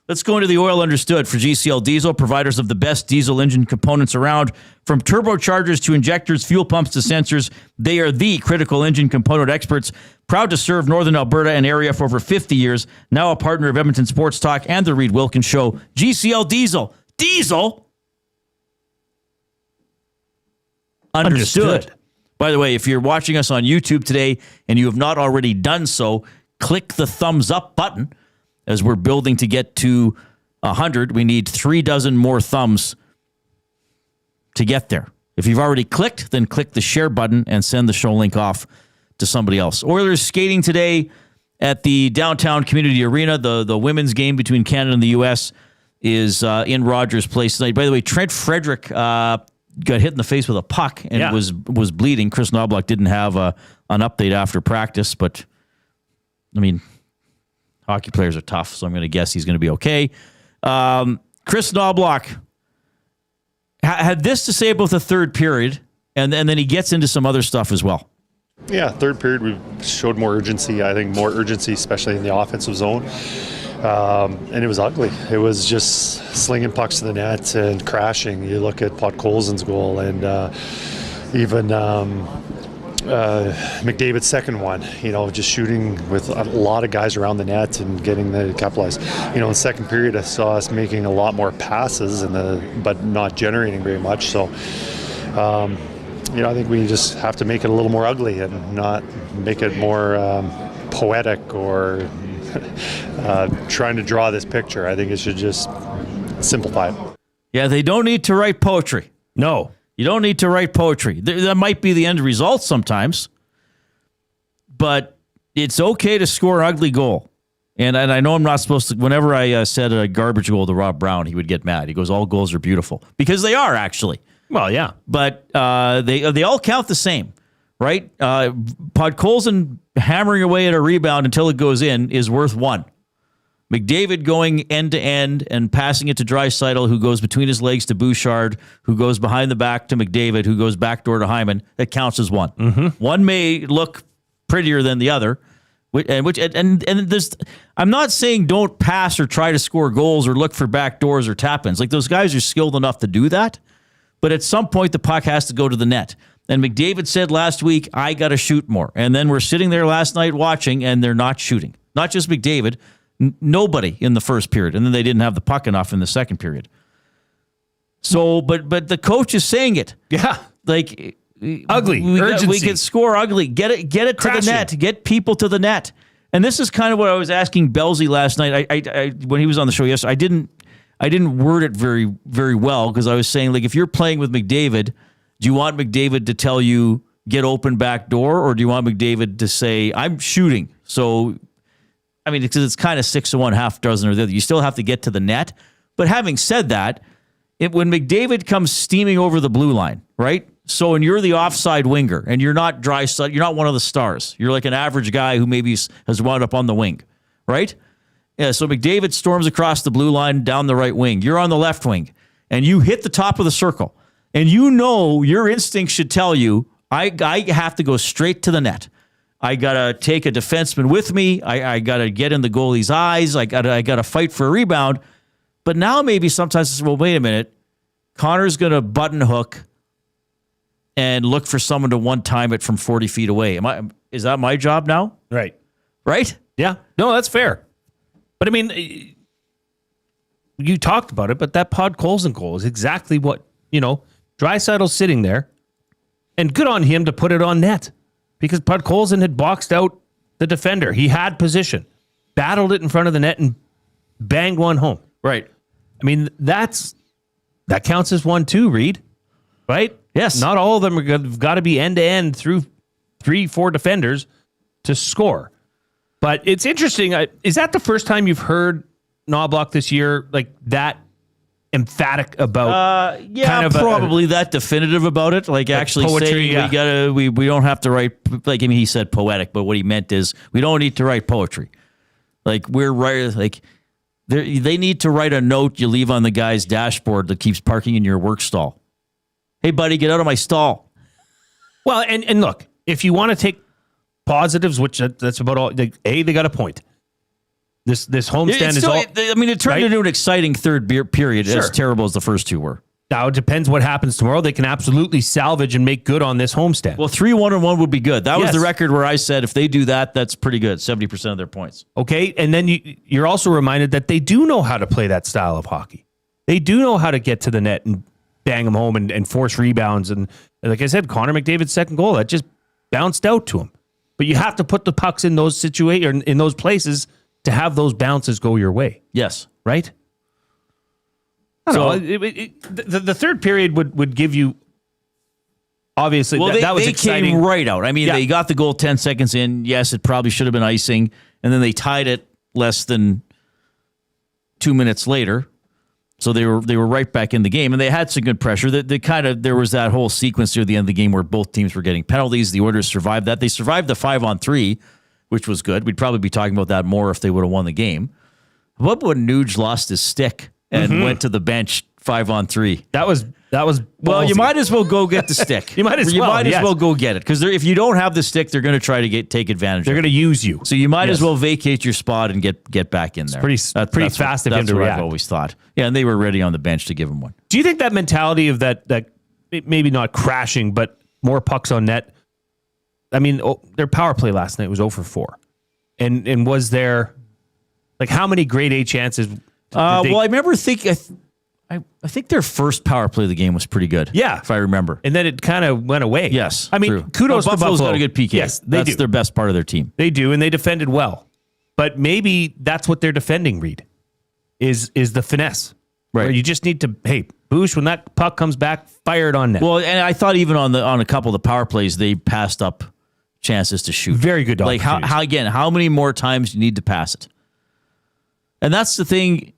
S1: Let's go into the Oil Understood for GCL Diesel, providers of the best diesel engine components around. From turbochargers to injectors, fuel pumps to sensors, they are the critical engine component experts. Proud to serve Northern Alberta and area for over 50 years. Now a partner of Edmonton Sports Talk and the Reid Wilkins Show. GCL Diesel. Diesel? Understood. By the way, if you're watching us on YouTube today and you have not already done so, click the thumbs up button. As we're building to get to 100, we need 3 dozen more thumbs to get there. If you've already clicked, then click the share button and send the show link off to somebody else. Oilers skating today at the downtown community arena. The women's game between Canada and the U.S. is in Rogers Place tonight. By the way, Trent Frederick got hit in the face with a puck and was bleeding. Chris Knobloch didn't have an update after practice, but I mean, hockey players are tough, so I'm going to guess he's going to be okay. Chris Knobloch had this to say about the third period, and then he gets into some other stuff as well.
S3: Yeah, third period we showed more urgency. I think more urgency, especially in the offensive zone. And it was ugly. It was just slinging pucks to the net and crashing. You look at Podkolzin's goal and even McDavid's second one, just shooting with a lot of guys around the net and getting the capitalize. In the second period, I saw us making a lot more passes but not generating very much. So, I think we just have to make it a little more ugly and not make it more poetic or trying to draw this picture. I think it should just simplify it.
S1: Yeah, they don't need to write poetry.
S2: No.
S1: You don't need to write poetry. That might be the end result sometimes, but it's okay to score an ugly goal. And I know I'm not supposed to, whenever I said a garbage goal to Rob Brown, he would get mad. He goes, all goals are beautiful. Because they are, actually.
S2: Well, yeah.
S1: But they all count the same, right? Podkolzin hammering away at a rebound until it goes in is worth 1. McDavid going end-to-end and passing it to Draisaitl, who goes between his legs to Bouchard, who goes behind the back to McDavid, who goes backdoor to Hyman. That counts as 1.
S2: Mm-hmm.
S1: One may look prettier than the other. And there's, I'm not saying don't pass or try to score goals or look for backdoors or tap-ins. Like, those guys are skilled enough to do that. But at some point, the puck has to go to the net. And McDavid said last week, I got to shoot more. And then we're sitting there last night watching, and they're not shooting. Not just McDavid. Nobody in the first period, and then they didn't have the puck enough in the second period. So, but the coach is saying it.
S2: Yeah,
S1: like
S2: ugly urgency.
S1: We can score ugly. Get it to the net. Get people to the net. And this is kind of what I was asking Belzy last night. I when he was on the show yesterday, I didn't word it very very well because I was saying, like, if you're playing with McDavid, do you want McDavid to tell you get open back door, or do you want McDavid to say I'm shooting? So. I mean, it's kind of 6 to 1, half dozen or the other. You still have to get to the net. But having said that, when McDavid comes steaming over the blue line, right? So, and you're the offside winger, and you're not Draisaitl, you're not one of the stars. You're like an average guy who maybe has wound up on the wing, right? Yeah. So McDavid storms across the blue line down the right wing. You're on the left wing, and you hit the top of the circle, and your instinct should tell you, I have to go straight to the net. I got to take a defenseman with me. I got to get in the goalie's eyes. I got to fight for a rebound. But now maybe sometimes it's, well, wait a minute. Connor's going to button hook and look for someone to one-time it from 40 feet away. Is that my job now?
S2: Right.
S1: Right?
S2: Yeah. No, that's fair. But I mean, you talked about it, but that Podkolzin goal is exactly what, Draisaitl's sitting there, and good on him to put it on net. Because Podkolzin had boxed out the defender. He had position, battled it in front of the net, and banged one home.
S1: Right.
S2: I mean, that counts as 1 too, Reid. Right?
S1: Yes.
S2: Not all of them have got to be end-to-end through 3-4 defenders to score. But it's interesting. Is that the first time you've heard Knobloch this year, like that emphatic about
S1: probably that definitive about it. Like actually
S2: poetry,
S1: saying we don't have to write, like, I mean, he said poetic, but what he meant is we don't need to write poetry. Like we're right, like they need to write a note you leave on the guy's dashboard that keeps parking in your work stall. Hey buddy, get out of my stall.
S2: Well, and look, if you want to take positives, which that's about all, they got a point. This homestand is all.
S1: I mean, it turned into an exciting third period, as terrible as the first two were.
S2: Now, it depends what happens tomorrow. They can absolutely salvage and make good on this homestand.
S1: Well, 3-1-1 would be good. That was the record where I said if they do that, that's pretty good. 70% of their points.
S2: Okay, and then you're also reminded that they do know how to play that style of hockey. They do know how to get to the net and bang them home and force rebounds. And like I said, Connor McDavid's second goal, that just bounced out to him. But you have to put the pucks in those situations, in those places, to have those bounces go your way.
S1: Yes.
S2: Right? The third period would give you, obviously, that was exciting.
S1: Came right out. I mean, they got the goal 10 seconds in. Yes, it probably should have been icing. And then they tied it less than 2 minutes later. So they were right back in the game. And they had some good pressure. There was that whole sequence near the end of the game where both teams were getting penalties. The Oilers survived that. They survived the 5-on-3, which was good. We'd probably be talking about that more if they would have won the game. What when Nuge lost his stick and went to the bench 5-on-3? That was well, you might as well go get the stick.
S2: You might as well
S1: go get it, because if you don't have the stick, they're going to try to take advantage.
S2: They're going to use you,
S1: so you might as well vacate your spot and get back in there.
S2: It's pretty fast of him to react.
S1: I've always thought. Yeah, and they were ready on the bench to give him one.
S2: Do you think that mentality of that maybe not crashing, but more pucks on net? I mean, their power play last night was 0 for 4, and was there like how many grade A chances?
S1: Well, I remember thinking. I think their first power play of the game was pretty good.
S2: Yeah,
S1: if I remember.
S2: And then it kind of went away.
S1: Yes,
S2: I mean, kudos to
S1: Buffalo's
S2: Buffalo.
S1: got a good PK.
S2: Yes,
S1: that's their best part of their team.
S2: They do, and they defended well. But maybe that's what they're defending, Reid, is the finesse.
S1: Right.
S2: Where you just need to, hey, boosh, when that puck comes back, fire it on net.
S1: Well, and I thought even on a couple of the power plays, they passed up chances to shoot.
S2: Very good.
S1: Like how many more times do you need to pass it? And that's the thing.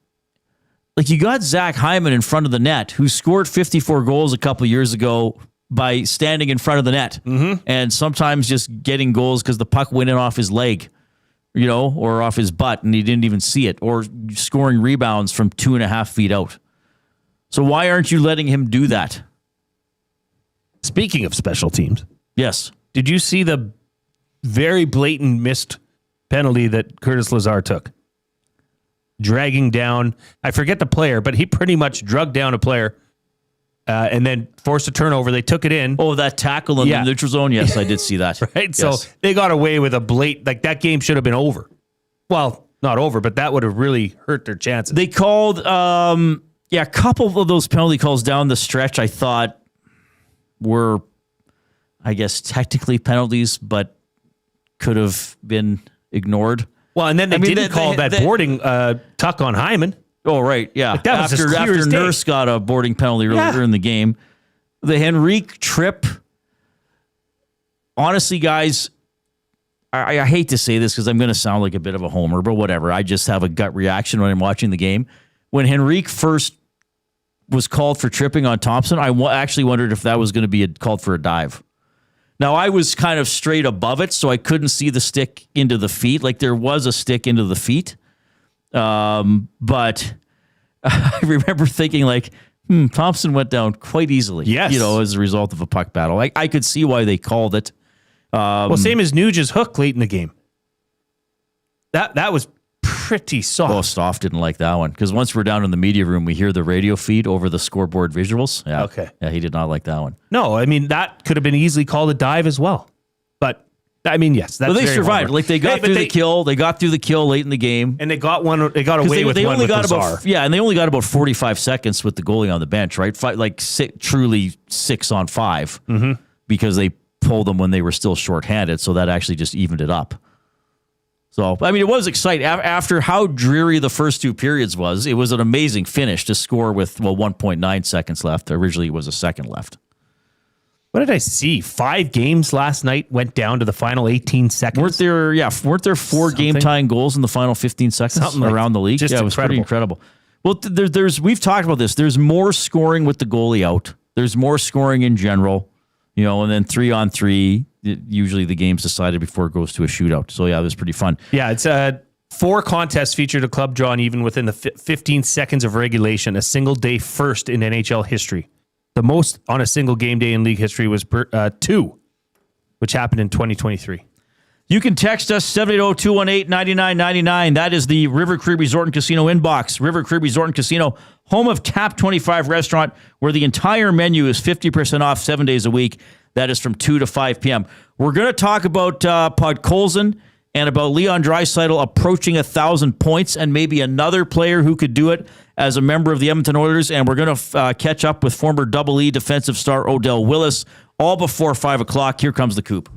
S1: Like, you got Zach Hyman in front of the net, who scored 54 goals a couple of years ago by standing in front of the net, and sometimes just getting goals because the puck went in off his leg, or off his butt, and he didn't even see it, or scoring rebounds from 2.5 feet out. So why aren't you letting him do that?
S2: Speaking of special teams,
S1: yes.
S2: Did you see the very blatant missed penalty that Curtis Lazar took? Dragging down, I forget the player, but he pretty much drugged down a player and then forced a turnover. They took it in.
S1: Oh, that tackle in the neutral zone? Yes, I did see that.
S2: Right?
S1: Yes.
S2: So they got away with a blatant, like that game should have been over. Well, not over, but that would have really hurt their chances.
S1: They called, a couple of those penalty calls down the stretch I thought were, I guess, technically penalties, but could have been ignored.
S2: Well, and then they didn't call that boarding tuck on Hyman.
S1: Oh, right, yeah.
S2: Like that was
S1: after Nurse got a boarding penalty earlier in the game. The Henrique trip, honestly, guys, I hate to say this because I'm going to sound like a bit of a homer, but whatever. I just have a gut reaction when I'm watching the game. When Henrique first was called for tripping on Thompson, I actually wondered if that was going to be called for a dive. Now, I was kind of straight above it, so I couldn't see the stick into the feet. Like, there was a stick into the feet. But I remember thinking, like, Thompson went down quite easily.
S2: Yes.
S1: As a result of a puck battle. I could see why they called it.
S2: Well, same as Nuge's hook late in the game. That was pretty soft.
S1: Oh, Stoff didn't like that one. Because once we're down in the media room, we hear the radio feed over the scoreboard visuals. Yeah.
S2: Okay.
S1: Yeah, he did not like that one.
S2: No, I mean, that could have been easily called a dive as well. But, I mean, yes. That's
S1: they survived. Like, they got through the kill. They got through the kill late in the game.
S2: And they got one. They got away with one with Lazar.
S1: And they only got about 45 seconds with the goalie on the bench, right? Truly 6 on 5. Because they pulled them when they were still shorthanded. So that actually just evened it up. So, I mean, it was exciting. After how dreary the first two periods was, it was an amazing finish to score with, 1.9 seconds left. Originally, it was a second left.
S2: What did I see? 5 games last night went down to the final 18 seconds.
S1: Weren't there 4 game-tying goals in the final 15 seconds around the league?
S2: Just
S1: it was pretty incredible. Well, we've talked about this. There's more scoring with the goalie out. There's more scoring in general, and then 3-on-3. Usually the game's decided before it goes to a shootout. So, yeah, it was pretty fun.
S2: Yeah, it's 4 contests featured a club draw, and even within the 15 seconds of regulation, a single day first in NHL history. The most on a single game day in league history was 2, which happened in 2023.
S1: You can text us 780-218-9999. That is the River Cree Resort and Casino inbox. River Cree Resort and Casino, home of Tap 25 restaurant, where the entire menu is 50% off 7 days a week. That is from 2 to 5 p.m. We're going to talk about Podkolzin and about Leon Draisaitl approaching 1,000 points and maybe another player who could do it as a member of the Edmonton Oilers. And we're going to catch up with former Double E defensive star Odell Willis all before 5 o'clock. Here comes the Coop.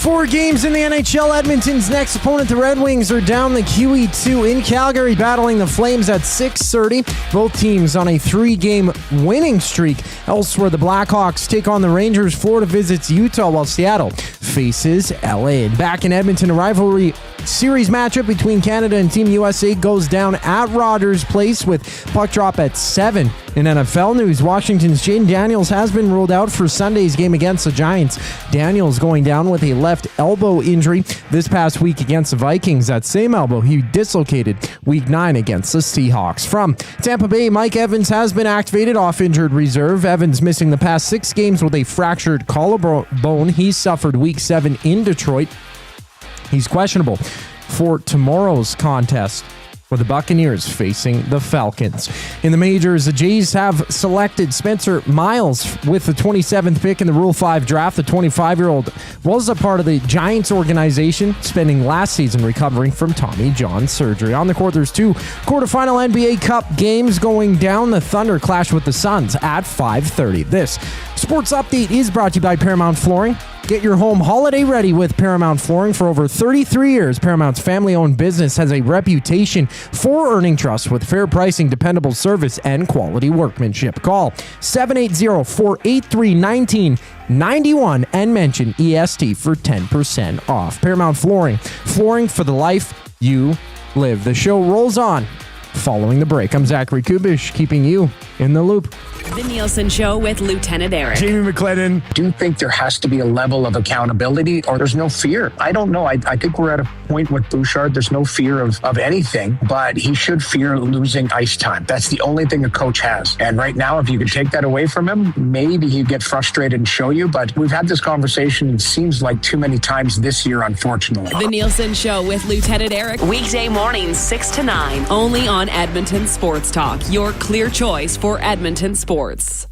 S4: 4 games in the NHL. Edmonton's next opponent, the Red Wings, are down the QE2 in Calgary, battling the Flames at 6:30. Both teams on a 3-game winning streak. Elsewhere, the Blackhawks take on the Rangers. Florida visits Utah, while Seattle faces LA. Back in Edmonton, a rivalry series matchup between Canada and Team USA goes down at Rogers Place with puck drop at 7. In NFL news, Washington's Jaden Daniels has been ruled out for Sunday's game against the Giants. Daniels going down with a left elbow injury this past week against the Vikings. That same elbow he dislocated Week 9 against the Seahawks. From Tampa Bay, Mike Evans has been activated off injured reserve. Evans missing the past 6 games with a fractured collarbone he suffered Week 7 in Detroit. He's questionable for tomorrow's contest, with the Buccaneers facing the Falcons. In the majors, the Jays have selected Spencer Miles with the 27th pick in the Rule 5 draft. The 25-year-old was a part of the Giants organization, spending last season recovering from Tommy John surgery. On the court, there's 2 quarterfinal NBA Cup games going down. The Thunder clash with the Suns at 5:30. This sports update is brought to you by Paramount Flooring. Get your home holiday ready with Paramount Flooring. For over 33 years, Paramount's family-owned business has a reputation for earning trust with fair pricing, dependable service, and quality workmanship. Call 780-483-1991 and mention EST for 10% off. Paramount Flooring. Flooring for the life you live. The show rolls on following the break. I'm Zachary Kubish, keeping you in the loop.
S5: The Nielsen Show with Lieutenant Eric.
S6: Jamie McLennan.
S7: Do you think there has to be a level of accountability, or there's no fear? I don't know. I think we're at a point with Bouchard. There's no fear of anything, but he should fear losing ice time. That's the only thing a coach has. And right now, if you could take that away from him, maybe he'd get frustrated and show you. But we've had this conversation, it seems like too many times this year, unfortunately.
S5: The Nielsen Show with Lieutenant Eric. Weekday mornings 6 to 9. Only on Edmonton Sports Talk. Your clear choice for Edmonton sports.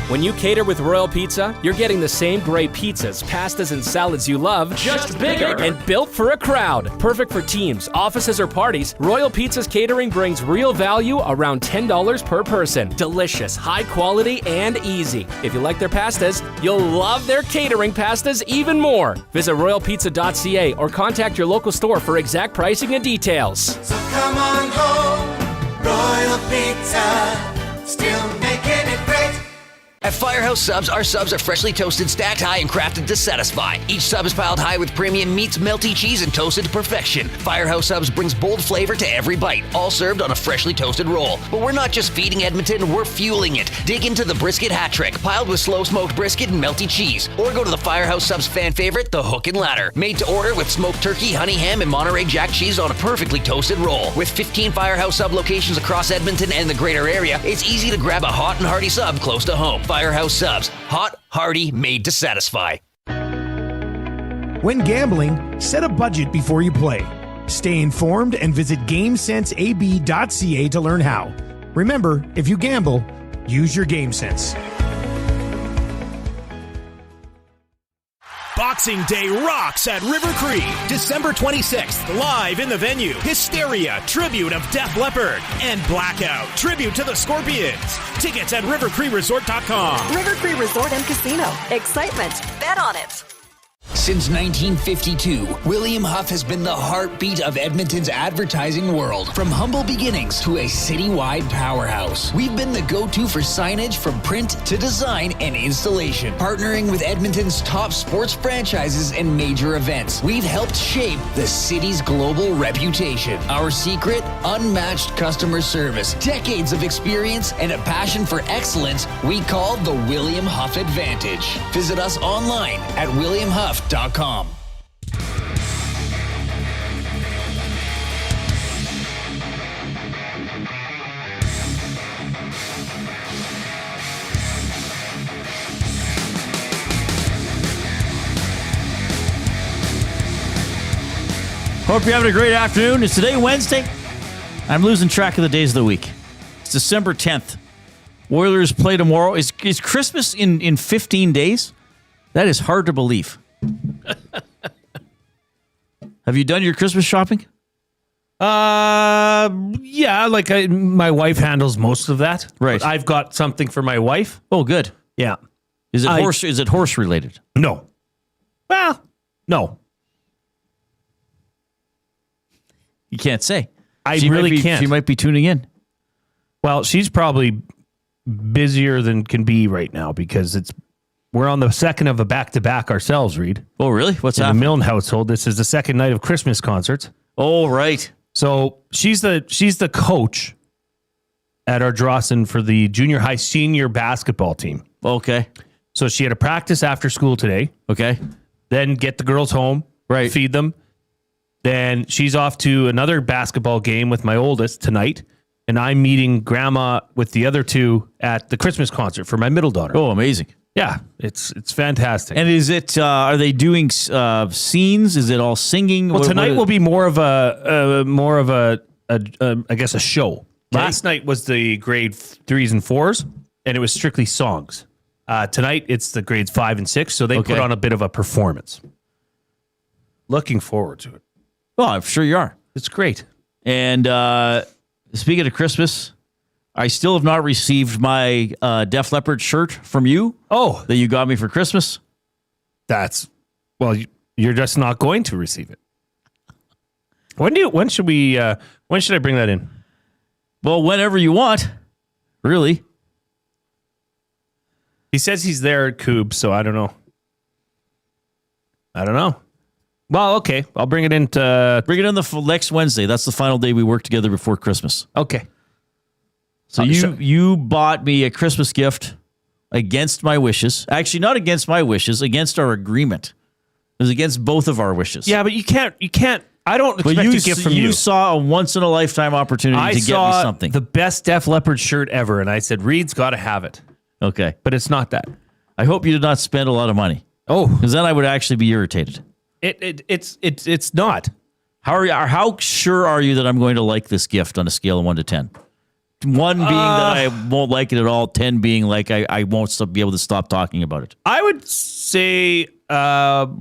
S8: When you cater with Royal Pizza, you're getting the same great pizzas, pastas, and salads you love, just bigger and built for a crowd. Perfect for teams, offices, or parties, Royal Pizza's catering brings real value around $10 per person. Delicious, high quality, and easy. If you like their pastas, you'll love their catering pastas even more. Visit royalpizza.ca or contact your local store for exact pricing and details.
S22: So come on home, Royal Pizza, still making it great.
S15: At Firehouse Subs, our subs are freshly toasted, stacked high, and crafted to satisfy. Each sub is piled high with premium meats, melty cheese, and toasted to perfection. Firehouse Subs brings bold flavor to every bite, all served on a freshly toasted roll. But we're not just feeding Edmonton, we're fueling it. Dig into the brisket hat trick, piled with slow-smoked brisket and melty cheese. Or go to the Firehouse Subs fan favorite, the Hook and Ladder. Made to order with smoked turkey, honey ham, and Monterey Jack cheese on a perfectly toasted roll. With 15 Firehouse Sub locations across Edmonton and the greater area, it's easy to grab a hot and hearty sub close to home. Firehouse Subs. Hot, hearty, made to satisfy.
S6: When gambling, set a budget before you play. Stay informed and visit GameSenseAB.ca to learn how. Remember, if you gamble, use your game sense.
S16: Boxing Day rocks at River Cree. December 26th, live in the venue. Hysteria, tribute of Def Leppard. And Blackout, tribute to the Scorpions. Tickets at rivercreeresort.com.
S17: River Cree Resort and Casino. Excitement. Bet on it.
S15: Since 1952, William Huff has been the heartbeat of Edmonton's advertising world. From humble beginnings to a citywide powerhouse, we've been the go-to for signage from print to design and installation. Partnering with Edmonton's top sports franchises and major events, we've helped shape the city's global reputation. Our secret? Unmatched customer service, decades of experience, and a passion for excellence we call the William Huff Advantage. Visit us online at williamhuff.com.
S1: Hope you're having a great afternoon. Is today Wednesday? I'm losing track of the days of the week. It's December 10th. Oilers play tomorrow. Is Christmas in 15 days? That is hard to believe. Have you done your Christmas shopping?
S2: Yeah, like my wife handles most of that.
S1: Right.
S2: But I've got something for my wife.
S1: Oh, good.
S2: Yeah.
S1: Is it horse related?
S2: No. Well, no.
S1: You can't say.
S2: She really can't.
S1: She might be tuning in.
S2: Well, she's probably busier than can be right now because we're on the second of a back-to-back ourselves, Reid.
S1: Oh, really? What's
S2: in
S1: happening?
S2: the Milne household? This is the second night of Christmas concerts.
S1: Oh, right.
S2: So she's the coach at our Drawson for the junior high senior basketball team.
S1: Okay.
S2: So she had a practice after school today.
S1: Okay.
S2: Then get the girls home.
S1: Right.
S2: Feed them. Then she's off to another basketball game with my oldest tonight. And I'm meeting grandma with the other two at the Christmas concert for my middle daughter.
S1: Oh, amazing.
S2: Yeah, it's fantastic.
S1: And is it, are they doing scenes? Is it all singing?
S2: Well, tonight will be more of a I guess a show. Okay. Last night was the grade 3s and 4s, and it was strictly songs. Tonight it's the grades 5 and 6, so they put on a bit of a performance. Looking forward to it.
S1: Well, I'm sure you are.
S2: It's great.
S1: And speaking of Christmas, I still have not received my Def Leppard shirt from you.
S2: Oh,
S1: that you got me for Christmas.
S2: You're just not going to receive it. When should I bring that in?
S1: Well, whenever you want. Really.
S2: He says he's there at Coob, so I don't know. Well, okay. I'll bring it in
S1: the next Wednesday. That's the final day we work together before Christmas.
S2: Okay.
S1: So you bought me a Christmas gift against my wishes. Actually, not against my wishes, against our agreement. It was against both of our wishes.
S2: Yeah, but you can't. I don't expect a gift from you.
S1: You saw a once-in-a-lifetime opportunity to get me something.
S2: The best Def Leppard shirt ever, and I said, Reid's got to have it.
S1: Okay.
S2: But it's not that.
S1: I hope you did not spend a lot of money.
S2: Oh.
S1: Because then I would actually be irritated.
S2: It's not.
S1: How sure are you that I'm going to like this gift on a scale of 1 to 10? 1 being that I won't like it at all, 10 being like I won't be able to stop talking about it.
S2: I would say I'd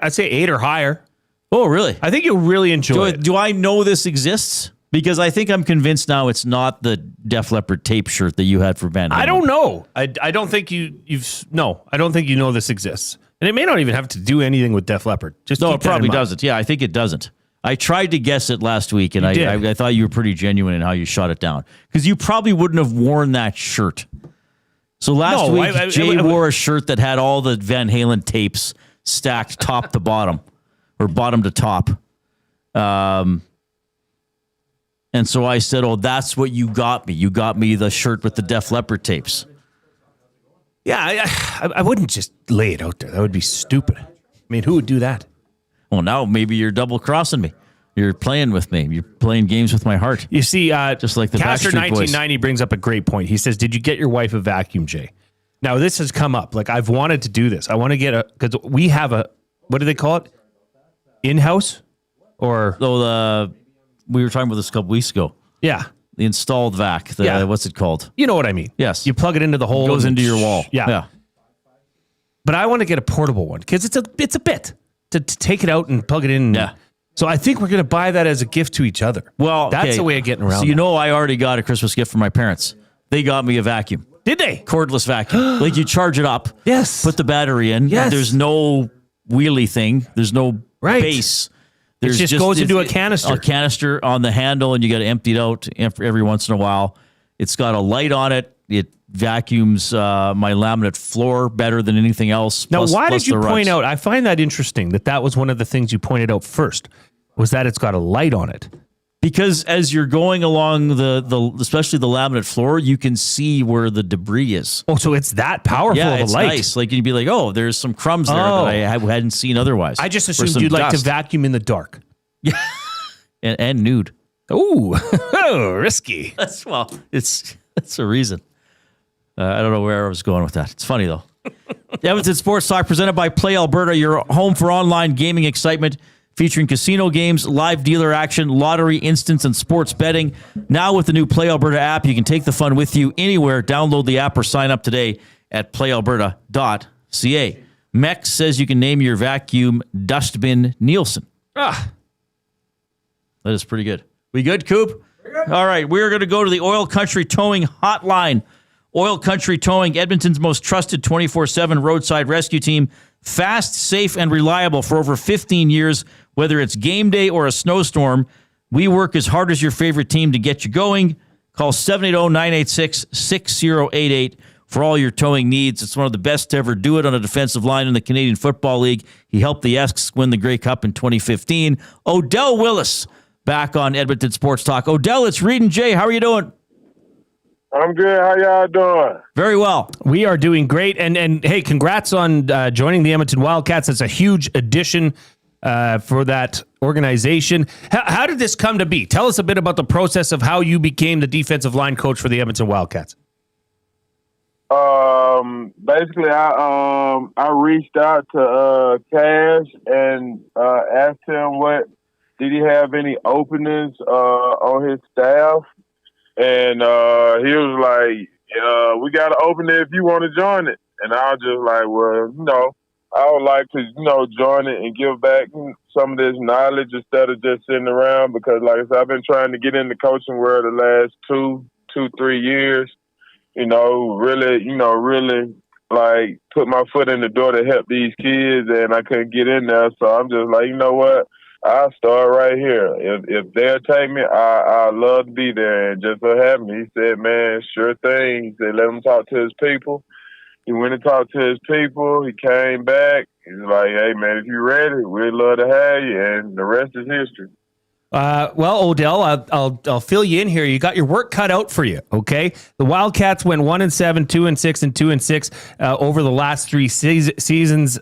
S2: say 8 or higher.
S1: Oh, really?
S2: I think you'll really enjoy it.
S1: Do I know this exists? Because I think I'm convinced now it's not the Def Leppard tape shirt that you had for Van Halen.
S2: I don't know. I don't think I don't think you know this exists. And it may not even have to do anything with Def Leppard.
S1: No, it probably doesn't. Yeah, I think it doesn't. I tried to guess it last week, and I thought you were pretty genuine in how you shot it down. Because you probably wouldn't have worn that shirt. So last week, Jay wore a shirt that had all the Van Halen tapes stacked top to bottom, or bottom to top. And so I said, oh, that's what you got me. You got me the shirt with the Def Leppard tapes.
S2: Yeah, I wouldn't just lay it out there. That would be stupid. I mean, who would do that?
S1: Well, now maybe you're double-crossing me. You're playing with me. You're playing games with my heart.
S2: You see,
S1: just like the
S2: Caster
S1: Backstreet Boys.
S2: 1990 brings up a great point. He says, did you get your wife a vacuum, Jay? Now, this has come up. Like, I've wanted to do this. I want to get because we have what do they call it? In-house? Or?
S1: We were talking about this a couple weeks ago.
S2: Yeah.
S1: The installed vac. What's it called?
S2: You know what I mean.
S1: Yes.
S2: You plug it into the hole.
S1: It goes into your wall.
S2: Yeah. But I want to get a portable one because it's a bit to take it out and plug it in.
S1: Yeah.
S2: So I think we're going to buy that as a gift to each other.
S1: Well,
S2: that's a way of getting around.
S1: So I already got a Christmas gift from my parents. They got me a vacuum.
S2: Did they?
S1: Cordless vacuum. Like you charge it up.
S2: Yes.
S1: Put the battery in.
S2: Yes.
S1: There's no wheelie thing. There's no base.
S2: It just goes into a canister.
S1: A canister on the handle, and you got to empty it out every once in a while. It's got a light on it. It vacuums my laminate floor better than anything else.
S2: Now,
S1: plus,
S2: why
S1: plus
S2: did you
S1: the
S2: point
S1: rugs.
S2: out? I find that interesting that was one of the things you pointed out first, was that it's got a light on it.
S1: Because as you're going along the especially the laminate floor, you can see where the debris is.
S2: Oh, so it's that powerful
S1: yeah,
S2: of a
S1: it's
S2: light.
S1: nice. Like you'd be like, oh, there's some crumbs there that I hadn't seen otherwise.
S2: I just
S1: Or
S2: assumed
S1: some
S2: you'd like to
S1: dust.
S2: vacuum in the dark.
S1: Yeah, and nude.
S2: Ooh, risky.
S1: That's a reason. I don't know where I was going with that. It's funny though. The Edmonton Sports Talk presented by Play Alberta, your home for online gaming excitement, featuring casino games, live dealer action, lottery, instants, and sports betting. Now with the new Play Alberta app, you can take the fun with you anywhere. Download the app or sign up today at playalberta.ca. Mex says you can name your vacuum Dustbin Nielsen. That is pretty good. We good, Coop? All right, we're going to go to the Oil Country Towing Hotline. Oil Country Towing, Edmonton's most trusted 24/7 roadside rescue team. Fast, safe, and reliable for over 15 years. Whether it's game day or a snowstorm, we work as hard as your favorite team to get you going. Call 780-986-6088 for all your towing needs. It's one of the best to ever do it on a defensive line in the Canadian Football League. He helped the Esks win the Grey Cup in 2015. Odell Willis back on Edmonton Sports Talk. Odell, it's Reid and Jay. How are you doing?
S9: I'm good. How y'all doing?
S1: Very well.
S2: We are doing great. And hey, congrats on joining the Edmonton Wildcats. That's a huge addition for that organization. How did this come to be? Tell us a bit about the process of how you became the defensive line coach for the Edmonton Wildcats.
S9: Basically, I reached out to Cash and asked him did he have any openings on his staff. And he was like, we got to open it if you want to join it. And I was just like, well, I would like to, join it and give back some of this knowledge instead of just sitting around. Because, like I said, I've been trying to get in the coaching world the last 3 years. Really, like, put my foot in the door to help these kids, and I couldn't get in there. So I'm just like, you know what? I'll start right here. If they'll take me, I'd love to be there. And just so happened, he said, man, sure thing. He said, let him talk to his people. He went and talked to his people. He came back. He's like, hey, man, if you're ready, we'd love to have you. And the rest is history.
S2: Well, Odell, I'll fill you in here. You got your work cut out for you, okay? The Wildcats went 1-7, 2-6, and 2-6 over the last 3 seasons.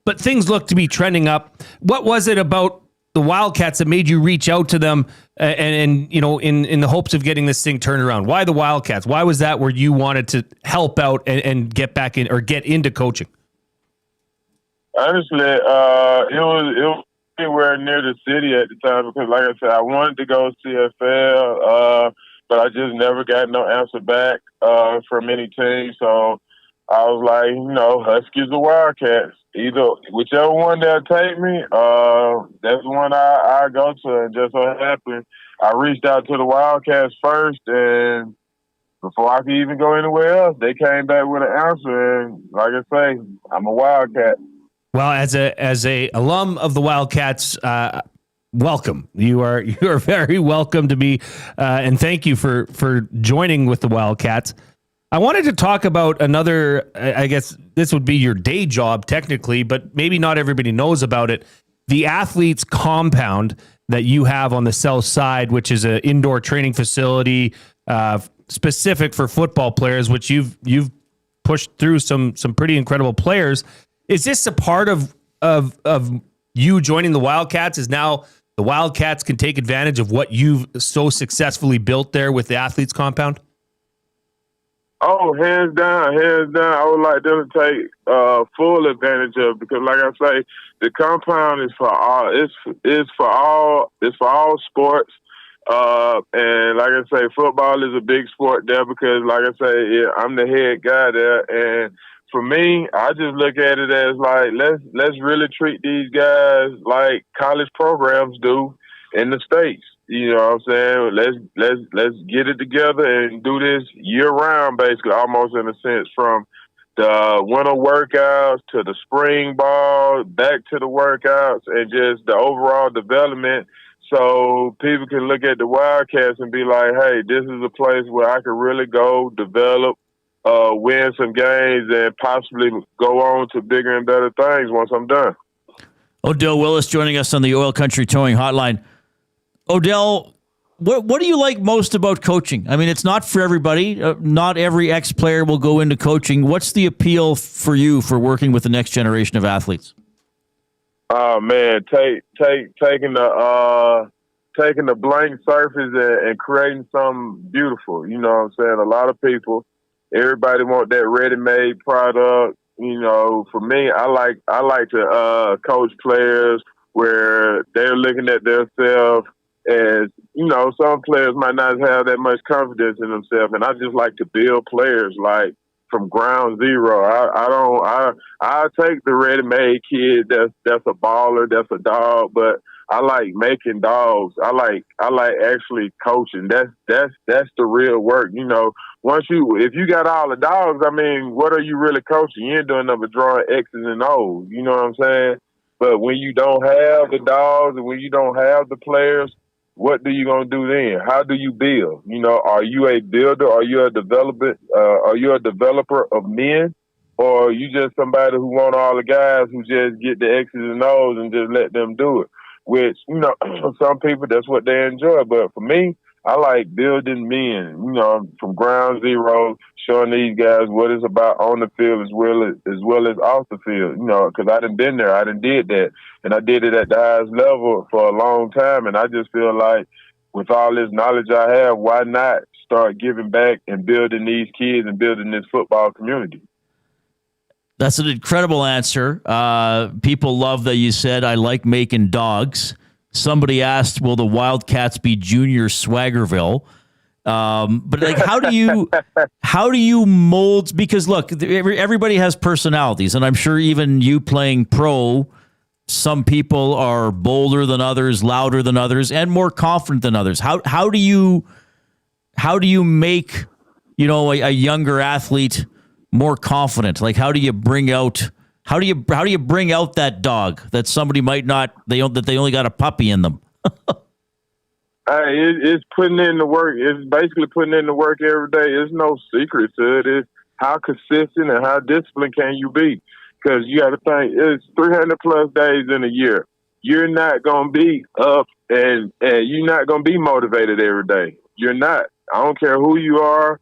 S2: But things look to be trending up. What was it about the Wildcats that made you reach out to them and in the hopes of getting this thing turned around? Why the Wildcats? Why was that where you wanted to help out and get back in or get into coaching?
S9: Honestly, it was anywhere near the city at the time because, like I said, I wanted to go CFL, but I just never got no answer back from any team. So I was like, Huskies or Wildcats. Whichever one they'll take me, that's the one I go to. And just so happened, I reached out to the Wildcats first, and before I could even go anywhere else, they came back with an answer. And like I say, I'm a Wildcat.
S2: Well, as a alum of the Wildcats, welcome. You are very welcome to be, and thank you for joining with the Wildcats. I wanted to talk about another, I guess this would be your day job technically, but maybe not everybody knows about it. The Athletes Compound that you have on the south side, which is an indoor training facility specific for football players, which you've pushed through some pretty incredible players. Is this a part of you joining the Wildcats? Is now the Wildcats can take advantage of what you've so successfully built there with the Athletes Compound?
S9: Oh, hands down. I would like them to take full advantage of it because, like I say, the compound is for all. It's for all sports. And like I say, football is a big sport there because, like I say, I'm the head guy there. And for me, I just look at it as like let's really treat these guys like college programs do in the States. You know what I'm saying? Let's get it together and do this year round, basically, almost in a sense, from the winter workouts to the spring ball, back to the workouts, and just the overall development. So people can look at the Wildcats and be like, hey, this is a place where I can really go, develop, win some games, and possibly go on to bigger and better things once I'm done.
S1: Odell Willis joining us on the Oil Country Towing Hotline. Odell, what do you like most about coaching? I mean, it's not for everybody. Not every ex-player will go into coaching. What's the appeal for you for working with the next generation of athletes?
S9: Oh man, taking the blank surface and creating something beautiful. You know what I'm saying? A lot of people, everybody want that ready-made product. You know, for me, I like to coach players where they're looking at themselves as, you know, some players might not have that much confidence in themselves, and I just like to build players like from ground zero. I take the ready-made kid that's a baller, that's a dog, but I like making dogs. I like actually coaching. That's the real work. You know, if you got all the dogs, I mean, what are you really coaching? You ain't doing nothing but drawing X's and O's. You know what I'm saying? But when you don't have the dogs and when you don't have the players, what do you gonna do then? How do you build? You know, are you a builder? Are you a developer? Are you a developer of men, or are you just somebody who want all the guys who just get the X's and O's and just let them do it? Which, you know, some people, that's what they enjoy. But for me, I like building men, you know, from ground zero, showing these guys what it's about on the field as well as off the field, you know, because I done been there. I done did that. And I did it at the highest level for a long time. And I just feel like with all this knowledge I have, why not start giving back and building these kids and building this football community?
S1: That's an incredible answer. People love that you said, I like making dogs. Somebody asked, will the Wildcats be junior Swaggerville? But like, how do you mold? Because look, everybody has personalities, and I'm sure even you playing pro, some people are bolder than others, louder than others, and more confident than others. How do you make, you know, a younger athlete more confident? Like, how do you bring out that dog that somebody might not, they only got a puppy in them?
S9: It's putting in the work. It's basically putting in the work every day. There's no secret to it. It's how consistent and how disciplined can you be? Because you got to think, it's 300 plus days in a year. You're not going to be up and you're not going to be motivated every day. You're not. I don't care who you are,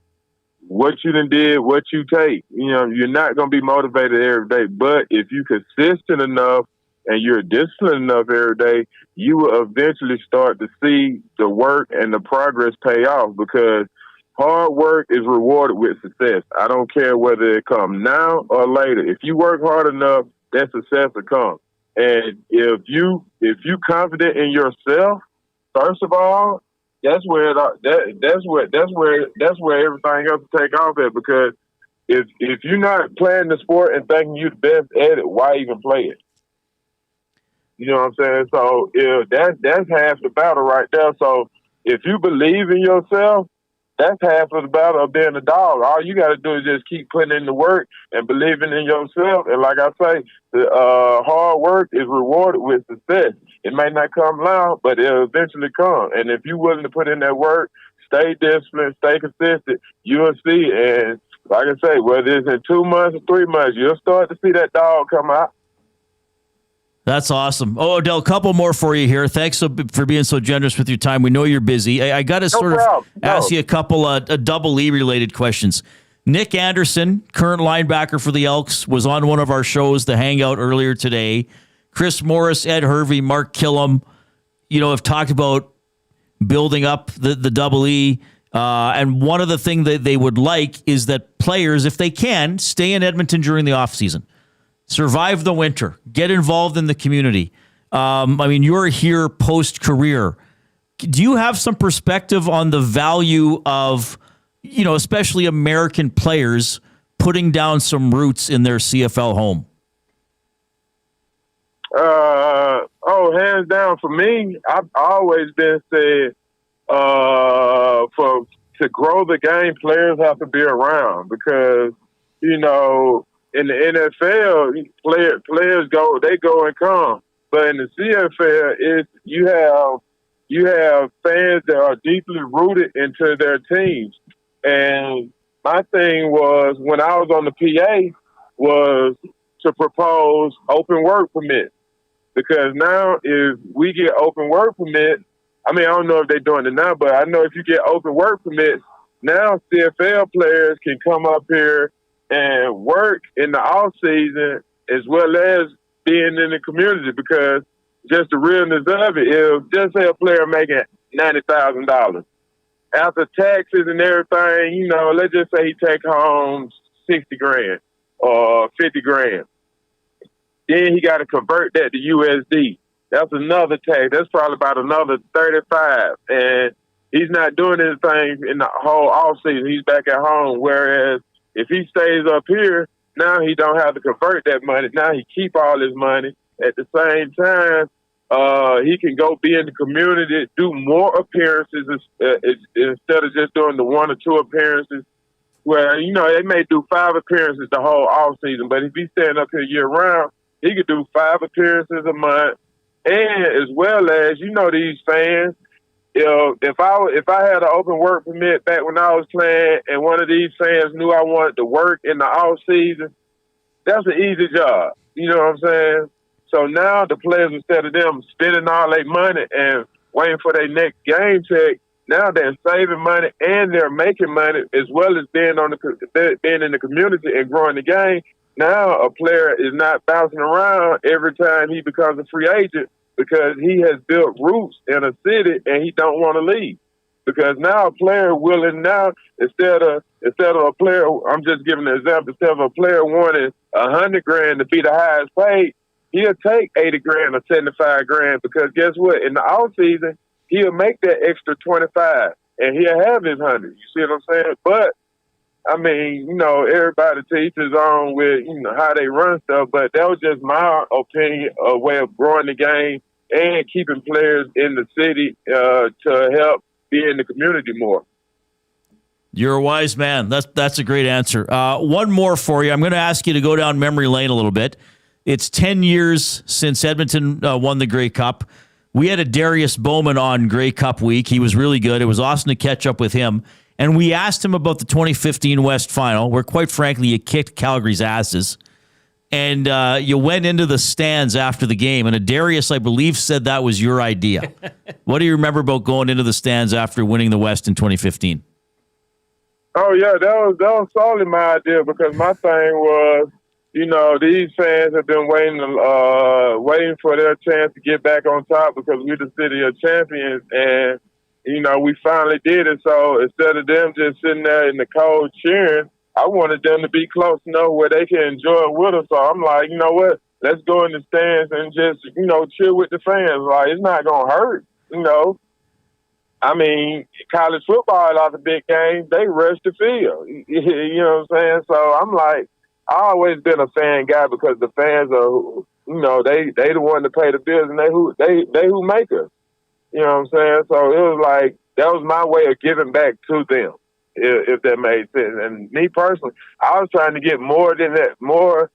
S9: what you done did, what you take. You know, you're not going to be motivated every day. But if you're consistent enough and you're disciplined enough every day, you will eventually start to see the work and the progress pay off, because hard work is rewarded with success. I don't care whether it comes now or later. If you work hard enough, that success will come. And if you confident in yourself, first of all, that's where everything else will take off at. Because if you're not playing the sport and thinking you're the best at it, why even play it? You know what I'm saying? So that's half the battle right there. So if you believe in yourself, that's half of the battle of being a dog. All you got to do is just keep putting in the work and believing in yourself. And like I say, the hard work is rewarded with success. It may not come loud, but it'll eventually come. And if you're willing to put in that work, stay disciplined, stay consistent, you'll see. And like I say, whether it's in 2 months or 3 months, you'll start to see that dog come out.
S1: That's awesome. Oh, Odell, a couple more for you here. Thanks for being so generous with your time. We know you're busy. I got to ask you a couple of double E related questions. Nick Anderson, current linebacker for the Elks, was on one of our shows, The Hangout, earlier today. Chris Morris, Ed Hervey, Mark Killam, have talked about building up the double E. And one of the things that they would like is that players, if they can, stay in Edmonton during the offseason. Survive the winter. Get involved in the community. You're here post-career. Do you have some perspective on the value of, especially American players putting down some roots in their CFL home?
S9: Hands down for me, I've always been said to grow the game, players have to be around because, in the NFL, players go and come. But in the CFL, you have fans that are deeply rooted into their teams. And my thing was, when I was on the PA, was to propose open work permits. Because now if we get open work permits, I don't know if they're doing it now, but I know if you get open work permits, now CFL players can come up here and work in the off season as well as being in the community. Because just the realness of it, if just say a player making $90,000 after taxes and everything, let's just say he take home $60,000 or $50,000. Then he got to convert that to USD. That's another tax. That's probably about another 35. And he's not doing anything in the whole off season. He's back at home. Whereas if he stays up here, now he don't have to convert that money. Now he keep all his money. At the same time, he can go be in the community, do more appearances instead of just doing the 1 or 2 appearances. Where, they may do 5 appearances the whole off season, but if he's staying up here year round, he could do 5 appearances a month. And as well as, these fans, if I had an open work permit back when I was playing and one of these fans knew I wanted to work in the off season, that's an easy job. You know what I'm saying? So now the players, instead of them spending all their money and waiting for their next game check, now they're saving money and they're making money as well as being in the community and growing the game. Now a player is not bouncing around every time he becomes a free agent because he has built roots in a city and he don't want to leave. Because now a player willing now, instead of a player, I'm just giving an example, instead of a player wanting $100,000 to be the highest paid, he'll take $80,000 or $75,000 because guess what? In the off season, he'll make that extra 25 and he'll have his 100. You see what I'm saying? But everybody teaches on with, how they run stuff, but that was just my opinion, a way of growing the game and keeping players in the city to help be in the community more.
S1: You're a wise man. That's a great answer. One more for you. I'm going to ask you to go down memory lane a little bit. It's 10 years since Edmonton won the Grey Cup. We had a Darius Bowman on Grey Cup week. He was really good. It was awesome to catch up with him. And we asked him about the 2015 West Final, where, quite frankly, you kicked Calgary's asses. And you went into the stands after the game. And Darius, I believe, said that was your idea. What do you remember about going into the stands after winning the West in 2015?
S9: Oh, yeah, that was solely my idea because my thing was, these fans have been waiting for their chance to get back on top because we're the city of champions. And we finally did it. So instead of them just sitting there in the cold cheering, I wanted them to be close enough where they can enjoy it with us. So I'm like, you know what? Let's go in the stands and just, chill with the fans. Like, it's not going to hurt, college football, a lot of big games, they rush the field. You know what I'm saying? So I'm like, I've always been a fan guy because the fans are, they the one to pay the bills and they who make us. You know what I'm saying? So it was like, that was my way of giving back to them, if that made sense. And me personally, I was trying to get more than that, more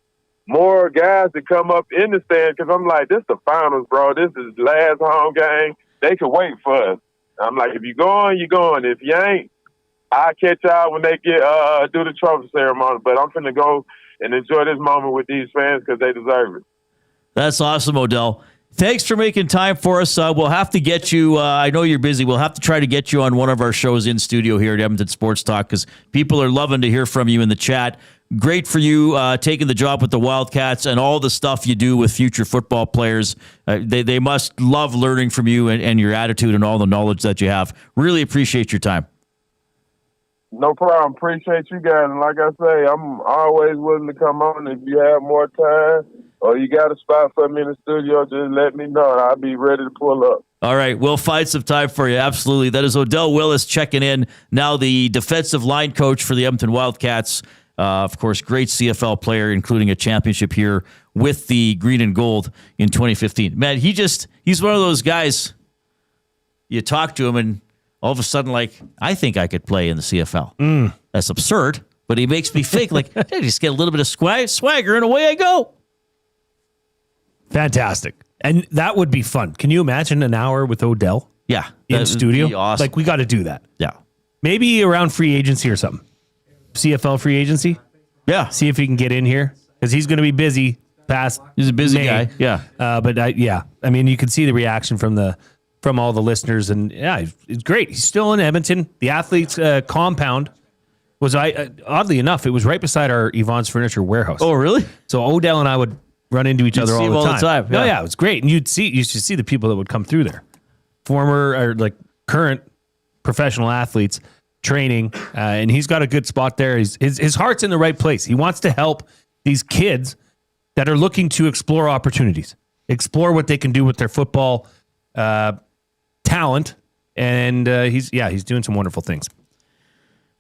S9: guys to come up in the stand because I'm like, this is the finals, bro. This is the last home game. They could wait for us. I'm like, if you're going, you're going. If you ain't, I'll catch y'all when they get do the trophy ceremony. But I'm finna go and enjoy this moment with these fans because they deserve it.
S1: That's awesome, Odell. Thanks for making time for us. We'll have to get you, I know you're busy, we'll have to try to get you on one of our shows in studio here at Edmonton Sports Talk because people are loving to hear from you in the chat. Great for you taking the job with the Wildcats and all the stuff you do with future football players. They must love learning from you and your attitude and all the knowledge that you have. Really appreciate your time.
S9: No problem. Appreciate you guys. And like I say, I'm always willing to come on. If you have more time or you got a spot for me in the studio, just let me know and I'll be ready to pull up.
S1: All right, we'll find some time for you. Absolutely. That is Odell Willis checking in, now the defensive line coach for the Edmonton Wildcats. Of course, great CFL player, including a championship here with the green and gold in 2015. Man, he's one of those guys, you talk to him and all of a sudden, like, I think I could play in the CFL. That's absurd, but he makes me think, like, I just get a little bit of swagger and away I go.
S2: Fantastic. And that would be fun. Can you imagine an hour with Odell?
S1: Yeah.
S2: In studio?
S1: Be awesome.
S2: Like, we got to do that.
S1: Yeah.
S2: Maybe around free agency or something. CFL free agency?
S1: Yeah.
S2: See if he can get in here, because he's going to be busy past
S1: He's a busy
S2: May.
S1: guy. Yeah.
S2: But I mean, you can see the reaction from all the listeners, and yeah, it's great. He's still in Edmonton. The Athletes compound was, oddly enough, it was right beside our Yvonne's Furniture warehouse.
S1: Oh, really?
S2: So Odell and I would run into each other all the time.
S1: Yeah.
S2: Oh, yeah, it was great. And you should see the people that would come through there. Former or like current professional athletes training, and he's got a good spot there. His heart's in the right place. He wants to help these kids that are looking to explore opportunities, explore what they can do with their football talent, and he's doing some wonderful things.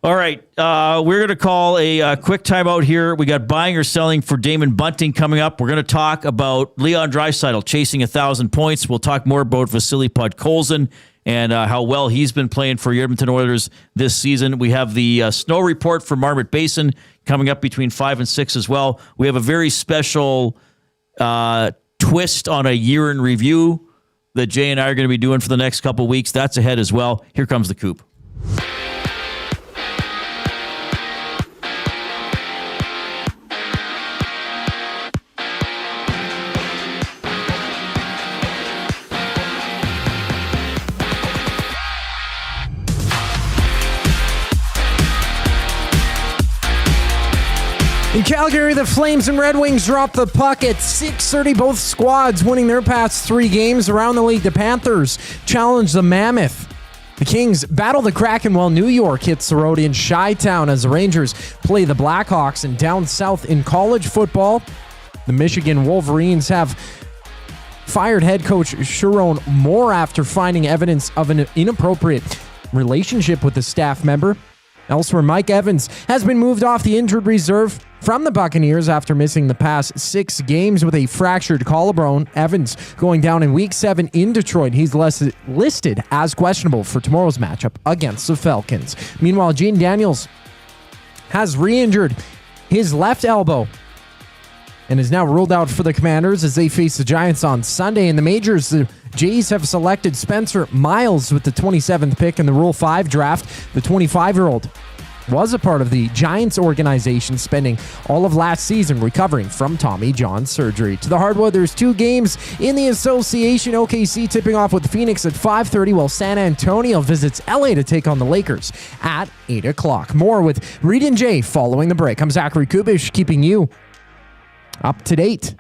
S1: All right, we're going to call a quick timeout here. We got buying or selling for Damon Bunting coming up. We're going to talk about Leon Draisaitl chasing 1,000 points. We'll talk more about Vasily Podkolzin and how well he's been playing for your Edmonton Oilers this season. We have the snow report for Marmot Basin coming up between 5 and 6 as well. We have a very special twist on a year in review that Jay and I are going to be doing for the next couple weeks. That's ahead as well. Here comes the Coop.
S4: In Calgary, the Flames and Red Wings dropped the puck at 6:30. Both squads winning their past 3 games. Around the league, the Panthers challenged the Mammoth. The Kings battle the Kraken while New York hits the road in Chi-Town as the Rangers play the Blackhawks. And down south in college football, the Michigan Wolverines have fired head coach Sharon Moore after finding evidence of an inappropriate relationship with a staff member. Elsewhere, Mike Evans has been moved off the injured reserve from the Buccaneers after missing the past 6 games with a fractured collarbone. Evans going down in Week 7 in Detroit. He's listed as questionable for tomorrow's matchup against the Falcons. Meanwhile, Gene Daniels has re-injured his left elbow and is now ruled out for the Commanders as they face the Giants on Sunday. In the majors, the Jays have selected Spencer Miles with the 27th pick in the Rule 5 draft. The 25-year-old was a part of the Giants organization, spending all of last season recovering from Tommy John surgery. To the hardwood, there's 2 games in the association. OKC tipping off with Phoenix at 5:30, while San Antonio visits LA to take on the Lakers at 8 o'clock. More with Reid and Jay following the break. I'm Zachary Kubish, keeping you up to date.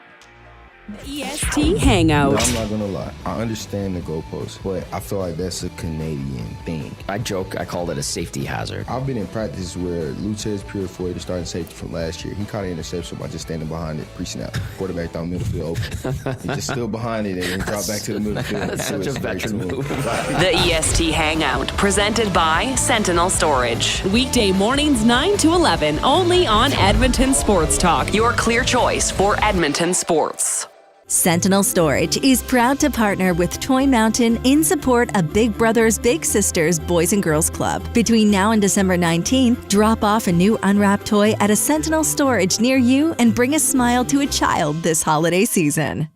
S5: EST Hangout.
S12: I'm not gonna lie, I understand the goalpost, but I feel like that's a Canadian thing.
S13: I joke, I called it a safety hazard.
S12: I've been in practice where Lucas Purifoy, the starting safety from last year, he caught an interception by just standing behind it, pre-snap. Quarterback down middle field open. He just stood behind it and then dropped back to the middle field.
S13: That's such a veteran move.
S5: The EST Hangout, presented by Sentinel Storage. Weekday mornings 9 to 11, only on Edmonton Sports Talk. Your clear choice for Edmonton sports.
S14: Sentinel Storage is proud to partner with Toy Mountain in support of Big Brothers Big Sisters Boys and Girls Club. Between now and December 19th, drop off a new unwrapped toy at a Sentinel Storage near you and bring a smile to a child this holiday season.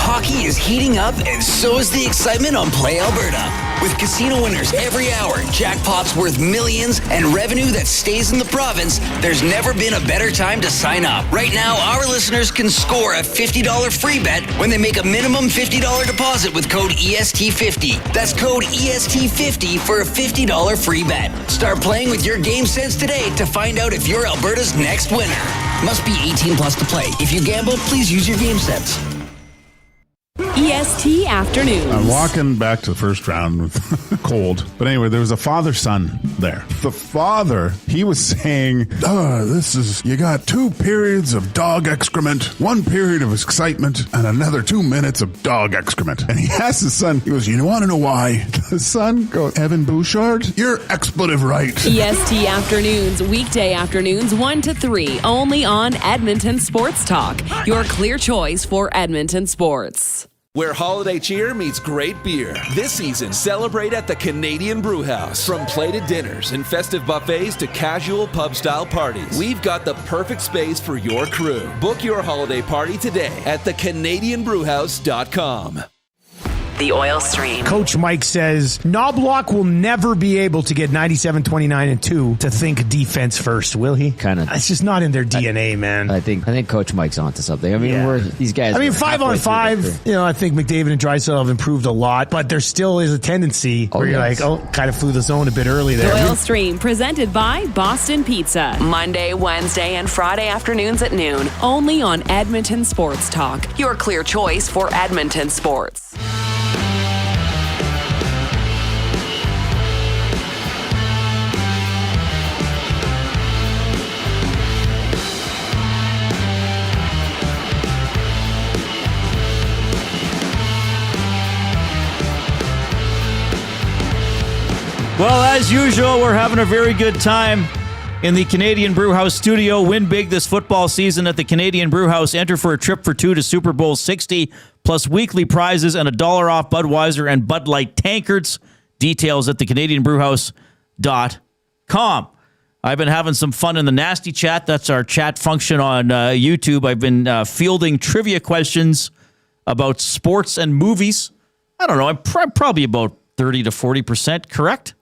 S15: Hockey is heating up, and so is the excitement on Play Alberta. With casino winners every hour, jackpots worth millions, and revenue that stays in the province, there's never been a better time to sign up. Right now, our listeners can score a $50 free bet when they make a minimum $50 deposit with code EST50. That's code EST50 for a $50 free bet. Start playing with your game sense today to find out if you're Alberta's next winner. Must be 18 plus to play. If you gamble, please use your game sense.
S5: EST Afternoons.
S19: I'm walking back to the first round with cold. But anyway, there was a father-son there. The father, he was saying, you got 2 periods of dog excrement, 1 period of excitement, and another 2 minutes of dog excrement. And he asked his son, he goes, you want to know why? The son goes, Evan Bouchard, you're expletive right.
S5: EST Afternoons, weekday afternoons 1 to 3, only on Edmonton Sports Talk. Your clear choice for Edmonton sports.
S10: where holiday cheer meets great beer. This season, celebrate at the Canadian Brewhouse. From plated dinners and festive buffets to casual pub-style parties, we've got the perfect space for your crew. Book your holiday party today at thecanadianbrewhouse.com.
S17: The Oil Stream.
S6: Coach Mike says Knobloch will never be able to get 97, 29, and 2 to think defense first, will he?
S11: Kind of.
S6: It's just not in their DNA, man.
S11: I think Coach Mike's onto something. I mean, these guys.
S6: I mean, 5-on-5, I think McDavid and Draisaitl have improved a lot, but there still is a tendency where you're like, kind of flew the zone a bit early there.
S5: The Oil Stream, presented by Boston Pizza. Monday, Wednesday, and Friday afternoons at noon. Only on Edmonton Sports Talk. Your clear choice for Edmonton sports.
S1: Well, as usual, we're having a very good time in the Canadian Brewhouse studio. Win big this football season at the Canadian Brewhouse. Enter for a trip for two to Super Bowl 60, plus weekly prizes and $1 off Budweiser and Bud Light tankards. Details at thecanadianbrewhouse.com. I've been having some fun in the Nasty Chat. That's our chat function on YouTube. I've been fielding trivia questions about sports and movies. I don't know. I'm probably about 30 to 40% correct.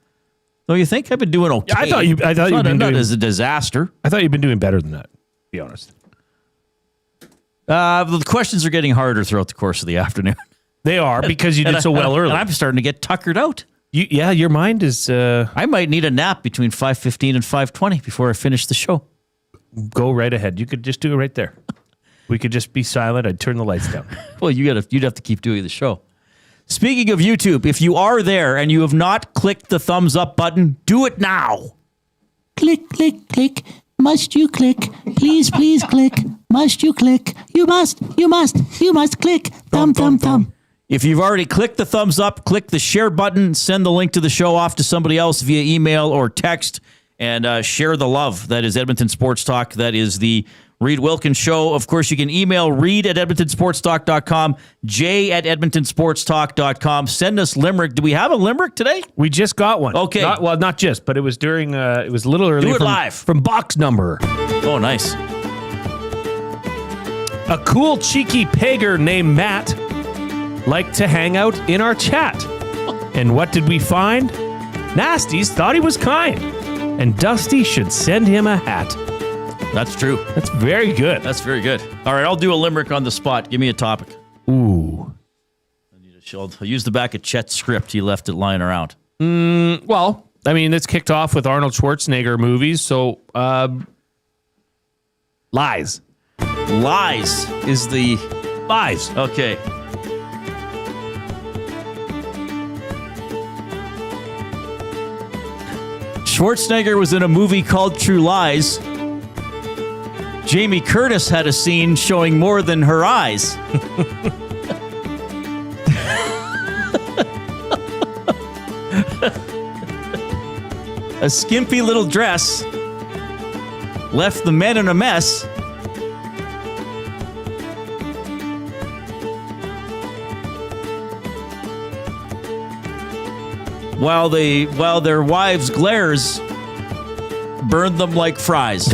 S1: Don't you think? I've been doing okay.
S2: I thought you've been
S1: not
S2: doing
S1: as a disaster.
S2: I thought you've been doing better than that, to be honest.
S1: The questions are getting harder throughout the course of the afternoon.
S2: They are, because you did so well early.
S1: And I'm starting to get tuckered out.
S2: Your mind is...
S1: I might need a nap between 5:15 and 5:20 before I finish the show.
S2: Go right ahead. You could just do it right there. We could just be silent. I'd turn the lights down.
S1: Well, you'd have to keep doing the show. Speaking of YouTube, if you are there and you have not clicked the thumbs up button, do it now.
S18: Click, click, click. Must you click? Please, please click. Must you click? You must click. Thumb.
S1: If you've already clicked the thumbs up, click the share button, send the link to the show off to somebody else via email or text, and share the love. That is Edmonton Sports Talk. That is the Reid Wilkins Show. Of course, you can email Reid at edmontonsportstalk.com, Jay at edmontonsportstalk.com. Send us Limerick. Do we have a Limerick today?
S2: We just got one.
S1: Okay.
S2: Not just, but it was during, it was a little early.
S1: Do it live.
S2: From box number.
S1: Oh, nice.
S2: A cool, cheeky pager named Matt liked to hang out in our chat. And what did we find? Nasties thought he was kind, and Dusty should send him a hat.
S1: That's true.
S2: That's very good.
S1: That's very good. All right, I'll do a Limerick on the spot. Give me a topic.
S2: Ooh.
S1: I'll use the back of Chet's script. He left it lying around.
S2: Well, I mean, it's kicked off with Arnold Schwarzenegger movies, so lies.
S1: Lies is the...
S2: Lies.
S1: Okay. Schwarzenegger was in a movie called True Lies. Jamie Curtis had a scene showing more than her eyes. A skimpy little dress left the men in a mess. While their wives' glares burned them like fries.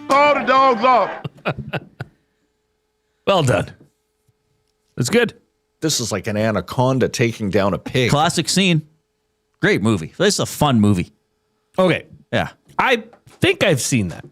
S22: Call the dogs off.
S2: Well done. That's good.
S20: This is like an anaconda taking down a pig.
S1: Classic scene. Great movie. This is a fun movie.
S2: Okay.
S1: Yeah.
S2: I think I've seen that.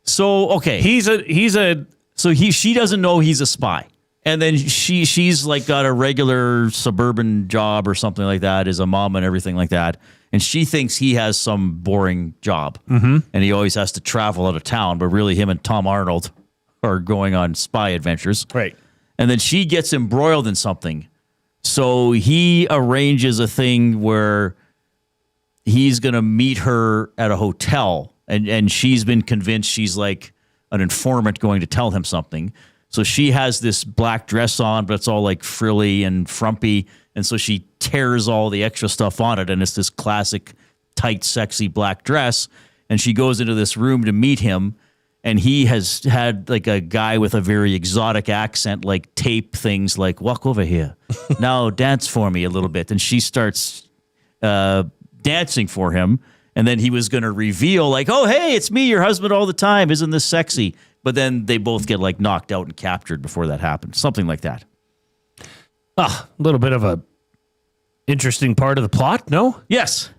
S1: So, okay. She doesn't know he's a spy. And then she's like got a regular suburban job or something like that, as a mom and everything like that. And she thinks he has some boring job.
S2: Mm-hmm.
S1: And he always has to travel out of town. But really, him and Tom Arnold are going on spy adventures.
S2: Right.
S1: And then she gets embroiled in something. So he arranges a thing where he's going to meet her at a hotel. And she's been convinced she's like an informant going to tell him something. So she has this black dress on, but it's all like frilly and frumpy. And so she tears all the extra stuff on it. And it's this classic, tight, sexy black dress. And she goes into this room to meet him. And he has had like a guy with a very exotic accent, like tape things like, walk over here. Now dance for me a little bit. And she starts dancing for him. And then he was going to reveal like, oh, hey, it's me, your husband all the time. Isn't this sexy? But then they both get like knocked out and captured before that happens. Something like that.
S2: A little bit of a interesting part of the plot, no?
S1: Yes.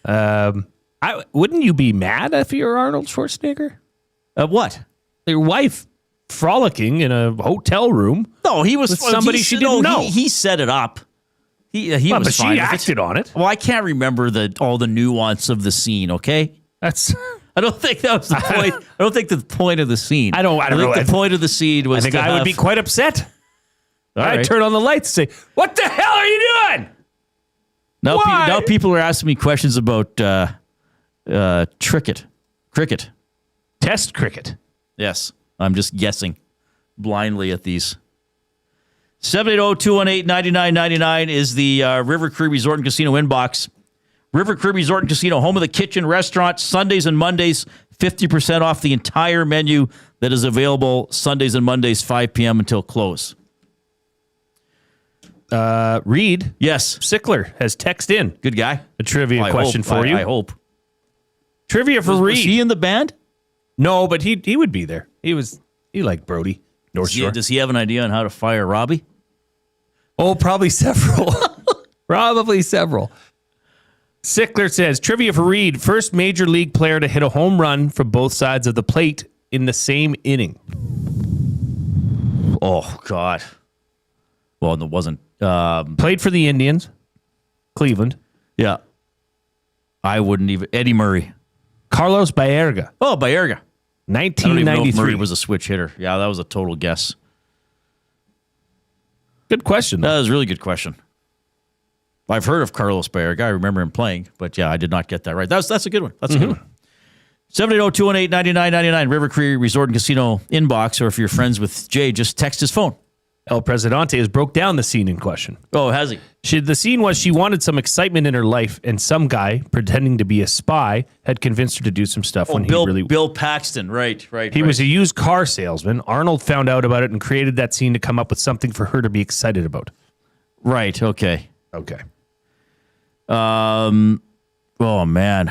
S2: Wouldn't you be mad if you're Arnold Schwarzenegger?
S1: What?
S2: Your wife frolicking in a hotel room.
S1: No, he was
S2: with somebody she didn't know.
S1: He set it up. He was
S2: but
S1: fine.
S2: She acted on it.
S1: Well, I can't remember all the nuance of the scene. Okay, I don't think that was the point. I don't think the point of the scene.
S2: I don't know.
S1: The point of the scene was.
S2: I think I would be quite upset. I'd turn on the lights and say, "What the hell are you doing?"
S1: Now people are asking me questions about cricket.
S2: Test cricket.
S1: Yes, I'm just guessing blindly at these. 780-218-9999 is the River Cree Resort and Casino inbox. River Cree Resort and Casino, home of the kitchen restaurant, Sundays and Mondays, 50% off the entire menu that is available Sundays and Mondays, 5 p.m. until close.
S2: Reid.
S1: Yes.
S2: Sickler has texted in.
S1: Good guy.
S2: A trivia question for you.
S1: I hope.
S2: Trivia for Reid.
S1: Was he in the band?
S2: No, but he would be there. He liked Brody. Northshore.
S1: Does he have an idea on how to fire Robbie?
S2: Oh, probably several. Probably several. Sickler says, trivia for Reid. First major league player to hit a home run from both sides of the plate in the same inning.
S1: Oh, God. Well, it wasn't.
S2: Played for the Indians. Cleveland.
S1: Yeah. I wouldn't even. Eddie Murray.
S2: Carlos Baerga.
S1: Oh, Baerga.
S2: 1993.
S1: I don't even know if Murray was a switch hitter. Yeah, that was a total guess.
S2: Good question.
S1: That was a really good question. I've heard of Carlos Baerga. I remember him playing, but yeah, I did not get that right. That's a good one. That's a good one. 780-218-9999, River Cree Resort and Casino inbox, or if you're friends with Jay, just text his phone.
S2: El Presidente has broke down the scene in question.
S1: Oh, has he?
S2: The scene was she wanted some excitement in her life, and some guy pretending to be a spy had convinced her to do some stuff
S1: Bill Paxton, right.
S2: He was a used car salesman. Arnold found out about it and created that scene to come up with something for her to be excited about.
S1: Right, okay. Oh, man.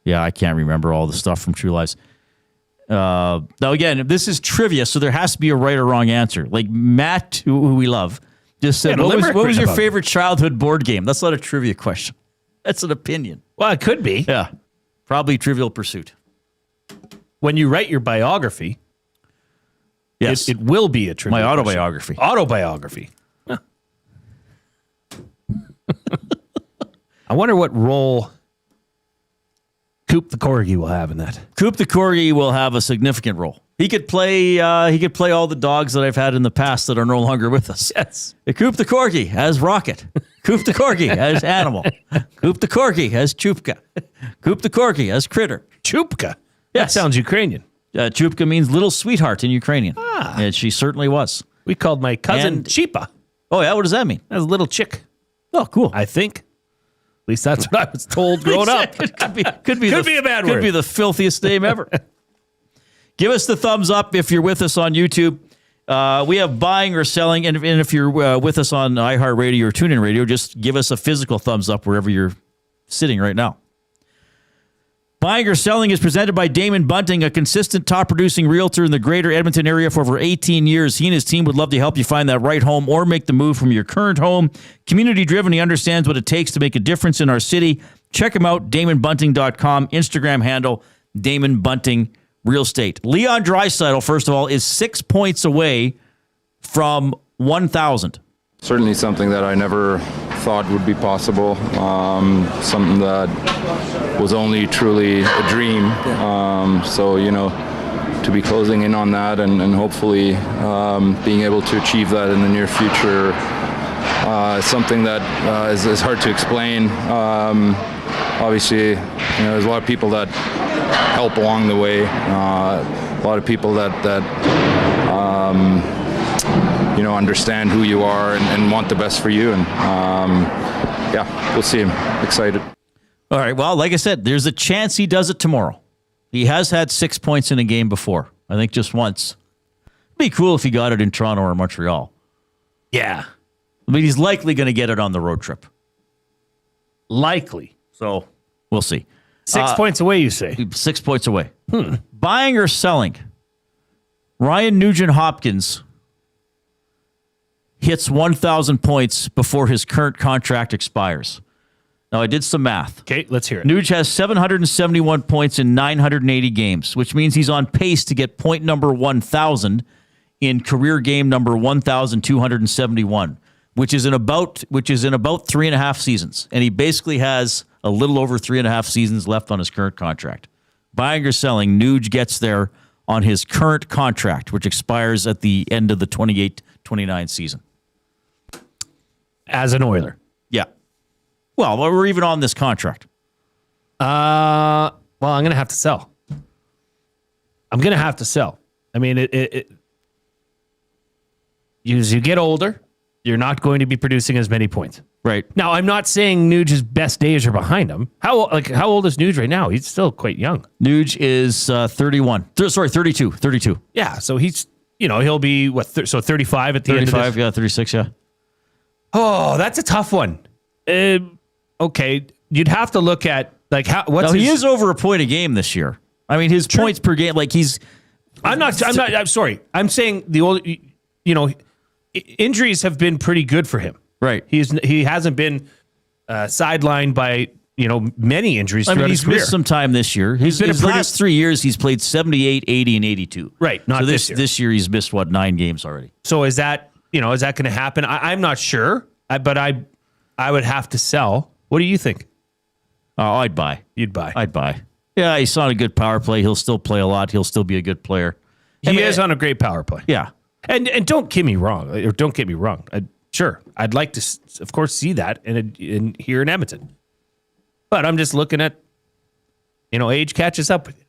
S1: Yeah, I can't remember all the stuff from True Lies. Now, again, this is trivia, so there has to be a right or wrong answer. Like Matt, who we love, just said, what was your favorite childhood board game? That's not a trivia question. That's an opinion.
S2: Well, it could be.
S1: Yeah. Probably Trivial Pursuit.
S2: When you write your biography,
S1: yes,
S2: it will be a trivia
S1: My autobiography.
S2: question. Autobiography. Huh. I wonder what role Coop the Corgi will have in that.
S1: Coop the Corgi will have a significant role. He could play all the dogs that I've had in the past that are no longer with us.
S2: Yes.
S1: Coop the Corgi as Rocket. Coop the Corgi as Animal. Coop the Corgi as Chupka. Coop the Corgi as Critter.
S2: Chupka?
S1: Yes.
S2: That sounds Ukrainian.
S1: Chupka means little sweetheart in Ukrainian. And she certainly was.
S2: We called my cousin Chipa.
S1: Oh, yeah? What does that mean?
S2: That's a little chick.
S1: Oh, cool.
S2: I think. At least that's what I was told growing up.
S1: Could be a bad
S2: word.
S1: Could be the filthiest name ever. Give us the thumbs up if you're with us on YouTube. We have buying or selling, and if you're with us on iHeartRadio or TuneIn Radio, just give us a physical thumbs up wherever you're sitting right now. Buying or selling is presented by Damon Bunting, a consistent top-producing realtor in the greater Edmonton area for over 18 years. He and his team would love to help you find that right home or make the move from your current home. Community-driven, he understands what it takes to make a difference in our city. Check him out, DamonBunting.com, Instagram handle, Damon Bunting Real Estate. Leon Draisaitl, first of all, is 6 points away from 1,000.
S3: Certainly something that I never thought would be possible. Something that was only truly a dream. So, to be closing in on that and hopefully being able to achieve that in the near future is something that is hard to explain. Obviously, there's a lot of people that help along the way. A lot of people that understand who you are and want the best for you. And we'll see. I'm excited.
S1: All right. Well, like I said, there's a chance he does it tomorrow. He has had 6 points in a game before. I think just once. It'd be cool if he got it in Toronto or Montreal.
S2: Yeah.
S1: I mean, he's likely going to get it on the road trip.
S2: Likely.
S1: So we'll see.
S2: 6 points away, you say?
S1: 6 points away. Buying or selling? Ryan Nugent-Hopkins hits 1,000 points before his current contract expires. Now, I did some math.
S2: Okay, let's hear it.
S1: Nuge has 771 points in 980 games, which means he's on pace to get point number 1,000 in career game number 1,271, which is in about 3.5 seasons. And he basically has a little over 3.5 seasons left on his current contract. Buying or selling, Nuge gets there on his current contract, which expires at the end of the 28-29 season.
S2: As an Oiler.
S1: Yeah. Well, we're even on this contract.
S2: Well, I'm going to have to sell. I mean, as you get older, you're not going to be producing as many points.
S1: Right.
S2: Now, I'm not saying Nuge's best days are behind him. How old is Nuge right now? He's still quite young.
S1: Nuge is 32.
S2: Yeah, so he's, he'll be, 35 at the end of this?
S1: 35, yeah, 36, yeah.
S2: Oh, that's a tough one. Okay, you'd have to look at,
S1: he is over a point a game this year. I mean, his points per game,
S2: I'm sorry. I'm saying the old, injuries have been pretty good for him.
S1: Right.
S2: He hasn't been sidelined by, many injuries throughout his career.
S1: He's missed some time this year. His last 3 years, he's played 78, 80, and 82.
S2: Right. Not this year.
S1: This year, he's missed, 9 games already.
S2: So is that going to happen? I'm not sure, but I would have to sell. What do you think?
S1: Oh, I'd buy.
S2: You'd buy.
S1: I'd buy. Yeah, he's on a good power play. He'll still play a lot. He'll still be a good player.
S2: He is on a great power play.
S1: Yeah.
S2: And don't get me wrong. Sure, I'd like to, of course, see that in here in Edmonton. But I'm just looking at, age catches up with you.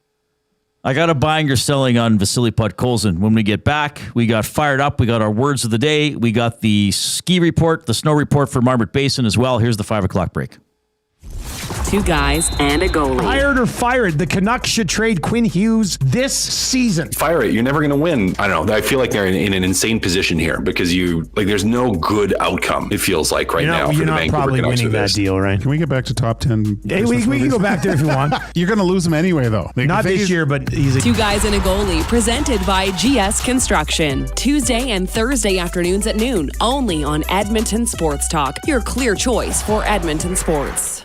S1: I got a buying or selling on Vasily Podkolzin. When we get back, we got fired up. We got our words of the day. We got the ski report, the snow report for Marmot Basin as well. Here's the 5 o'clock break.
S5: 2 guys and a goalie.
S6: Hired or fired, the Canucks should trade Quinn Hughes this season.
S7: Fire it. You're never going to win. I don't know. I feel like they're in an insane position here because there's no good outcome, it feels like right now.
S6: You're not probably winning that deal, right?
S19: Can we get back to top 10?
S6: Hey, we can go back there if you want.
S19: You're going to lose him anyway, though.
S6: Not this year, but easy.
S5: 2 guys and a goalie, presented by GS Construction. Tuesday and Thursday afternoons at noon, only on Edmonton Sports Talk, your clear choice for Edmonton sports.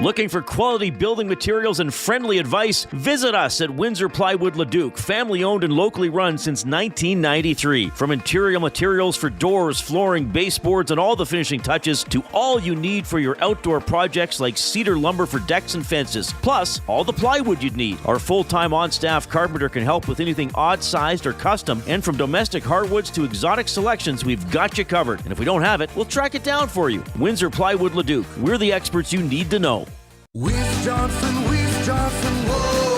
S1: Looking for quality building materials and friendly advice? Visit us at Windsor Plywood Leduc, family owned and locally run since 1993. From interior materials for doors, flooring, baseboards, and all the finishing touches to all you need for your outdoor projects like cedar lumber for decks and fences, plus all the plywood you'd need. Our full-time on-staff carpenter can help with anything odd-sized or custom, and from domestic hardwoods to exotic selections, we've got you covered. And if we don't have it, we'll track it down for you. Windsor Plywood Leduc. We're the experts you need to know.
S22: Weiss Johnson, whoa.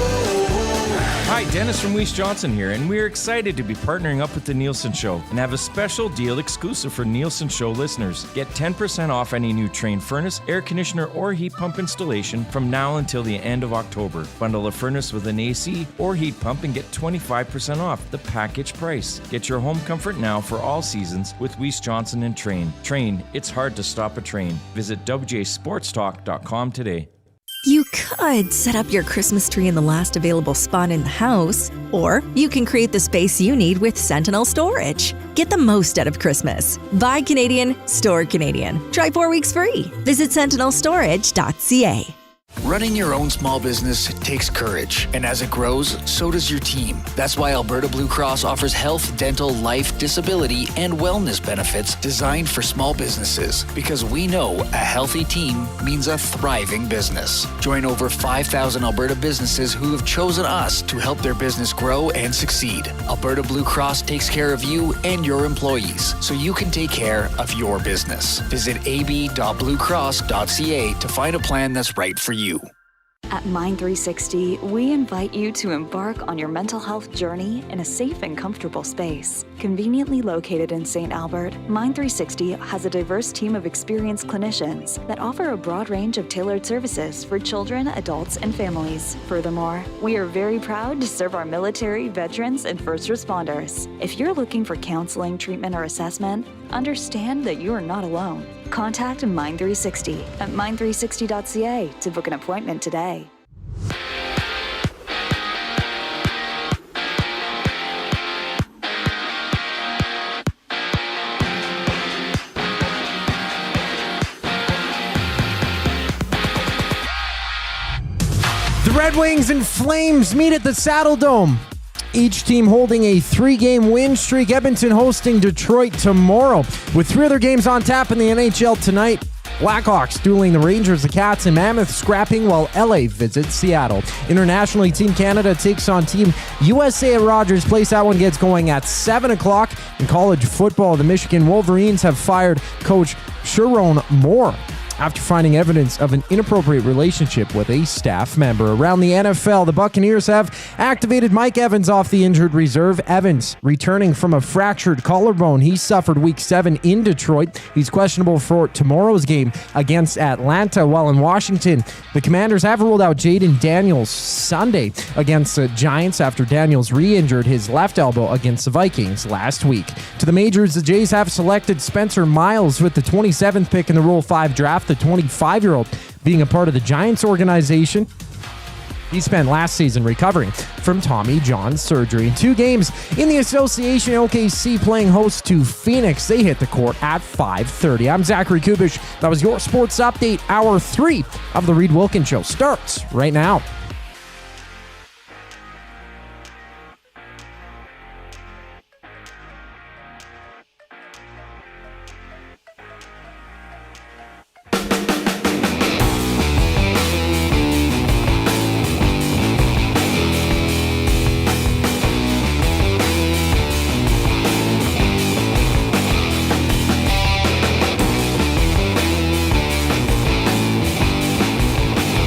S21: Hi, Dennis from Weiss Johnson here, and we're excited to be partnering up with the Nielsen Show and have a special deal exclusive for Nielsen Show listeners. Get 10% off any new Trane furnace, air conditioner, or heat pump installation from now until the end of October. Bundle a furnace with an AC or heat pump and get 25% off the package price. Get your home comfort now for all seasons with Weiss Johnson and Trane. Trane, it's hard to stop a train. Visit WJSportsTalk.com today.
S14: You could set up your Christmas tree in the last available spot in the house, or you can create the space you need with Sentinel Storage. Get the most out of Christmas. Buy Canadian, store Canadian. Try 4 weeks free. Visit sentinelstorage.ca.
S23: Running your own small business takes courage, and as it grows, so does your team. That's why Alberta Blue Cross offers health, dental, life, disability, and wellness benefits designed for small businesses, because we know a healthy team means a thriving business. Join over 5,000 Alberta businesses who have chosen us to help their business grow and succeed. Alberta Blue Cross takes care of you and your employees, so you can take care of your business. Visit ab.bluecross.ca to find a plan that's right for you.
S8: At Mind360, we invite you to embark on your mental health journey in a safe and comfortable space. Conveniently located in St. Albert, Mind360 has a diverse team of experienced clinicians that offer a broad range of tailored services for children, adults, and families. Furthermore, we are very proud to serve our military, veterans, and first responders. If you're looking for counseling, treatment, or assessment, understand that you are not alone. Contact Mind360 at mind360.ca to book an appointment today.
S4: The Red Wings and Flames meet at the Saddle Dome. Each team holding a 3-game win streak. Edmonton hosting Detroit tomorrow. With 3 other games on tap in the NHL tonight. Blackhawks dueling the Rangers, the Cats, and Mammoth scrapping while LA visits Seattle. Internationally, Team Canada takes on Team USA at Rogers Place. That one gets going at 7 o'clock. In college football, the Michigan Wolverines have fired Coach Sharon Moore after finding evidence of an inappropriate relationship with a staff member. Around the NFL, the Buccaneers have activated Mike Evans off the injured reserve. Evans returning from a fractured collarbone he suffered Week 7 in Detroit. He's questionable for tomorrow's game against Atlanta, while in Washington, the Commanders have ruled out Jaden Daniels Sunday against the Giants after Daniels re-injured his left elbow against the Vikings last week. To the majors, the Jays have selected Spencer Miles with the 27th pick in the Rule 5 draft. The 25-year-old being a part of the Giants organization. He spent last season recovering from Tommy John surgery. 2 games in the association, OKC playing host to Phoenix. They hit the court at 5:30. I'm Zachary Kubish. That was your sports update. Hour 3 of the Reid Wilkins Show starts right now.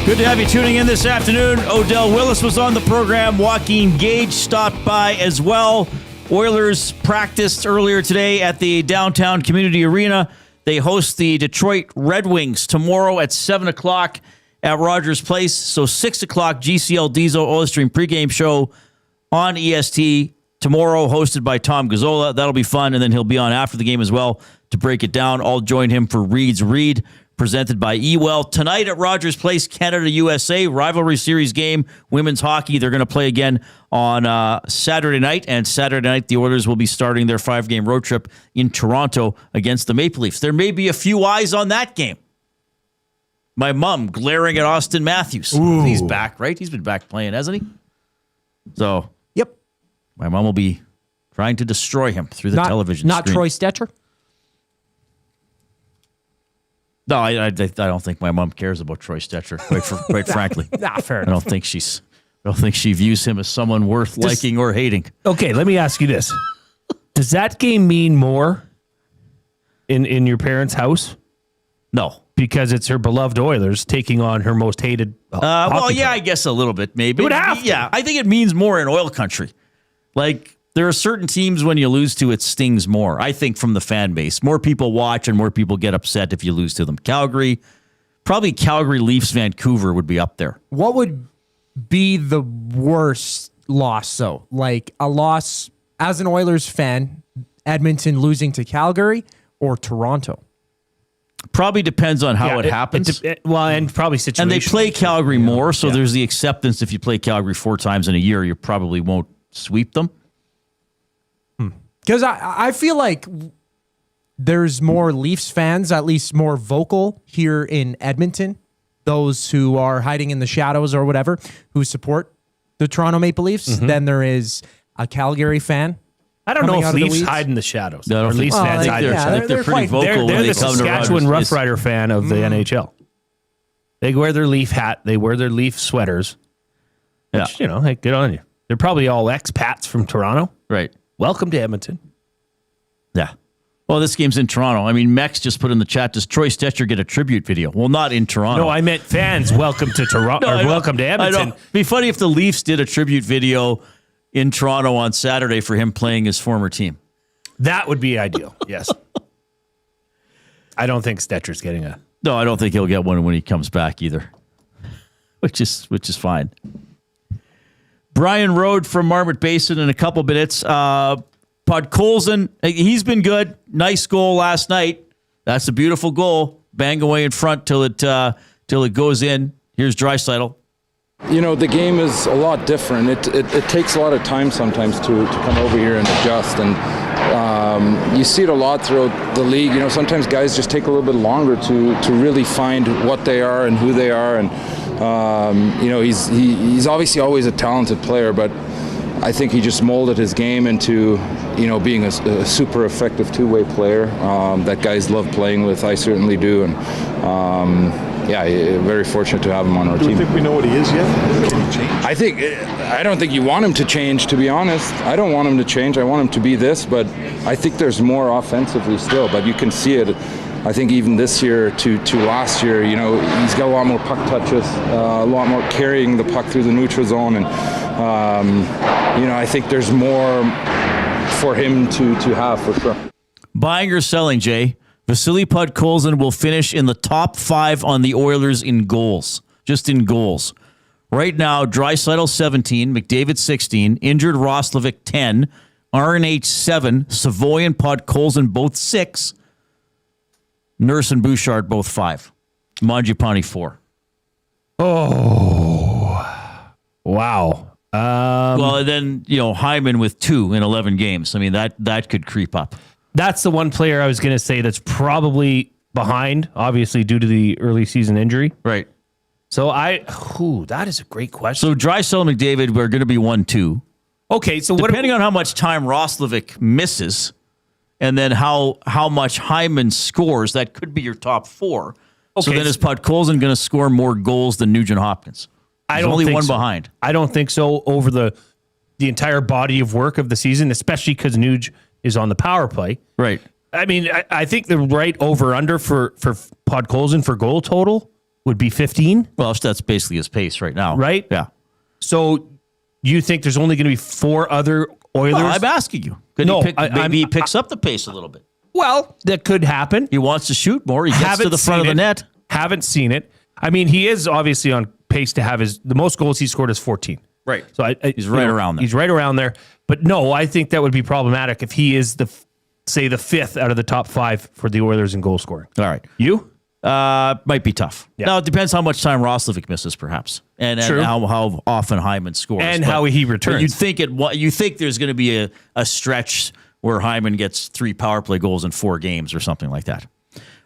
S1: Good to have you tuning in this afternoon. Odell Willis was on the program. Joaquin Gage stopped by as well. Oilers practiced earlier today at the downtown community arena. They host the Detroit Red Wings tomorrow at 7 o'clock at Rogers Place. So 6 o'clock, GCL Diesel Oil Stream pregame show on EST tomorrow, hosted by Tom Gazzola. That'll be fun, and then he'll be on after the game as well to break it down. I'll join him for Reid's Read, presented by Ewell. Tonight at Rogers Place, Canada-USA, Rivalry Series game, women's hockey. They're going to play again on Saturday night, and Saturday night the Oilers will be starting their 5-game road trip in Toronto against the Maple Leafs. There may be a few eyes on that game. My mom glaring at Austin Matthews.
S4: Ooh.
S1: He's back, right? He's been back playing, hasn't he? So,
S4: yep.
S1: My mom will be trying to destroy him through the television
S4: Not
S1: screen.
S4: Troy Stetcher?
S1: No, I don't think my mom cares about Troy Stetcher, quite frankly.
S4: Fair
S1: enough. I don't think she views him as someone worth liking or hating.
S2: Okay, let me ask you this. Does that game mean more in your parents' house?
S1: No.
S2: Because it's her beloved Oilers taking on her most hated
S1: well, yeah, I guess a little bit, maybe.
S2: It would have to.
S1: Yeah, I think it means more in oil country. Like, there are certain teams when you lose to, it stings more, I think, from the fan base. More people watch and more people get upset if you lose to them. Calgary, probably Calgary, Leafs, Vancouver would be up there.
S4: What would be the worst loss, though? Like a loss as an Oilers fan, Edmonton losing to Calgary or Toronto?
S1: Probably depends on how it happens.
S2: And probably situational.
S1: And they play Calgary more, so there's the acceptance if you play Calgary 4 times in a year, you probably won't sweep them.
S4: Because I feel like there's more Leafs fans, at least more vocal here in Edmonton, those who are hiding in the shadows or whatever, who support the Toronto Maple Leafs, than there is a Calgary fan.
S2: I don't know if Leafs hide in the shadows.
S1: No,
S2: or Leafs fans hide in the shadows.
S1: They're pretty vocal.
S2: They're the Saskatchewan Rough Rider fan of the NHL. They wear their Leaf hat. They wear their Leaf sweaters. Which, hey, good on you. They're probably all expats from Toronto.
S1: Right.
S2: Welcome to Edmonton.
S1: Yeah. Well, this game's in Toronto. I mean, Mex just put in the chat, does Troy Stetcher get a tribute video? Well, not in Toronto.
S2: No, I meant fans. Welcome to Toronto. Welcome to Edmonton.
S1: It'd be funny if the Leafs did a tribute video in Toronto on Saturday for him playing his former team.
S2: That would be ideal. Yes. I don't think Stetcher's getting a.
S1: No, I don't think he'll get one when he comes back either, which is fine. Brian Rode from Marmot Basin in a couple minutes. Podkolzin, he's been good. Nice goal last night. That's a beautiful goal. Bang away in front till it goes in. Here's Draisaitl.
S3: You know, the game is a lot different. It takes a lot of time sometimes to come over here and adjust. And you see it a lot throughout the league. You know, sometimes guys just take a little bit longer to really find what they are and who they are. And, you know, he's obviously always a talented player, but I think he just molded his game into, you know, being a super effective two-way player that guys love playing with. I certainly do. And, yeah, very fortunate to have him on our team.
S9: Do you think we know what he is yet? Can he change?
S3: I don't think you want him to change, to be honest. I don't want him to change. I want him to be this, but I think there's more offensively still. But you can see it. I think even this year to last year, you know, he's got a lot more puck touches, a lot more carrying the puck through the neutral zone. And, you know, I think there's more for him to have for sure.
S1: Buying or selling, Jay? Vasily Podkolzin will finish in the top 5 on the Oilers in goals, just in goals. Right now, Draisaitl 17, McDavid 16, injured Roslovic 10, RNH 7, Savoy and Podkolzin both 6, Nurse and Bouchard both 5, Mangiapane 4.
S2: Oh, wow.
S1: Well, and then, you know, Hyman with 2 in 11 games. I mean, that could creep up.
S2: That's the one player I was going to say that's probably behind, obviously, due to the early season injury.
S1: Right.
S2: So that is a great question.
S1: So Draisaitl and McDavid, we're going to be 1-2.
S2: Okay, so
S1: depending on how much time Roslovic misses, and then how much Hyman scores, that could be your top 4. Okay, so then is Podkolzin going to score more goals than Nugent Hopkins? There's only one behind.
S2: I don't think so over the entire body of work of the season, especially because Nuge is on the power play.
S1: Right.
S2: I mean, I think the right over-under for Podkolzin for goal total would be 15.
S1: Well, that's basically his pace right now.
S2: Right?
S1: Yeah.
S2: So you think there's only going to be 4 other Oilers?
S1: Well, I'm asking you. Maybe he picks up the pace a little bit.
S2: Well, that could happen.
S1: He wants to shoot more. He gets to the front of the net.
S2: Haven't seen it. I mean, he is obviously on pace to have the most goals he scored is 14.
S1: Right.
S2: So
S1: he's right around there.
S2: He's right around there. But no, I think that would be problematic if he is the 5th out of the top 5 for the Oilers in goal scoring.
S1: All right.
S2: You?
S1: Might be tough.
S2: Yeah.
S1: Now, it depends how much time Roslovic misses, perhaps, and how often Hyman scores.
S2: And how he returns.
S1: You think there's going to be a stretch where Hyman gets 3 power play goals in 4 games or something like that.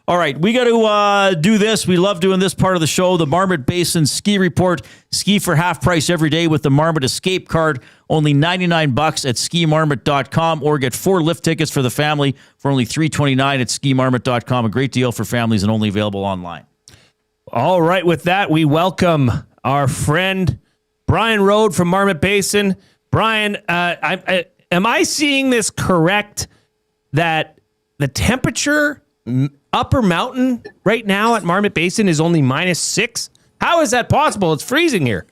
S1: All right, we got to do this. We love doing this part of the show, the Marmot Basin Ski Report. Ski for half price every day with the Marmot Escape Card. Only $99 at skimarmot.com, or get 4 lift tickets for the family for only $329 at skimarmot.com. A great deal for families and only available online.
S2: All right, with that, we welcome our friend Brian Rode from Marmot Basin. Brian, am I seeing this correct that the temperature upper mountain right now at Marmot Basin is only -6? How is that possible? It's freezing here.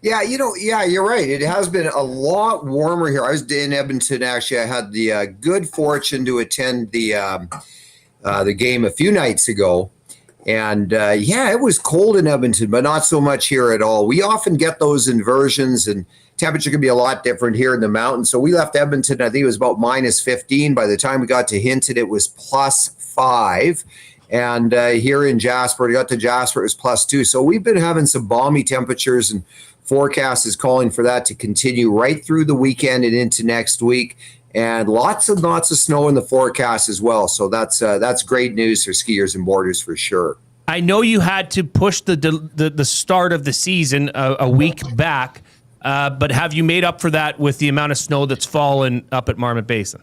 S12: Yeah, you're right. It has been a lot warmer here. I was in Edmonton, actually. I had the good fortune to attend the game a few nights ago. And, it was cold in Edmonton, but not so much here at all. We often get those inversions, and temperature can be a lot different here in the mountains. So we left Edmonton, I think it was about -15. By the time we got to Hinton, it was +5. And here in Jasper, we got to Jasper, it was +2. So we've been having some balmy temperatures, and forecast is calling for that to continue right through the weekend and into next week. And lots of snow in the forecast as well. So that's great news for skiers and boarders for sure.
S2: I know you had to push the start of the season a week back, but have you made up for that with the amount of snow that's fallen up at Marmot Basin?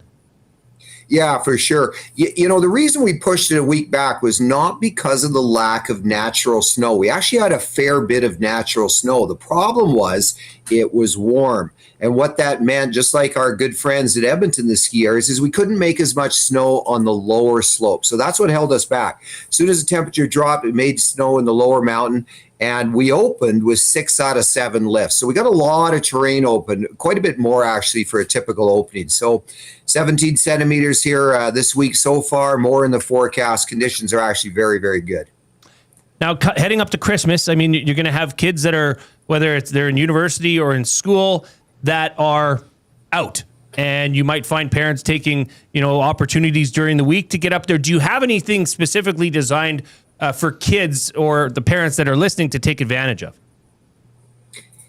S12: Yeah, for sure. The reason we pushed it a week back was not because of the lack of natural snow. We actually had a fair bit of natural snow. The problem was it was warm. And what that meant, just like our good friends at Edmonton, the skiers, is we couldn't make as much snow on the lower slope. So that's what held us back. As soon as the temperature dropped, it made snow in the lower mountain. And we opened with 6 out of 7 lifts. So we got a lot of terrain open, quite a bit more actually for a typical opening. So 17 centimeters here this week so far, more in the forecast. Conditions are actually very, very good.
S2: Now, heading up to Christmas, I mean, you're going to have kids that are, whether they're in university or in school, that are out. And you might find parents taking, opportunities during the week to get up there. Do you have anything specifically designed for kids or the parents that are listening to take advantage of?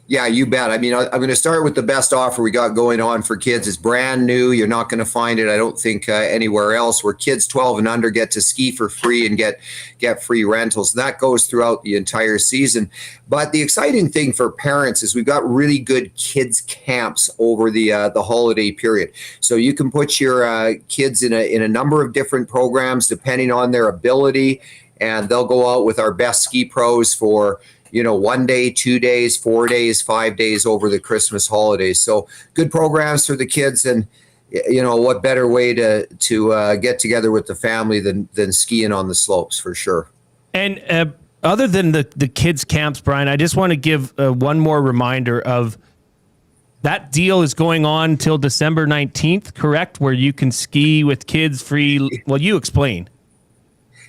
S12: Yeah, you bet. I mean, I'm going to start with the best offer we got going on for kids. It's brand new. You're not going to find it, I don't think, anywhere else, where kids 12 and under get to ski for free and get free rentals. And that goes throughout the entire season. But the exciting thing for parents is we've got really good kids camps over the holiday period. So you can put your kids in a number of different programs depending on their ability, and they'll go out with our best ski pros for 1 day, 2 days, 4 days, 5 days over the Christmas holidays. So good programs for the kids, and what better way to get together with the family than skiing on the slopes, for sure.
S2: And other than the kids camps, Brian, I just want to give one more reminder of that deal is going on till December 19th, correct? Where you can ski with kids free. Well, you explain.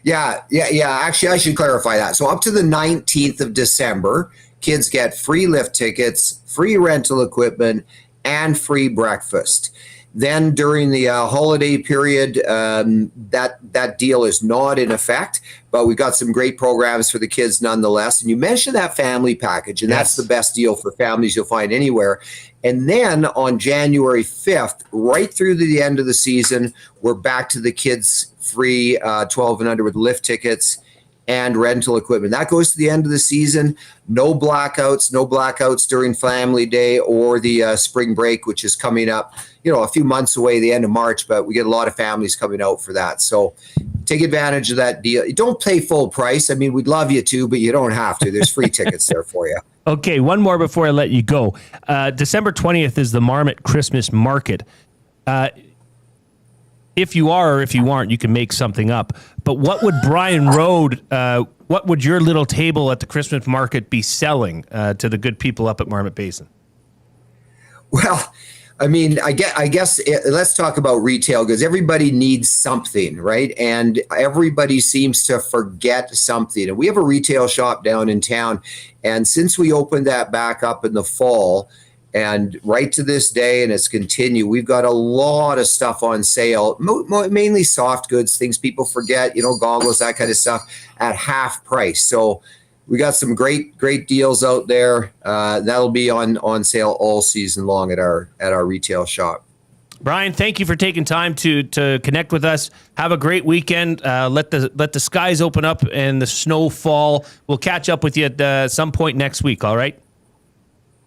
S12: Yeah. Actually, I should clarify that. So up to the 19th of December, kids get free lift tickets, free rental equipment, and free breakfast. Then during the holiday period, that deal is not in effect, but we've got some great programs for the kids nonetheless. And you mentioned that family package, and that's the best deal for families you'll find anywhere. And then on January 5th, right through to the end of the season, we're back to the kids free 12 and under with lift tickets and rental equipment. That goes to the end of the season. No blackouts during Family Day or the spring break, which is coming up, a few months away, the end of March, but we get a lot of families coming out for that. So take advantage of that deal. Don't pay full price. I mean, we'd love you to, but you don't have to. There's free tickets there for you.
S2: Okay, one more before I let you go. December 20th is the Marmot Christmas Market. If you are or if you aren't, you can make something up. But what would Brian Road, what would your little table at the Christmas market be selling to the good people up at Marmot Basin?
S12: Well, I mean, I guess let's talk about retail goods. Everybody needs something, right? And everybody seems to forget something. And we have a retail shop down in town. And since we opened that back up in the fall, and right to this day, and it's continued, we've got a lot of stuff on sale, mainly soft goods, things people forget, goggles, that kind of stuff, at half price. So we got some great deals out there. That'll be on sale all season long at our retail shop.
S2: Brian, thank you for taking time to connect with us. Have a great weekend. Let the skies open up and the snow fall. We'll catch up with you at some point next week. All right.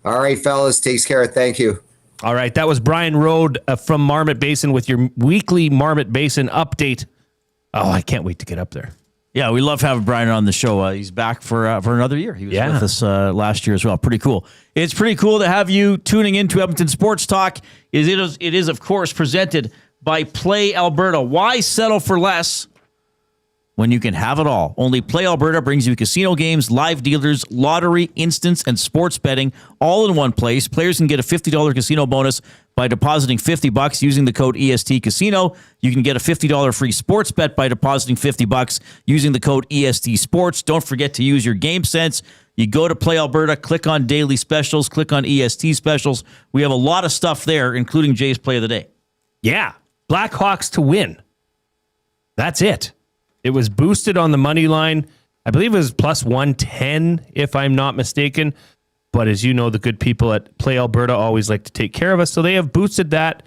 S12: All right, fellas. Takes care. Thank you.
S2: All right. That was Brian Road from Marmot Basin with your weekly Marmot Basin update. Oh, I can't wait to get up there.
S1: Yeah, we love having Brian on the show. He's back for another year. He was with us last year as well. Pretty cool. It's pretty cool to have you tuning into Edmonton Sports Talk. It is, of course, presented by Play Alberta. Why settle for less when you can have it all? Only Play Alberta brings you casino games, live dealers, lottery, instants, and sports betting all in one place. Players can get a $50 casino bonus by depositing $50 using the code EST Casino. You can get a $50 free sports bet by depositing $50 using the code EST Sports. Don't forget to use your game sense. You go to Play Alberta, click on Daily Specials, click on EST Specials. We have a lot of stuff there, including Jay's Play of the Day.
S2: Yeah, Blackhawks to win. That's it. It was boosted on the money line. I believe it was plus 110, if I'm not mistaken. But as you know, the good people at Play Alberta always like to take care of us. So they have boosted that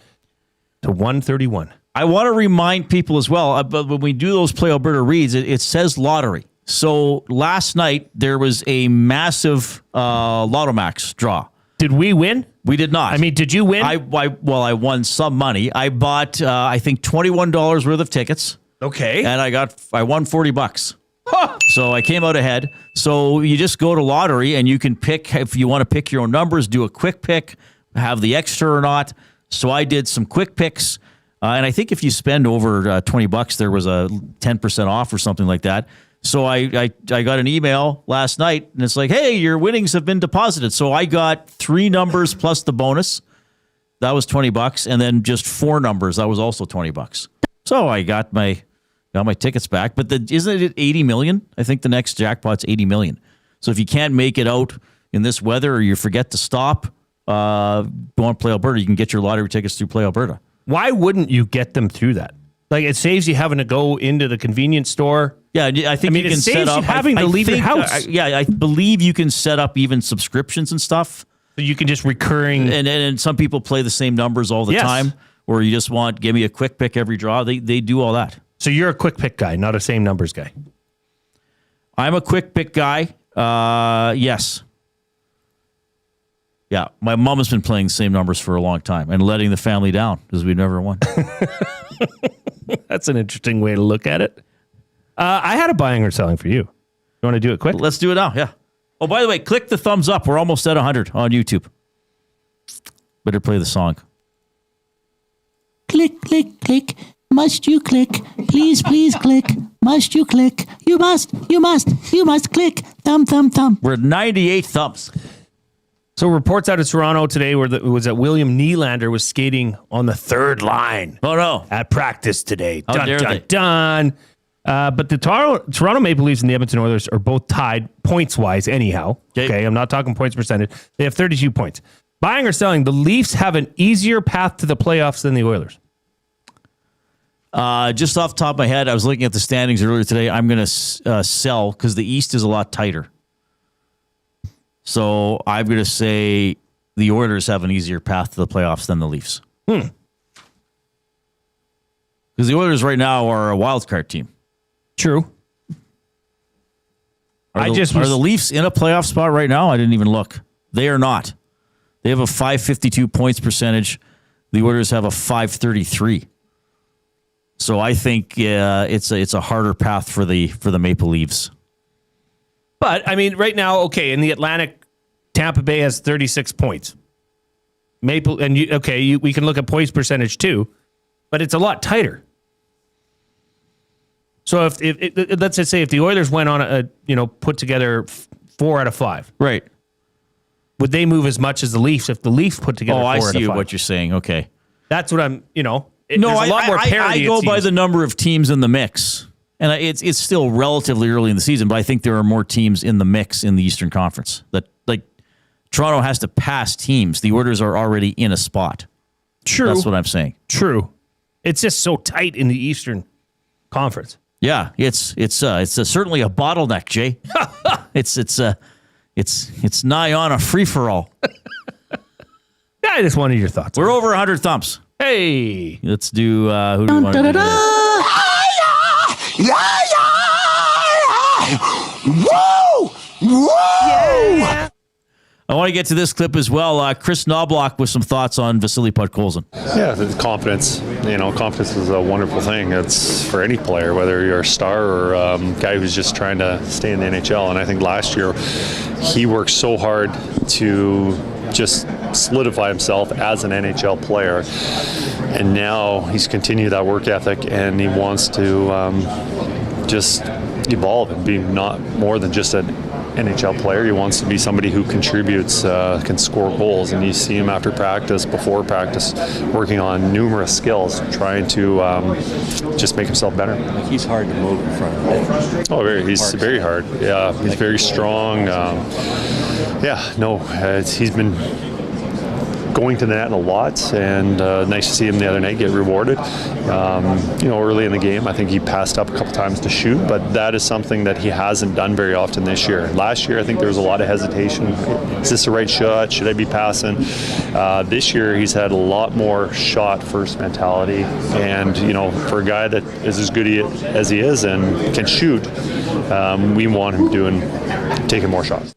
S2: to 131.
S1: I want to remind people as well, but when we do those Play Alberta reads, it says lottery. So last night, there was a massive Lotto Max draw.
S2: Did we win?
S1: We did not.
S2: I mean, did you win?
S1: I won some money. I bought, I think, $21 worth of tickets.
S2: Okay.
S1: And I won $40. So I came out ahead. So you just go to lottery and you can pick, if you want to pick your own numbers, do a quick pick, have the extra or not. So I did some quick picks. And I think if you spend over $20, there was a 10% off or something like that. So I got an email last night and it's like, hey, your winnings have been deposited. So I got 3 numbers plus the bonus. That was $20. And then just 4 numbers. That was also $20. So I got my tickets back. But isn't it 80 million? I think the next jackpot's 80 million. So if you can't make it out in this weather or you forget to stop, go on Play Alberta. You can get your lottery tickets through Play Alberta.
S2: Why wouldn't you get them through that? Like, it saves you having to go into the convenience store.
S1: Yeah, I think you can set up.
S2: Having to leave your house.
S1: I believe you can set up even subscriptions and stuff.
S2: So you can just recurring.
S1: And some people play the same numbers all the time, or you just give me a quick pick every draw. They do all that.
S2: So you're a quick pick guy, not a same numbers guy.
S1: I'm a quick pick guy. Yes. Yeah, my mom has been playing the same numbers for a long time and letting the family down because we never won.
S2: That's an interesting way to look at it. I had a buying or selling for you. You want to do it quick?
S1: Let's do it now, yeah. Oh, by the way, click the thumbs up. We're almost at 100 on YouTube. Better play the song.
S18: Click, click, click. Must you click? Please, please click. Must you click? You must click. Thumb, thumb, thumb.
S1: We're at 98 thumbs.
S2: So reports out of Toronto today was that William Nylander was skating on the third line.
S1: Oh, no.
S2: At practice today.
S1: How dare they?
S2: Dun. But the Toronto Maple Leafs and the Edmonton Oilers are both tied points-wise anyhow. Okay, I'm not talking points percentage. They have 32 points. Buying or selling, the Leafs have an easier path to the playoffs than the Oilers.
S1: Just off the top of my head, I was looking at the standings earlier today. I'm going to sell because the East is a lot tighter. So I'm going to say the Oilers have an easier path to the playoffs than the Leafs. Because the Oilers right now are a wild card team.
S2: True.
S1: Are the Leafs in a playoff spot right now? I didn't even look. They are not. They have a .552 points percentage. The Oilers have a .533. So I think it's a harder path for the Maple Leafs.
S2: But, I mean, right now, okay, in the Atlantic, Tampa Bay has 36 points. We can look at points percentage too, but it's a lot tighter. So if let's just say if the Oilers went on put together 4 out of 5,
S1: right?
S2: Would they move as much as the Leafs if the Leafs put together 4 out of 5?
S1: I see what you're saying. Okay,
S2: that's what I'm. There's a lot more
S1: I
S2: parity.
S1: go by the number of teams in the mix. And it's still relatively early in the season, but I think there are more teams in the mix in the Eastern Conference. That Toronto has to pass teams. The Oilers are already in a spot.
S2: True.
S1: That's what I'm saying.
S2: True. It's just so tight in the Eastern Conference.
S1: Yeah, it's certainly a bottleneck, Jay. it's nigh on a free for all.
S2: Yeah, I just wanted your thoughts.
S1: We're over 100 thumbs.
S2: Hey,
S1: let's do who do we want to do?
S22: Whoa! Whoa!
S1: Yeah. I want to get to this clip as well. Chris Knobloch with some thoughts on Vasily Podkolzin.
S13: Yeah, the confidence. Confidence is a wonderful thing. It's for any player, whether you're a star or a guy who's just trying to stay in the NHL. And I think last year he worked so hard to just solidify himself as an NHL player. And now he's continued that work ethic and he wants to just evolve and be not more than just an NHL player. He wants to be somebody who contributes, can score goals, and you see him after practice, before practice, working on numerous skills, trying to just make himself better.
S15: He's hard to move in front of him.
S13: Oh, he's very hard. Yeah, he's very strong. He's been going to the net a lot, and nice to see him the other night get rewarded. Early in the game, I think he passed up a couple times to shoot, but that is something that he hasn't done very often this year. Last year, I think there was a lot of hesitation. Is this the right shot? Should I be passing? This year, he's had a lot more shot first mentality, and for a guy that is as good as he is and can shoot, we want him taking more shots.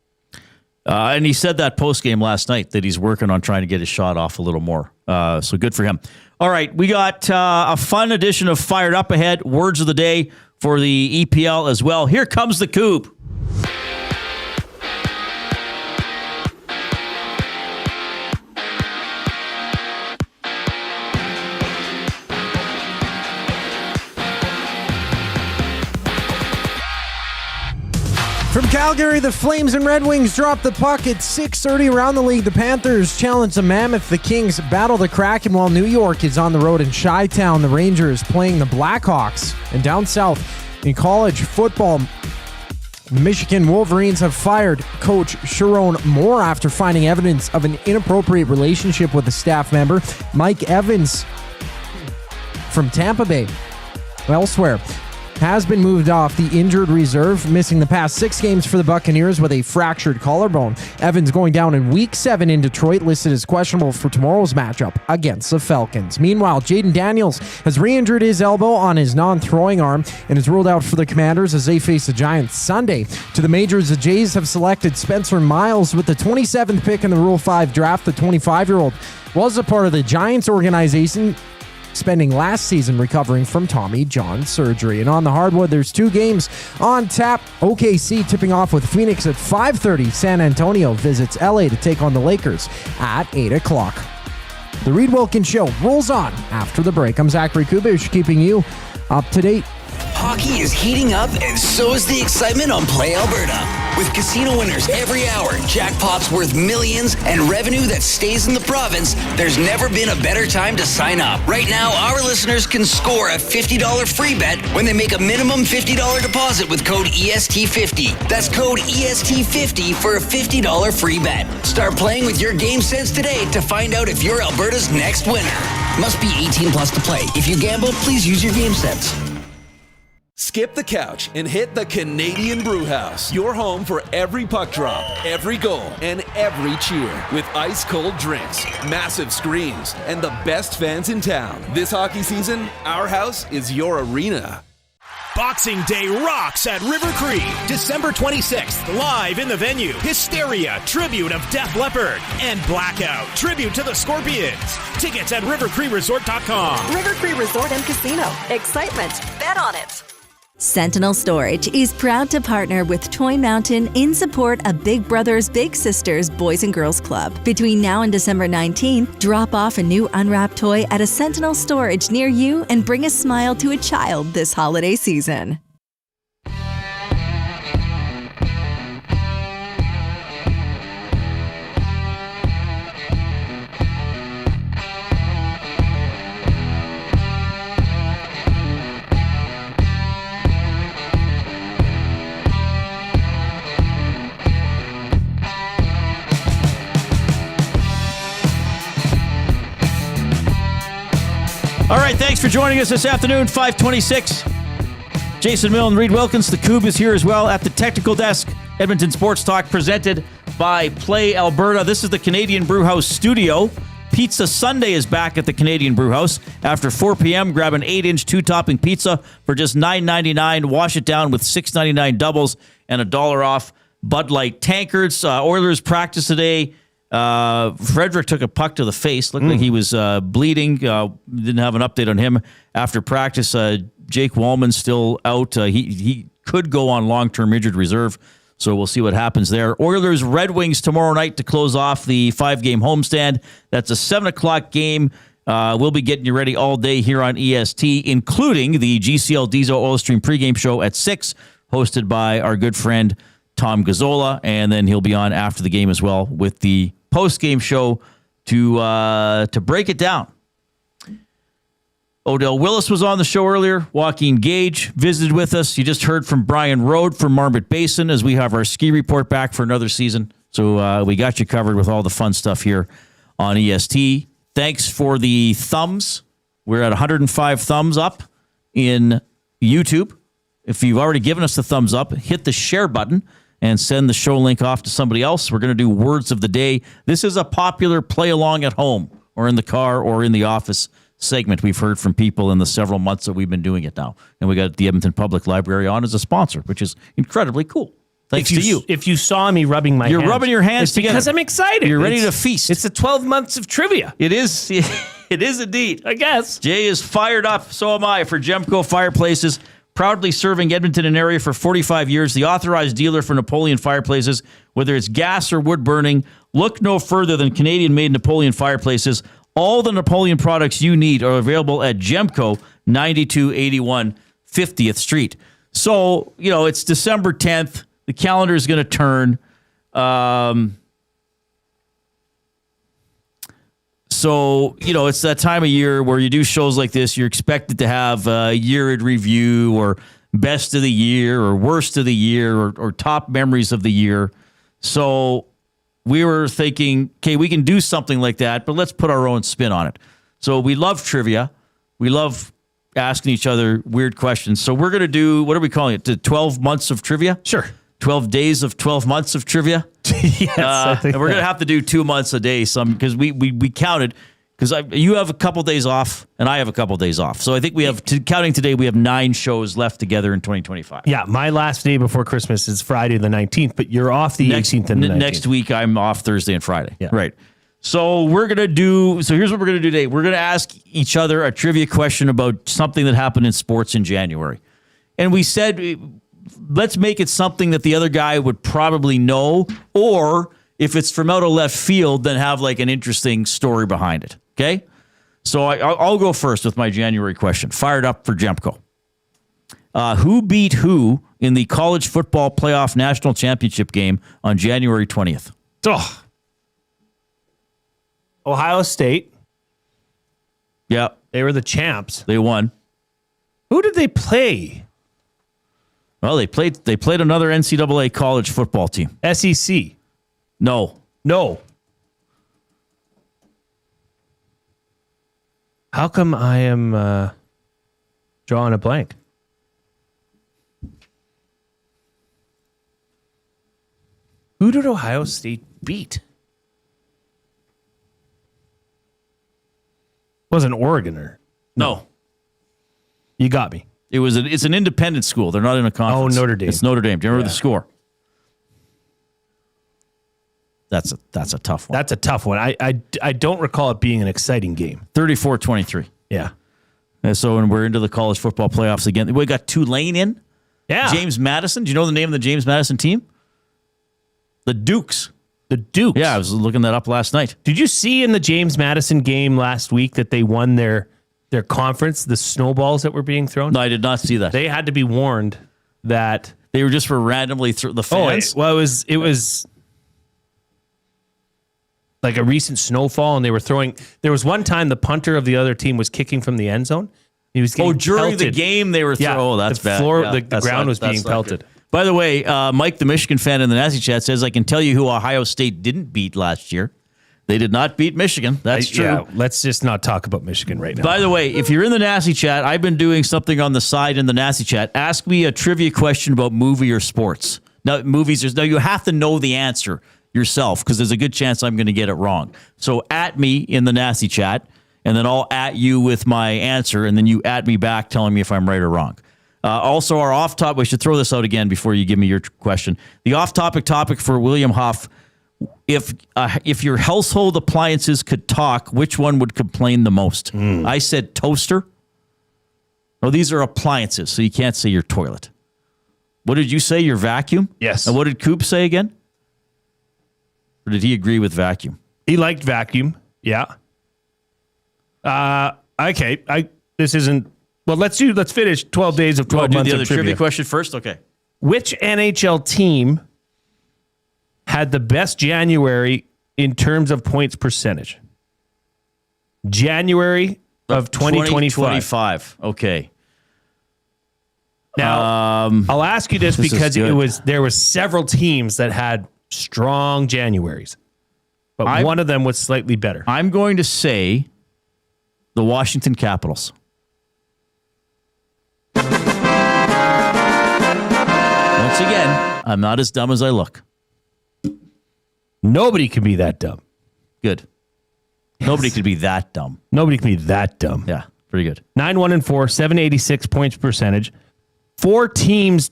S1: And he said that post-game last night that he's working on trying to get his shot off a little more. So good for him. All right, we got a fun edition of Fired Up ahead. Words of the day for the EPL as well. Here comes the Coop.
S4: From Calgary, the Flames and Red Wings drop the puck at 6:30 around the league. The Panthers challenge the Mammoth. The Kings battle the Kraken while New York is on the road in Chi-Town. The Rangers playing the Blackhawks. And down south in college football, Michigan Wolverines have fired coach Sharon Moore after finding evidence of an inappropriate relationship with a staff member. Mike Evans from Tampa Bay, elsewhere, has been moved off the injured reserve, missing the past 6 games for the Buccaneers with a fractured collarbone. Evans going down in Week 7 in Detroit, listed as questionable for tomorrow's matchup against the Falcons. Meanwhile, Jaden Daniels has re-injured his elbow on his non-throwing arm and is ruled out for the Commanders as they face the Giants Sunday. To the majors, the Jays have selected Spencer Miles with the 27th pick in the Rule 5 draft. The 25-year-old was a part of the Giants organization, spending last season recovering from Tommy John surgery. And on the hardwood, there's 2 games on tap. OKC tipping off with Phoenix at 5:30. San Antonio visits LA to take on the Lakers at 8 o'clock. The Reid Wilkins Show rolls on after the break. I'm Zachary Kubish, keeping you up to date.
S10: Hockey is heating up, and so is the excitement on Play Alberta. With casino winners every hour, jackpots worth millions, and revenue that stays in the province, there's never been a better time to sign up. Right now, our listeners can score a $50 free bet when they make a minimum $50 deposit with code EST50. That's code EST50 for a $50 free bet. Start playing with your game sense today to find out if you're Alberta's next winner. Must be 18 plus to play. If you gamble, please use your game sense.
S16: Skip the couch and hit the Canadian Brewhouse. Your home for every puck drop, every goal, and every cheer. With ice-cold drinks, massive screens, and the best fans in town. This hockey season, our house is your arena.
S17: Boxing Day rocks at River Cree. December 26th, live in the venue. Hysteria, tribute of Def Leppard. And Blackout, tribute to the Scorpions. Tickets at rivercreeresort.com.
S24: River Cree Resort and Casino. Excitement. Bet on it.
S14: Sentinel Storage is proud to partner with Toy Mountain in support of Big Brothers Big Sisters Boys and Girls Club. Between now and December 19th, drop off a new unwrapped toy at a Sentinel Storage near you and bring a smile to a child this holiday season.
S1: All right, thanks for joining us this afternoon, 5:26. Jason Milne, Reid Wilkins, the Coob is here as well at the technical desk. Edmonton Sports Talk presented by Play Alberta. This is the Canadian Brewhouse studio. Pizza Sunday is back at the Canadian Brewhouse. After 4 p.m., grab an 8-inch 2-topping pizza for just $9.99. Wash it down with $6.99 doubles and $1 off Bud Light tankards. Oilers practice today. Frederick took a puck to the face. Looked like he was bleeding. Didn't have an update on him after practice. Jake Wallman's still out. He could go on long-term injured reserve, so we'll see what happens there. Oilers Red Wings tomorrow night to close off the 5-game homestand. That's a 7 o'clock game. We'll be getting you ready all day here on EST, including the GCL Diesel Oil Stream pregame show at 6, hosted by our good friend Tom Gazzola, and then he'll be on after the game as well with the post-game show to break it down. Odell Willis was on the show earlier. Joaquin Gage visited with us. You just heard from Brian Rode from Marmot Basin as we have our ski report back for another season. So we got you covered with all the fun stuff here on EST. Thanks for the thumbs. We're at 105 thumbs up in YouTube. If you've already given us the thumbs up, hit the share button and send the show link off to somebody else. We're going to do words of the day. This is a popular play along at home or in the car or in the office segment we've heard from people in the several months that we've been doing it now. And we got the Edmonton Public Library on as a sponsor, which is incredibly cool. Thanks to you.
S2: If you saw me rubbing my hands.
S1: You're rubbing your hands
S2: it's
S1: together.
S2: Because I'm excited.
S1: You're ready to feast.
S2: It's the 12 months of trivia.
S1: It is. It is indeed.
S2: I guess.
S1: Jay is fired up. So am I for Gemco Fireplaces. Proudly serving Edmonton and area for 45 years, the authorized dealer for Napoleon fireplaces, whether it's gas or wood burning, look no further than Canadian-made Napoleon fireplaces. All the Napoleon products you need are available at Gemco, 9281 50th Street. So, it's December 10th. The calendar is going to turn. So, it's that time of year where you do shows like this. You're expected to have a year in review or best of the year or worst of the year or top memories of the year. So we were thinking, okay, we can do something like that, but let's put our own spin on it. So we love trivia. We love asking each other weird questions. So we're going to do, what are we calling it? 12 months of trivia?
S2: Sure.
S1: 12 days of 12 months of trivia.
S2: Yes,
S1: and we're going to have to do 2 months a day because we counted, because you have a couple days off and I have a couple days off. So I think we have, counting today, we have 9 shows left together in 2025.
S2: Yeah, my last day before Christmas is Friday the 19th, but you're off the 18th and the 19th.
S1: Next week, I'm off Thursday and Friday.
S2: Yeah.
S1: Right. So here's what we're going to do today. We're going to ask each other a trivia question about something that happened in sports in January. And we said, let's make it something that the other guy would probably know, or if it's from out of left field, then have like an interesting story behind it. Okay? So I'll go first with my January question. Fired up for Gemco. Who beat who in the college football playoff national championship game on January 20th?
S2: Oh. Ohio State.
S1: Yeah.
S2: They were the champs.
S1: They won.
S2: Who did they play?
S1: Well, they played another NCAA college football team.
S2: SEC.
S1: No.
S2: How come I am drawing a blank? Who did Ohio State beat? Wasn't Oregon or
S1: no?
S2: You got me.
S1: It's an independent school. They're not in a conference.
S2: Oh, Notre Dame.
S1: It's Notre Dame. Do you remember the score? That's a tough one.
S2: That's a tough one. I don't recall it being an exciting game.
S1: 34-23.
S2: Yeah.
S1: And so when we're into the college football playoffs again, we got Tulane in.
S2: Yeah.
S1: James Madison. Do you know the name of the James Madison team? The Dukes.
S2: The Dukes.
S1: Yeah, I was looking that up last night.
S2: Did you see in the James Madison game last week that they won their conference, the snowballs that were being thrown?
S1: No, I did not see that.
S2: They had to be warned that
S1: they were just for randomly the fans.
S2: It was like a recent snowfall, and they were throwing. There was one time the punter of the other team was kicking from the end zone. He was getting
S1: during
S2: pelted.
S1: the game they were throwing. Oh, that's
S2: the
S1: bad.
S2: Floor,
S1: Yeah,
S2: the ground was being pelted.
S1: Good. By the way, Mike, the Michigan fan in the Nazi chat, says, I can tell you who Ohio State didn't beat last year. They did not beat Michigan. That's true.
S2: Yeah, let's just not talk about Michigan right now.
S1: By the way, if you're in the Nazi chat, I've been doing something on the side in the Nazi chat. Ask me a trivia question about movie or sports. Now, you have to know the answer yourself because there's a good chance I'm going to get it wrong. So at me in the Nazi chat, and then I'll at you with my answer, and then you at me back telling me if I'm right or wrong. Also, our off-topic, we should throw this out again before you give me your question. The off-topic topic for William Huff, if your household appliances could talk, which one would complain the most? I said toaster. Oh, these are appliances, so you can't say your toilet. What did you say, your vacuum?
S2: Yes.
S1: And what did Coop say again? Or did he agree with vacuum?
S2: He liked vacuum, yeah. Okay, this isn't... Well, let's finish 12 days of 12 months
S1: do the
S2: of
S1: other trivia question first? Okay.
S2: Which NHL team had the best January in terms of points percentage? January of 2025.
S1: Okay.
S2: Now, I'll ask you this because there was several teams that had strong Januaries, but one of them was slightly better.
S1: I'm going to say the Washington Capitals. Once again, I'm not as dumb as I look.
S2: Nobody can be that dumb.
S1: Good. Yes. Nobody could be that dumb.
S2: Nobody can be that dumb.
S1: Yeah, pretty good.
S2: 9-1-4, 786 points percentage. 4 teams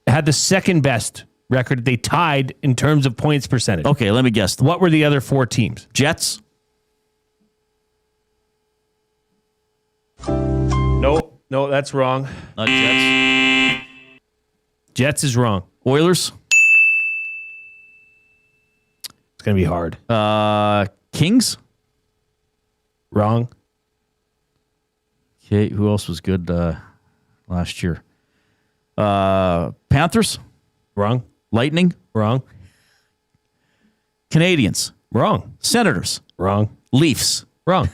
S2: had the second best record. They tied in terms of points percentage.
S1: Okay, let me guess.
S2: What were the other 4 teams?
S1: Jets?
S2: Nope. No, that's wrong.
S1: Not Jets.
S2: Jets is wrong.
S1: Oilers.
S2: It's going to be hard.
S1: Kings.
S2: Wrong.
S1: Okay, who else was good last year? Panthers.
S2: Wrong.
S1: Lightning.
S2: Wrong.
S1: Canadians.
S2: Wrong.
S1: Senators.
S2: Wrong.
S1: Leafs.
S2: Wrong.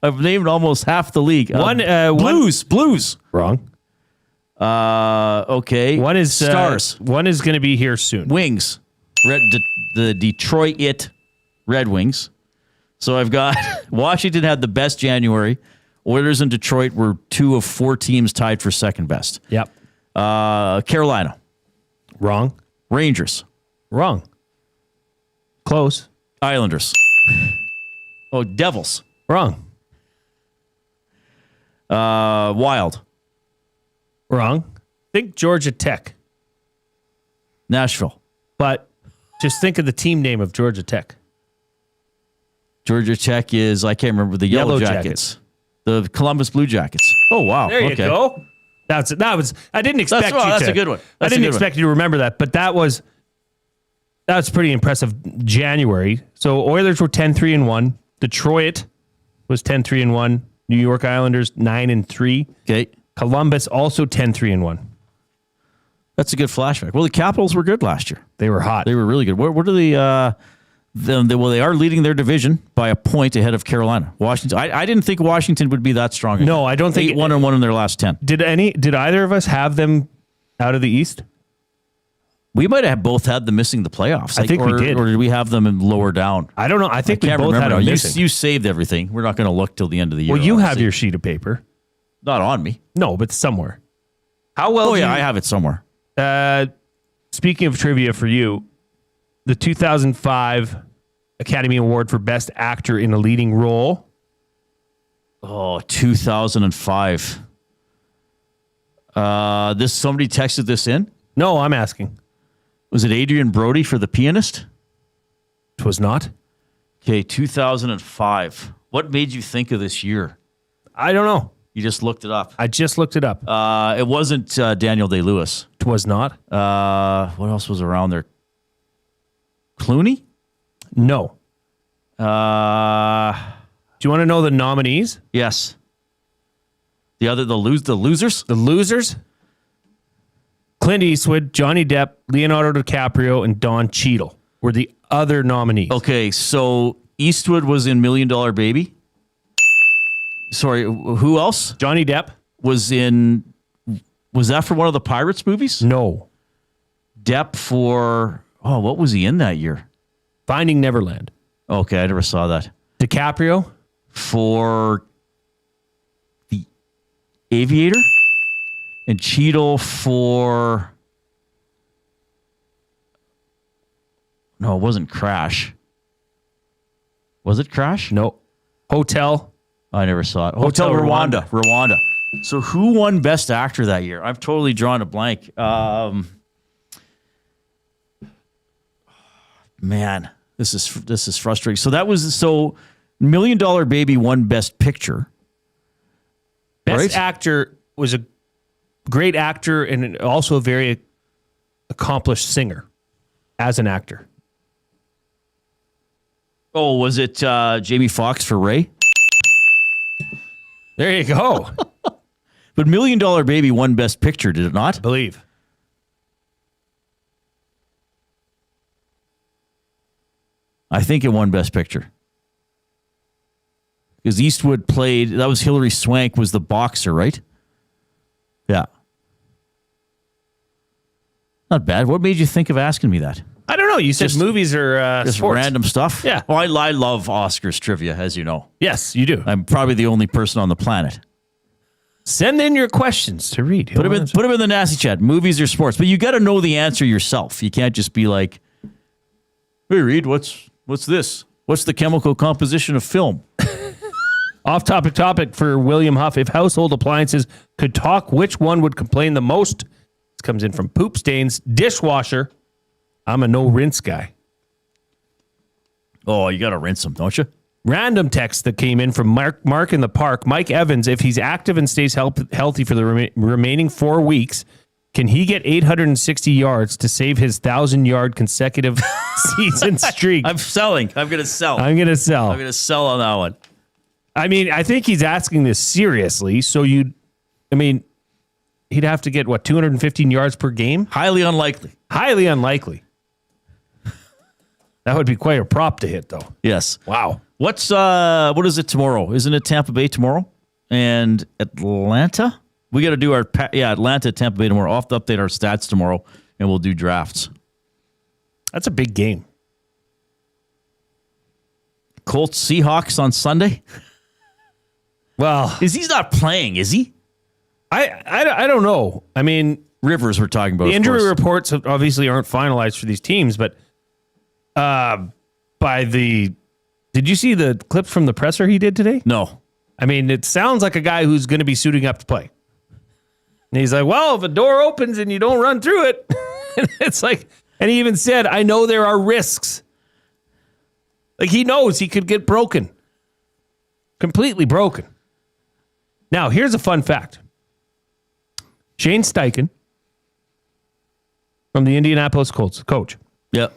S1: I've named almost half the league.
S2: Blues.
S1: Blues.
S2: Wrong.
S1: Okay.
S2: One is
S1: Stars.
S2: One is going to be here soon.
S1: Wings. The Detroit Red Wings. So I've got Washington had the best January. Oilers and Detroit were 2 of 4 teams tied for second best.
S2: Yep.
S1: Carolina.
S2: Wrong.
S1: Rangers.
S2: Wrong. Close.
S1: Islanders. Oh, Devils.
S2: Wrong.
S1: Wild.
S2: Wrong. Think Georgia Tech.
S1: Nashville.
S2: But just think of the team name of Georgia Tech.
S1: Georgia Tech is, I can't remember, the Yellow Jackets. The Columbus Blue Jackets. Oh, wow.
S2: There you go. I didn't expect you to.
S1: That's a good one.
S2: I didn't expect you to remember that, but that's pretty impressive January. So Oilers were 10-3-1. Detroit was 10-3-1. New York Islanders 9-3.
S1: Okay.
S2: Columbus also 10-3-1.
S1: That's a good flashback. Well, the Capitals were good last year.
S2: They were hot.
S1: They were really good. What are the they are leading their division by a point ahead of Carolina. Washington. I didn't think Washington would be that strong again.
S2: No, I don't think
S1: 8-1-1 in their last 10.
S2: Did either of us have them out of the East?
S1: We might have both had them missing the playoffs.
S2: I think we did.
S1: Or did we have them in lower down?
S2: I don't know. I think we both had them missing.
S1: You saved everything. We're not going to look till the end of the year.
S2: Well, you have your sheet of paper.
S1: Not on me.
S2: No, but somewhere. How well?
S1: Oh, yeah, I have it somewhere.
S2: Speaking of trivia for you, the 2005 Academy Award for Best Actor in a Leading Role.
S1: Oh, 2005. Somebody texted this in?
S2: No, I'm asking.
S1: Was it Adrian Brody for The Pianist?
S2: It was not.
S1: Okay, 2005. What made you think of this year?
S2: I don't know.
S1: You just looked it up.
S2: I just looked it up.
S1: It wasn't Daniel Day-Lewis.
S2: It was not.
S1: What else was around there? Clooney?
S2: No. Do you want to know the nominees?
S1: Yes. The losers?
S2: The losers? Clint Eastwood, Johnny Depp, Leonardo DiCaprio, and Don Cheadle were the other nominees.
S1: Okay, so Eastwood was in $1 Million Baby. Sorry, who else?
S2: Johnny Depp
S1: was that for one of the Pirates movies?
S2: No.
S1: Depp for, what was he in that year?
S2: Finding Neverland.
S1: Okay, I never saw that.
S2: DiCaprio?
S1: For The Aviator? And Cheadle for... No, it wasn't Crash. Was it Crash?
S2: No. Hotel.
S1: I never saw it. Hotel Rwanda. So who won Best Actor that year? I've totally drawn a blank. Man, this is frustrating. So that was $1 Million Baby won Best Picture.
S2: Best Actor was a great actor and also a very accomplished singer as an actor.
S1: Oh, was it Jamie Foxx for Ray?
S2: There you go.
S1: But $1 Million Baby won Best Picture, did it not?
S2: I believe.
S1: I think it won Best Picture. Because Eastwood played, that was Hilary Swank was the boxer, right? Yeah. Not bad. What made you think of asking me that?
S2: I don't know. You said movies are
S1: just
S2: sports.
S1: Random stuff?
S2: Yeah.
S1: Well, I love Oscars trivia, as you know.
S2: Yes, you do.
S1: I'm probably the only person on the planet.
S2: Send in your questions to Reid.
S1: Put them in the nasty chat. Movies or sports. But you got to know the answer yourself. You can't just be like, hey, Reid, what's this? What's the chemical composition of film?
S2: Off-topic topic for William Huff. If household appliances could talk, which one would complain the most? This comes in from Poop Stains. Dishwasher. I'm a no-rinse guy.
S1: Oh, you got to rinse them, don't you?
S2: Random text that came in from Mark in the Park. Mike Evans, if he's active and stays healthy for the remaining 4 weeks, can he get 860 yards to save his 1,000-yard consecutive season streak?
S1: I'm selling. I'm going to sell.
S2: I'm going to sell.
S1: I'm going to sell on that one.
S2: I mean, I think he's asking this seriously. So he'd have to get, 215 yards per game?
S1: Highly unlikely.
S2: Highly unlikely. That would be quite a prop to hit, though.
S1: Yes.
S2: Wow.
S1: What is it tomorrow? Isn't it Tampa Bay tomorrow? And Atlanta? We got to do Atlanta, Tampa Bay tomorrow. I'll have to update our stats tomorrow, and we'll do drafts.
S2: That's a big game.
S1: Colts Seahawks on Sunday?
S2: Well,
S1: he's not playing, is he?
S2: I don't know. I mean,
S1: Rivers we're talking about.
S2: The injury reports obviously aren't finalized for these teams, but did you see the clip from the presser he did today?
S1: No.
S2: I mean, it sounds like a guy who's going to be suiting up to play. And he's like, well, if a door opens and you don't run through it, it's like, and he even said, I know there are risks. Like he knows he could get broken. Completely broken. Now, here's a fun fact. Shane Steichen from the Indianapolis Colts, coach.
S1: Yep.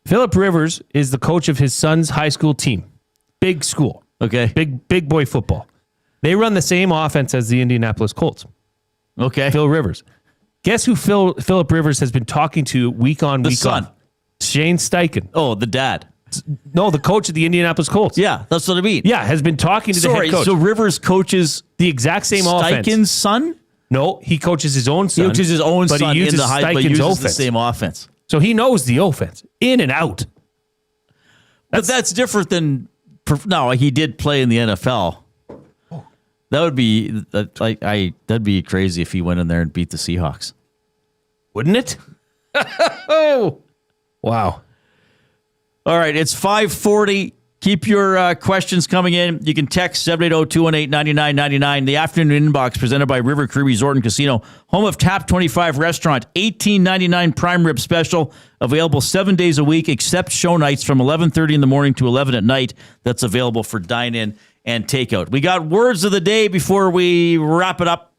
S2: Phillip Rivers is the coach of his son's high school team. Big school.
S1: Okay.
S2: Big boy football. They run the same offense as the Indianapolis Colts.
S1: Okay.
S2: Phil Rivers. Guess who Phillip Rivers has been talking to week on, week on? Shane Steichen.
S1: Oh, the dad.
S2: No, the coach of the Indianapolis Colts.
S1: Yeah, that's what I mean.
S2: Yeah, has been talking to the head coach.
S1: So Rivers coaches
S2: the exact same offense.
S1: Steichen's son?
S2: No, he coaches his own son.
S1: He coaches his own son
S2: he uses
S1: in the high, but uses
S2: offense.
S1: the same offense.
S2: So he knows the offense in and out.
S1: But that's different than no. He did play in the NFL. That would be that'd be crazy if he went in there and beat the Seahawks,
S2: wouldn't it? Oh, wow!
S1: All right, it's 5:40. Keep your questions coming in. You can text 780-218-9999. The afternoon inbox presented by River Cree Resort and Casino, home of Tap 25 Restaurant. $18.99 prime rib special, available 7 days a week, except show nights from 11:30 in the morning to 11 at night. That's available for dine-in and takeout. We got words of the day before we wrap it up.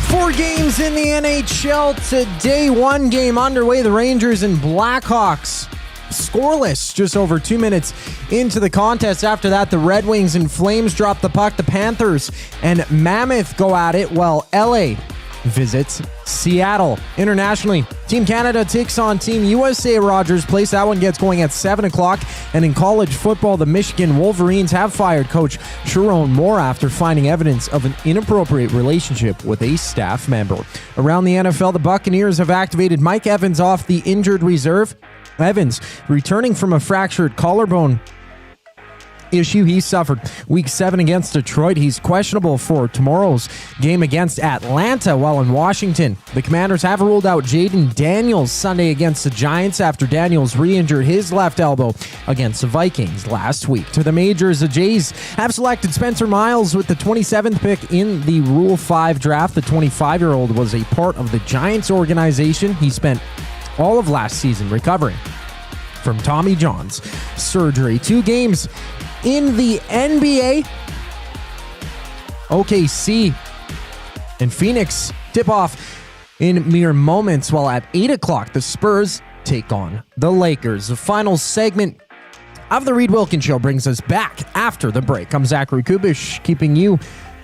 S4: 4 games in the NHL today. 1 game underway. The Rangers and Blackhawks scoreless just over 2 minutes into the contest. After that, the Red Wings and Flames drop the puck. The Panthers and Mammoth go at it while LA visits Seattle. Internationally, Team Canada takes on Team USA at Rogers Place. That one gets going at 7 o'clock. And in college football, the Michigan Wolverines have fired coach Sharon Moore after finding evidence of an inappropriate relationship with a staff member. Around the NFL, the Buccaneers have activated Mike Evans off the injured reserve. Evans, returning from a fractured collarbone issue he suffered week 7 against Detroit. He's questionable for tomorrow's game against Atlanta, while in Washington, the Commanders have ruled out Jaden Daniels Sunday against the Giants after Daniels re-injured his left elbow against the Vikings last week. To the majors, the Jays have selected Spencer Miles with the 27th pick in the Rule 5 draft. The 25-year-old was a part of the Giants organization. He spent all of last season recovering from Tommy John's surgery. 2 games in the NBA, OKC and Phoenix tip off in mere moments, while at 8 o'clock, the Spurs take on the Lakers. The final segment of the Reid Wilkins Show brings us back after the break. I'm Zachary Kubish, keeping you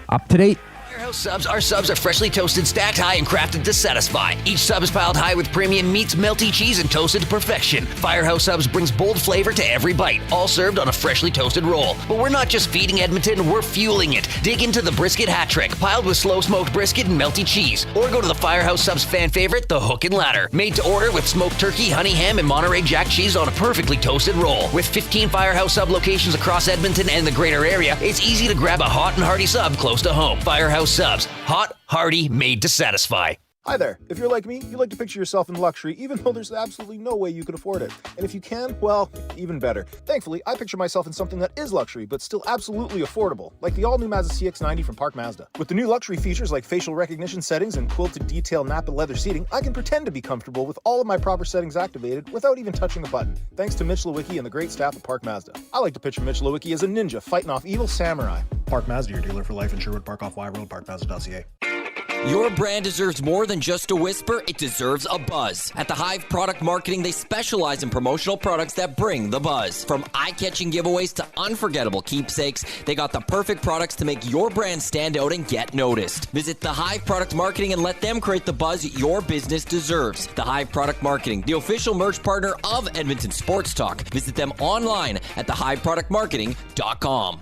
S4: up to date.
S10: Our subs are freshly toasted, stacked high, and crafted to satisfy. Each sub is piled high with premium meats, melty cheese, and toasted to perfection. Firehouse Subs brings bold flavor to every bite, all served on a freshly toasted roll. But we're not just feeding Edmonton, we're fueling it. Dig into the brisket hat trick, piled with slow-smoked brisket and melty cheese. Or go to the Firehouse Subs fan favorite, the Hook and Ladder. Made to order with smoked turkey, honey ham, and Monterey Jack cheese on a perfectly toasted roll. With 15 Firehouse Sub locations across Edmonton and the greater area, it's easy to grab a hot and hearty sub close to home. Firehouse Subs. Hot, hearty, made to satisfy.
S7: Hi there. If you're like me, you like to picture yourself in luxury, even though there's absolutely no way you could afford it. And if you can, well, even better. Thankfully, I picture myself in something that is luxury, but still absolutely affordable, like the all-new Mazda CX-90 from Park Mazda. With the new luxury features like facial recognition settings and quilted detail Napa leather seating, I can pretend to be comfortable with all of my proper settings activated without even touching a button, thanks to Mitch Lewicki and the great staff at Park Mazda. I like to picture Mitch Lewicki as a ninja fighting off evil samurai.
S11: Park Mazda, your dealer for life in Sherwood Park off Y Road, parkmazda.ca.
S19: Your brand deserves more than just a whisper, it deserves a buzz. At the Hive Product Marketing, they specialize in promotional products that bring the buzz. From eye-catching giveaways to unforgettable keepsakes, they got the perfect products to make your brand stand out and get noticed. Visit the Hive Product Marketing and let them create the buzz your business deserves. The Hive Product Marketing, the official merch partner of Edmonton Sports Talk. Visit them online at thehiveproductmarketing.com.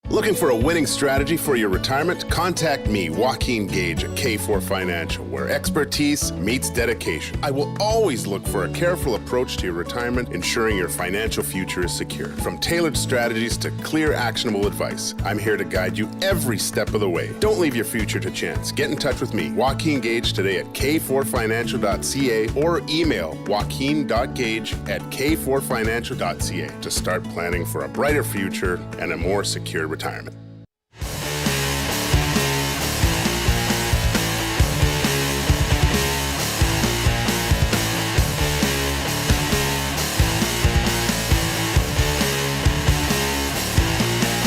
S20: Looking for a winning strategy for your retirement? Contact me, Joaquin Gage at K4 Financial, where expertise meets dedication. I will always look for a careful approach to your retirement, ensuring your financial future is secure. From tailored strategies to clear, actionable advice, I'm here to guide you every step of the way. Don't leave your future to chance. Get in touch with me, Joaquin Gage, today at k4financial.ca or email joaquin.gage@k4financial.ca to start planning for a brighter future and a more secure retirement.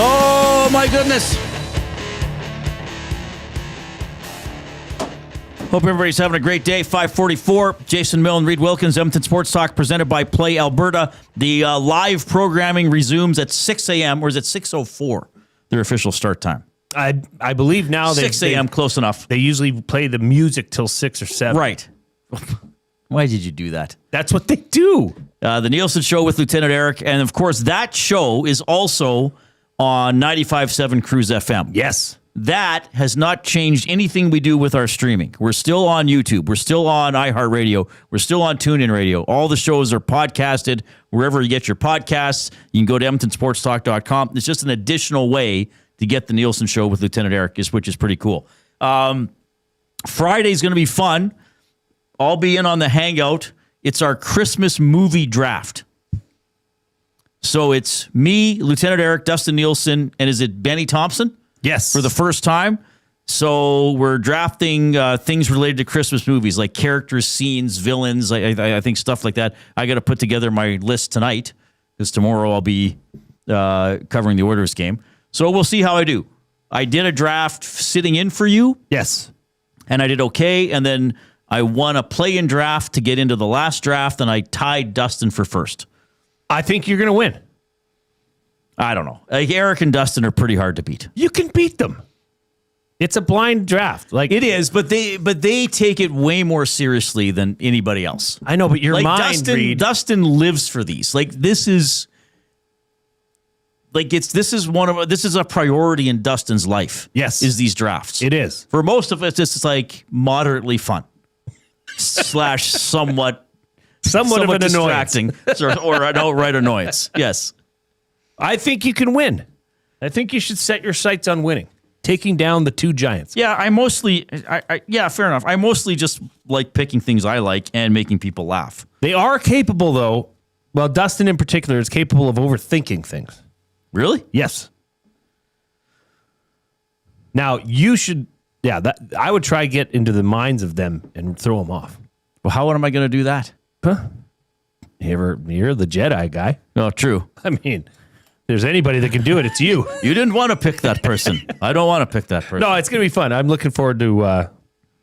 S1: Oh my goodness. Hope everybody's having a great day. 544, Jason Milne, Reid Wilkins, Edmonton Sports Talk, presented by Play Alberta. The live programming resumes at 6 a.m., or is it 6:04, their official start time?
S2: I believe now
S1: 6 a.m., close enough.
S2: They usually play the music till 6 or 7.
S1: Right. Why did you do that?
S2: That's what they do.
S1: The Nielsen Show with Lieutenant Eric. And, of course, that show is also on 95.7 Cruise FM.
S2: Yes.
S1: That has not changed anything we do with our streaming. We're still on YouTube. We're still on iHeartRadio. We're still on TuneIn Radio. All the shows are podcasted wherever you get your podcasts. You can go to EdmontonSportsTalk.com. It's just an additional way to get the Nielsen Show with Lieutenant Eric, which is pretty cool. Friday's going to be fun. I'll be in on the Hangout. It's our Christmas movie draft. So it's me, Lieutenant Eric, Dustin Nielsen, and is it Benny Thompson?
S2: Yes.
S1: For the first time. So we're drafting things related to Christmas movies, like characters, scenes, villains, I think stuff like that. I got to put together my list tonight because tomorrow I'll be covering the Oilers game. So we'll see how I do. I did a draft sitting in for you.
S2: Yes.
S1: And I did okay. And then I won a play-in draft to get into the last draft, and I tied Dustin for first.
S2: I think you're going to win.
S1: I don't know. Eric and Dustin are pretty hard to beat.
S2: You can beat them. It's a blind draft. Like
S1: it is, but they take it way more seriously than anybody else.
S2: I know, but your mind,
S1: Dustin lives for these. Like this is a priority in Dustin's life.
S2: Yes,
S1: is these drafts.
S2: It is.
S1: For most of us, it's like moderately fun / somewhat
S2: of an
S1: distracting or an outright annoyance. Yes.
S2: I think you can win. I think you should set your sights on winning, taking down the two giants.
S1: Yeah, fair enough. I mostly just like picking things I like and making people laugh.
S2: They are capable, though. Well, Dustin in particular is capable of overthinking things.
S1: Really?
S2: Yes. Now, you should, I would try to get into the minds of them and throw them off.
S1: Well, how am I going to do that?
S2: Huh? You're the Jedi guy.
S1: Oh, true.
S2: I mean, there's anybody that can do it, it's you.
S1: You didn't want to pick that person. I don't want to pick that person.
S2: No, it's going to be fun. I'm looking forward to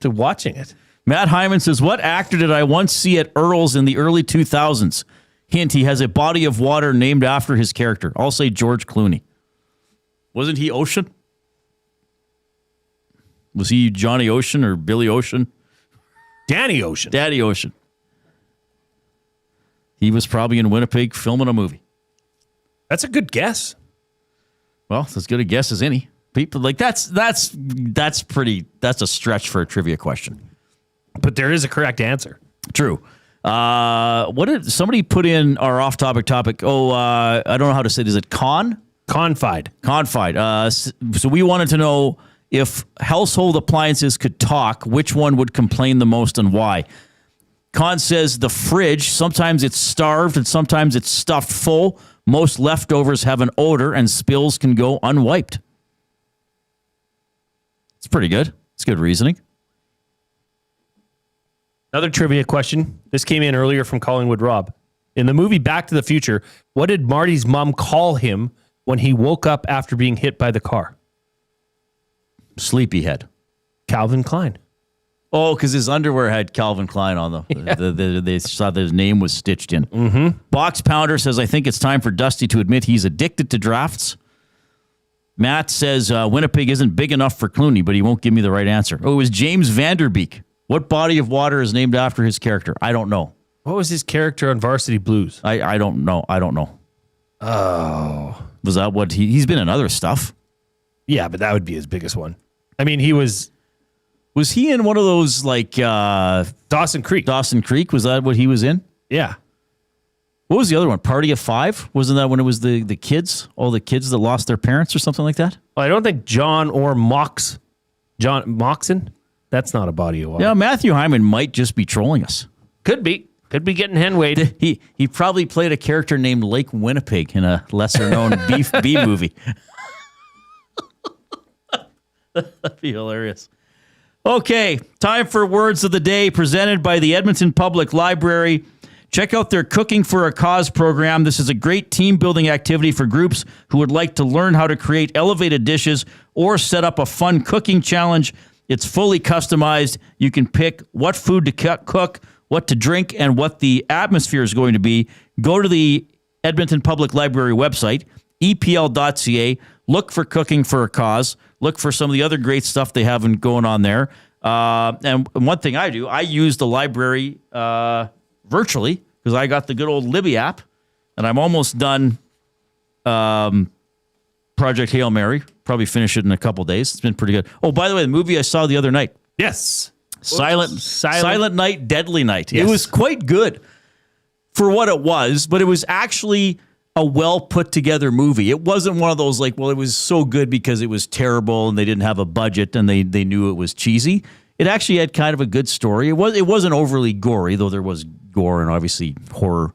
S2: watching it.
S1: Matt Hyman says, what actor did I once see at Earl's in the early 2000s? Hint, he has a body of water named after his character. I'll say George Clooney. Wasn't he Ocean? Was he Johnny Ocean or Billy Ocean?
S2: Danny Ocean.
S1: Daddy Ocean. He was probably in Winnipeg filming a movie.
S2: That's a good guess.
S1: Well, it's as good a guess as any. People like that's a stretch for a trivia question.
S2: But there is a correct answer.
S1: True. What did somebody put in our off-topic topic? I don't know how to say it. Is it confide?
S2: Confide.
S1: So we wanted to know If household appliances could talk, which one would complain the most and why? Con says the fridge, sometimes it's starved and sometimes it's stuffed full. Most leftovers have an odor and spills can go unwiped. It's pretty good. It's good reasoning.
S2: Another trivia question. This came in earlier from Collingwood Rob. In the movie Back to the Future, what did Marty's mom call him when he woke up after being hit by the car?
S1: Sleepyhead.
S2: Calvin Klein.
S1: Oh, because his underwear had Calvin Klein on them. Yeah. They saw that his name was stitched in.
S2: Mm-hmm.
S1: Box Pounder says, I think it's time for Dusty to admit he's addicted to drafts. Matt says, Winnipeg isn't big enough for Clooney, but he won't give me the right answer. Oh, it was James Vanderbeek. What body of water is named after his character? I don't know.
S2: What was his character on Varsity Blues?
S1: I don't know. I don't know.
S2: Oh.
S1: Was that what he's been in other stuff?
S2: Yeah, but that would be his biggest one. I mean, he was...
S1: Was he in one of those, like...
S2: Dawson Creek.
S1: Dawson Creek? Was that what he was in?
S2: Yeah.
S1: What was the other one? Party of Five? Wasn't that when it was the kids? All the kids that lost their parents or something like that?
S2: Well, I don't think John Moxon? That's not a body of water.
S1: Yeah, Matthew Hyman might just be trolling us.
S2: Could be. Could be getting Henwade.
S1: He probably played a character named Lake Winnipeg in a lesser-known B movie. That'd be hilarious. Okay, time for Words of the Day, presented by the Edmonton Public Library. Check out their Cooking for a Cause program. This is a great team-building activity for groups who would like to learn how to create elevated dishes or set up a fun cooking challenge. It's fully customized. You can pick what food to cook, what to drink, and what the atmosphere is going to be. Go to the Edmonton Public Library website, epl.ca. Look for Cooking for a Cause. Look for some of the other great stuff they have going on there. And one thing I do, I use the library virtually because I got the good old Libby app, and I'm almost done Project Hail Mary. Probably finish it in a couple days. It's been pretty good. Oh, by the way, the movie I saw the other night.
S2: Yes.
S1: Silent Night, Deadly Night.
S2: Yes.
S1: It was quite good for what it was, but it was actually a well put together movie. It wasn't one of those like, well, it was so good because it was terrible and they didn't have a budget and they knew it was cheesy. It actually had kind of a good story. It wasn't overly gory, though there was gore and obviously horror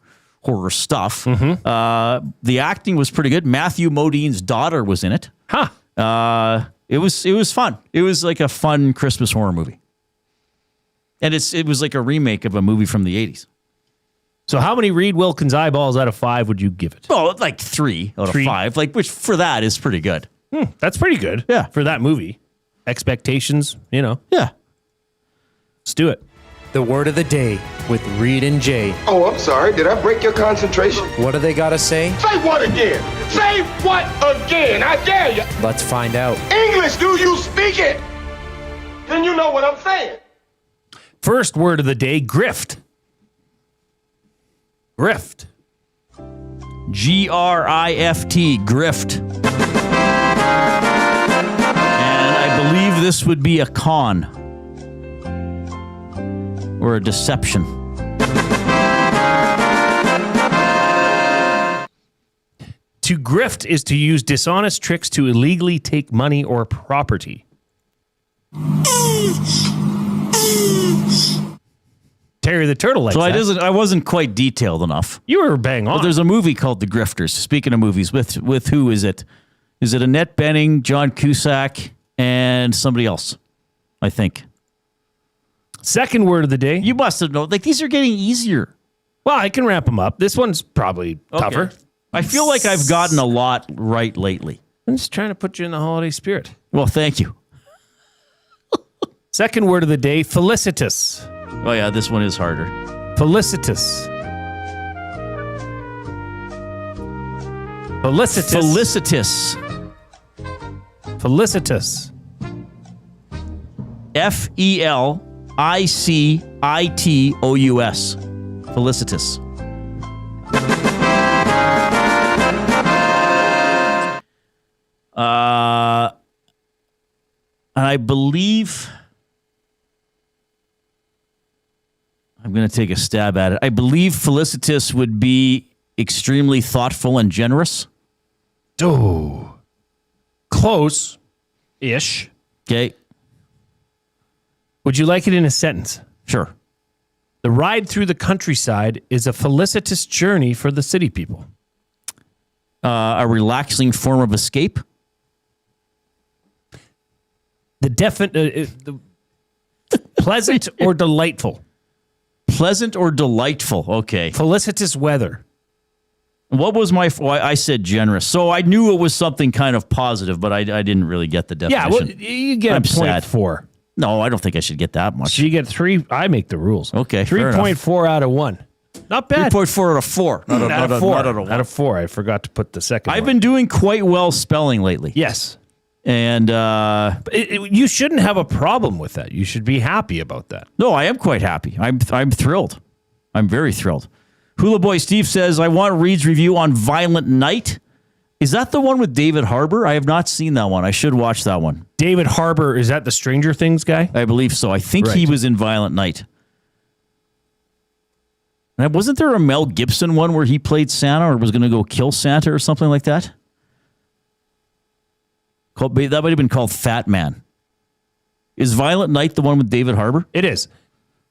S1: stuff.
S2: Mm-hmm.
S1: The acting was pretty good. Matthew Modine's daughter was in it.
S2: Huh.
S1: It was fun. It was like a fun Christmas horror movie. And it was like a remake of a movie from the 80s.
S2: So how many Reid Wilkins eyeballs out of 5 would you give it?
S1: Oh, like 3 out of 5. Like, which for that is pretty good.
S2: That's pretty good.
S1: Yeah.
S2: For that movie. Expectations,
S1: Yeah.
S2: Let's do it.
S4: The word of the day with Reid and Jay.
S5: Oh, I'm sorry. Did I break your concentration?
S4: What do they got to say?
S5: Say what again? Say what again? I dare you.
S4: Let's find out.
S5: English, do you speak it? Then you know what I'm saying.
S2: First word of the day, grift. Grift.
S1: G-R-I-F-T, grift. And I believe this would be a con or a deception.
S2: To grift is to use dishonest tricks to illegally take money or property. Terry the Turtle likes that.
S1: I wasn't quite detailed enough.
S2: You were bang on.
S1: But there's a movie called The Grifters. Speaking of movies, with who is it? Is it Annette Bening, John Cusack, and somebody else? I think.
S2: Second word of the day.
S1: You must have known. Like, these are getting easier.
S2: Well, I can ramp them up. This one's probably tougher.
S1: I feel like I've gotten a lot right lately.
S2: I'm just trying to put you in the holiday spirit.
S1: Well, thank you.
S2: Second word of the day, felicitous.
S1: Oh, yeah, this one is harder.
S2: Felicitous. Felicitous.
S1: Felicitous.
S2: Felicitous.
S1: Felicitous. Felicitous. And I believe I'm going to take a stab at it. I believe felicitous would be extremely thoughtful and generous.
S2: Oh, close-ish.
S1: Okay.
S2: Would you like it in a sentence?
S1: Sure.
S2: The ride through the countryside is a felicitous journey for the city people.
S1: A relaxing form of escape.
S2: The pleasant or delightful.
S1: Pleasant or delightful. Okay.
S2: Felicitous weather.
S1: What was my... Well, I said generous. So I knew it was something kind of positive, but I didn't really get the definition.
S2: Yeah, well, you get a 0.4.
S1: No, I don't think I should get that much.
S2: So you get 3. I make the rules.
S1: Okay,
S2: 3.4 out of 1. Not bad.
S1: 3.4 out of 4.
S2: Out of 4. Out of 4. I forgot to put the second
S1: I've
S2: one.
S1: been doing quite well spelling lately.
S2: Yes.
S1: And
S2: you shouldn't have a problem with that. You should be happy about that.
S1: No, I am quite happy. I'm thrilled. I'm very thrilled. Hula Boy Steve says, I want Reid's review on Violent Night. Is that the one with David Harbour? I have not seen that one. I should watch that one.
S2: David Harbour, is that the Stranger Things guy?
S1: I believe so. I think he was in Violent Night. And wasn't there a Mel Gibson one where he played Santa or was going to go kill Santa or something like that? That might have been called Fat Man. Is Violent Night the one with David Harbour?
S2: It is.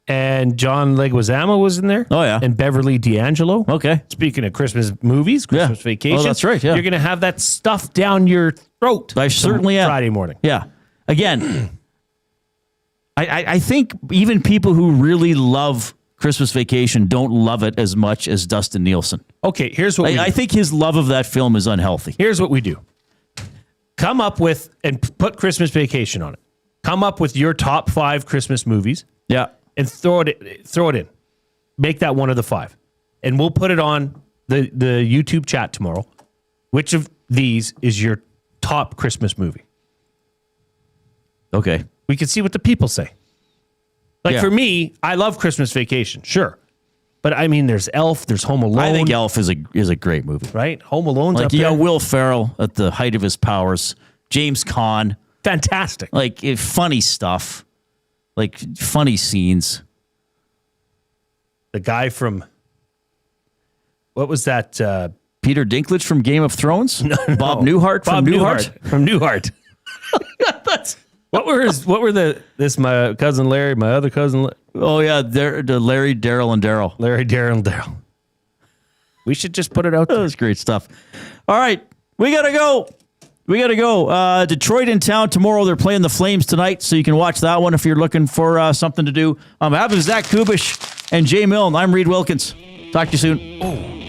S2: And John Leguizamo was in there.
S1: Oh, yeah.
S2: And Beverly D'Angelo.
S1: Okay.
S2: Speaking of Christmas movies, Christmas Vacation.
S1: Oh, that's right, yeah.
S2: You're going to have that stuff down your throat.
S1: I certainly am.
S2: Friday morning.
S1: Yeah. Again, I think even people who really love Christmas Vacation don't love it as much as Dustin Nielsen.
S2: Okay, here's what
S1: I think his love of that film is unhealthy.
S2: Here's what we do. Come up with, and put Christmas Vacation on it. Come up with your top 5 Christmas movies.
S1: Yeah.
S2: And throw it in. Make that one of the 5. And we'll put it on the YouTube chat tomorrow. Which of these is your top Christmas movie?
S1: Okay.
S2: We can see what the people say. For me, I love Christmas Vacation, sure. But I mean, there's Elf, there's Home Alone.
S1: I think Elf is a great movie.
S2: Right? Home Alone's up
S1: you
S2: there.
S1: got Will Ferrell at the height of his powers. James Caan.
S2: Fantastic.
S1: Funny stuff. Funny scenes.
S2: The guy from, what was that?
S1: Peter Dinklage from Game of Thrones? Bob Newhart from Newhart?
S2: From Newhart. What were my cousin Larry, my other cousin?
S1: Oh, yeah, the Larry, Daryl, and Daryl.
S2: Larry, Daryl, and Daryl. We should just put it out there.
S1: That's great stuff. All right, we got to go. Detroit in town tomorrow. They're playing the Flames tonight, so you can watch that one if you're looking for something to do. I'm having Zach Kubish and Jay Milne. I'm Reid Wilkins. Talk to you soon.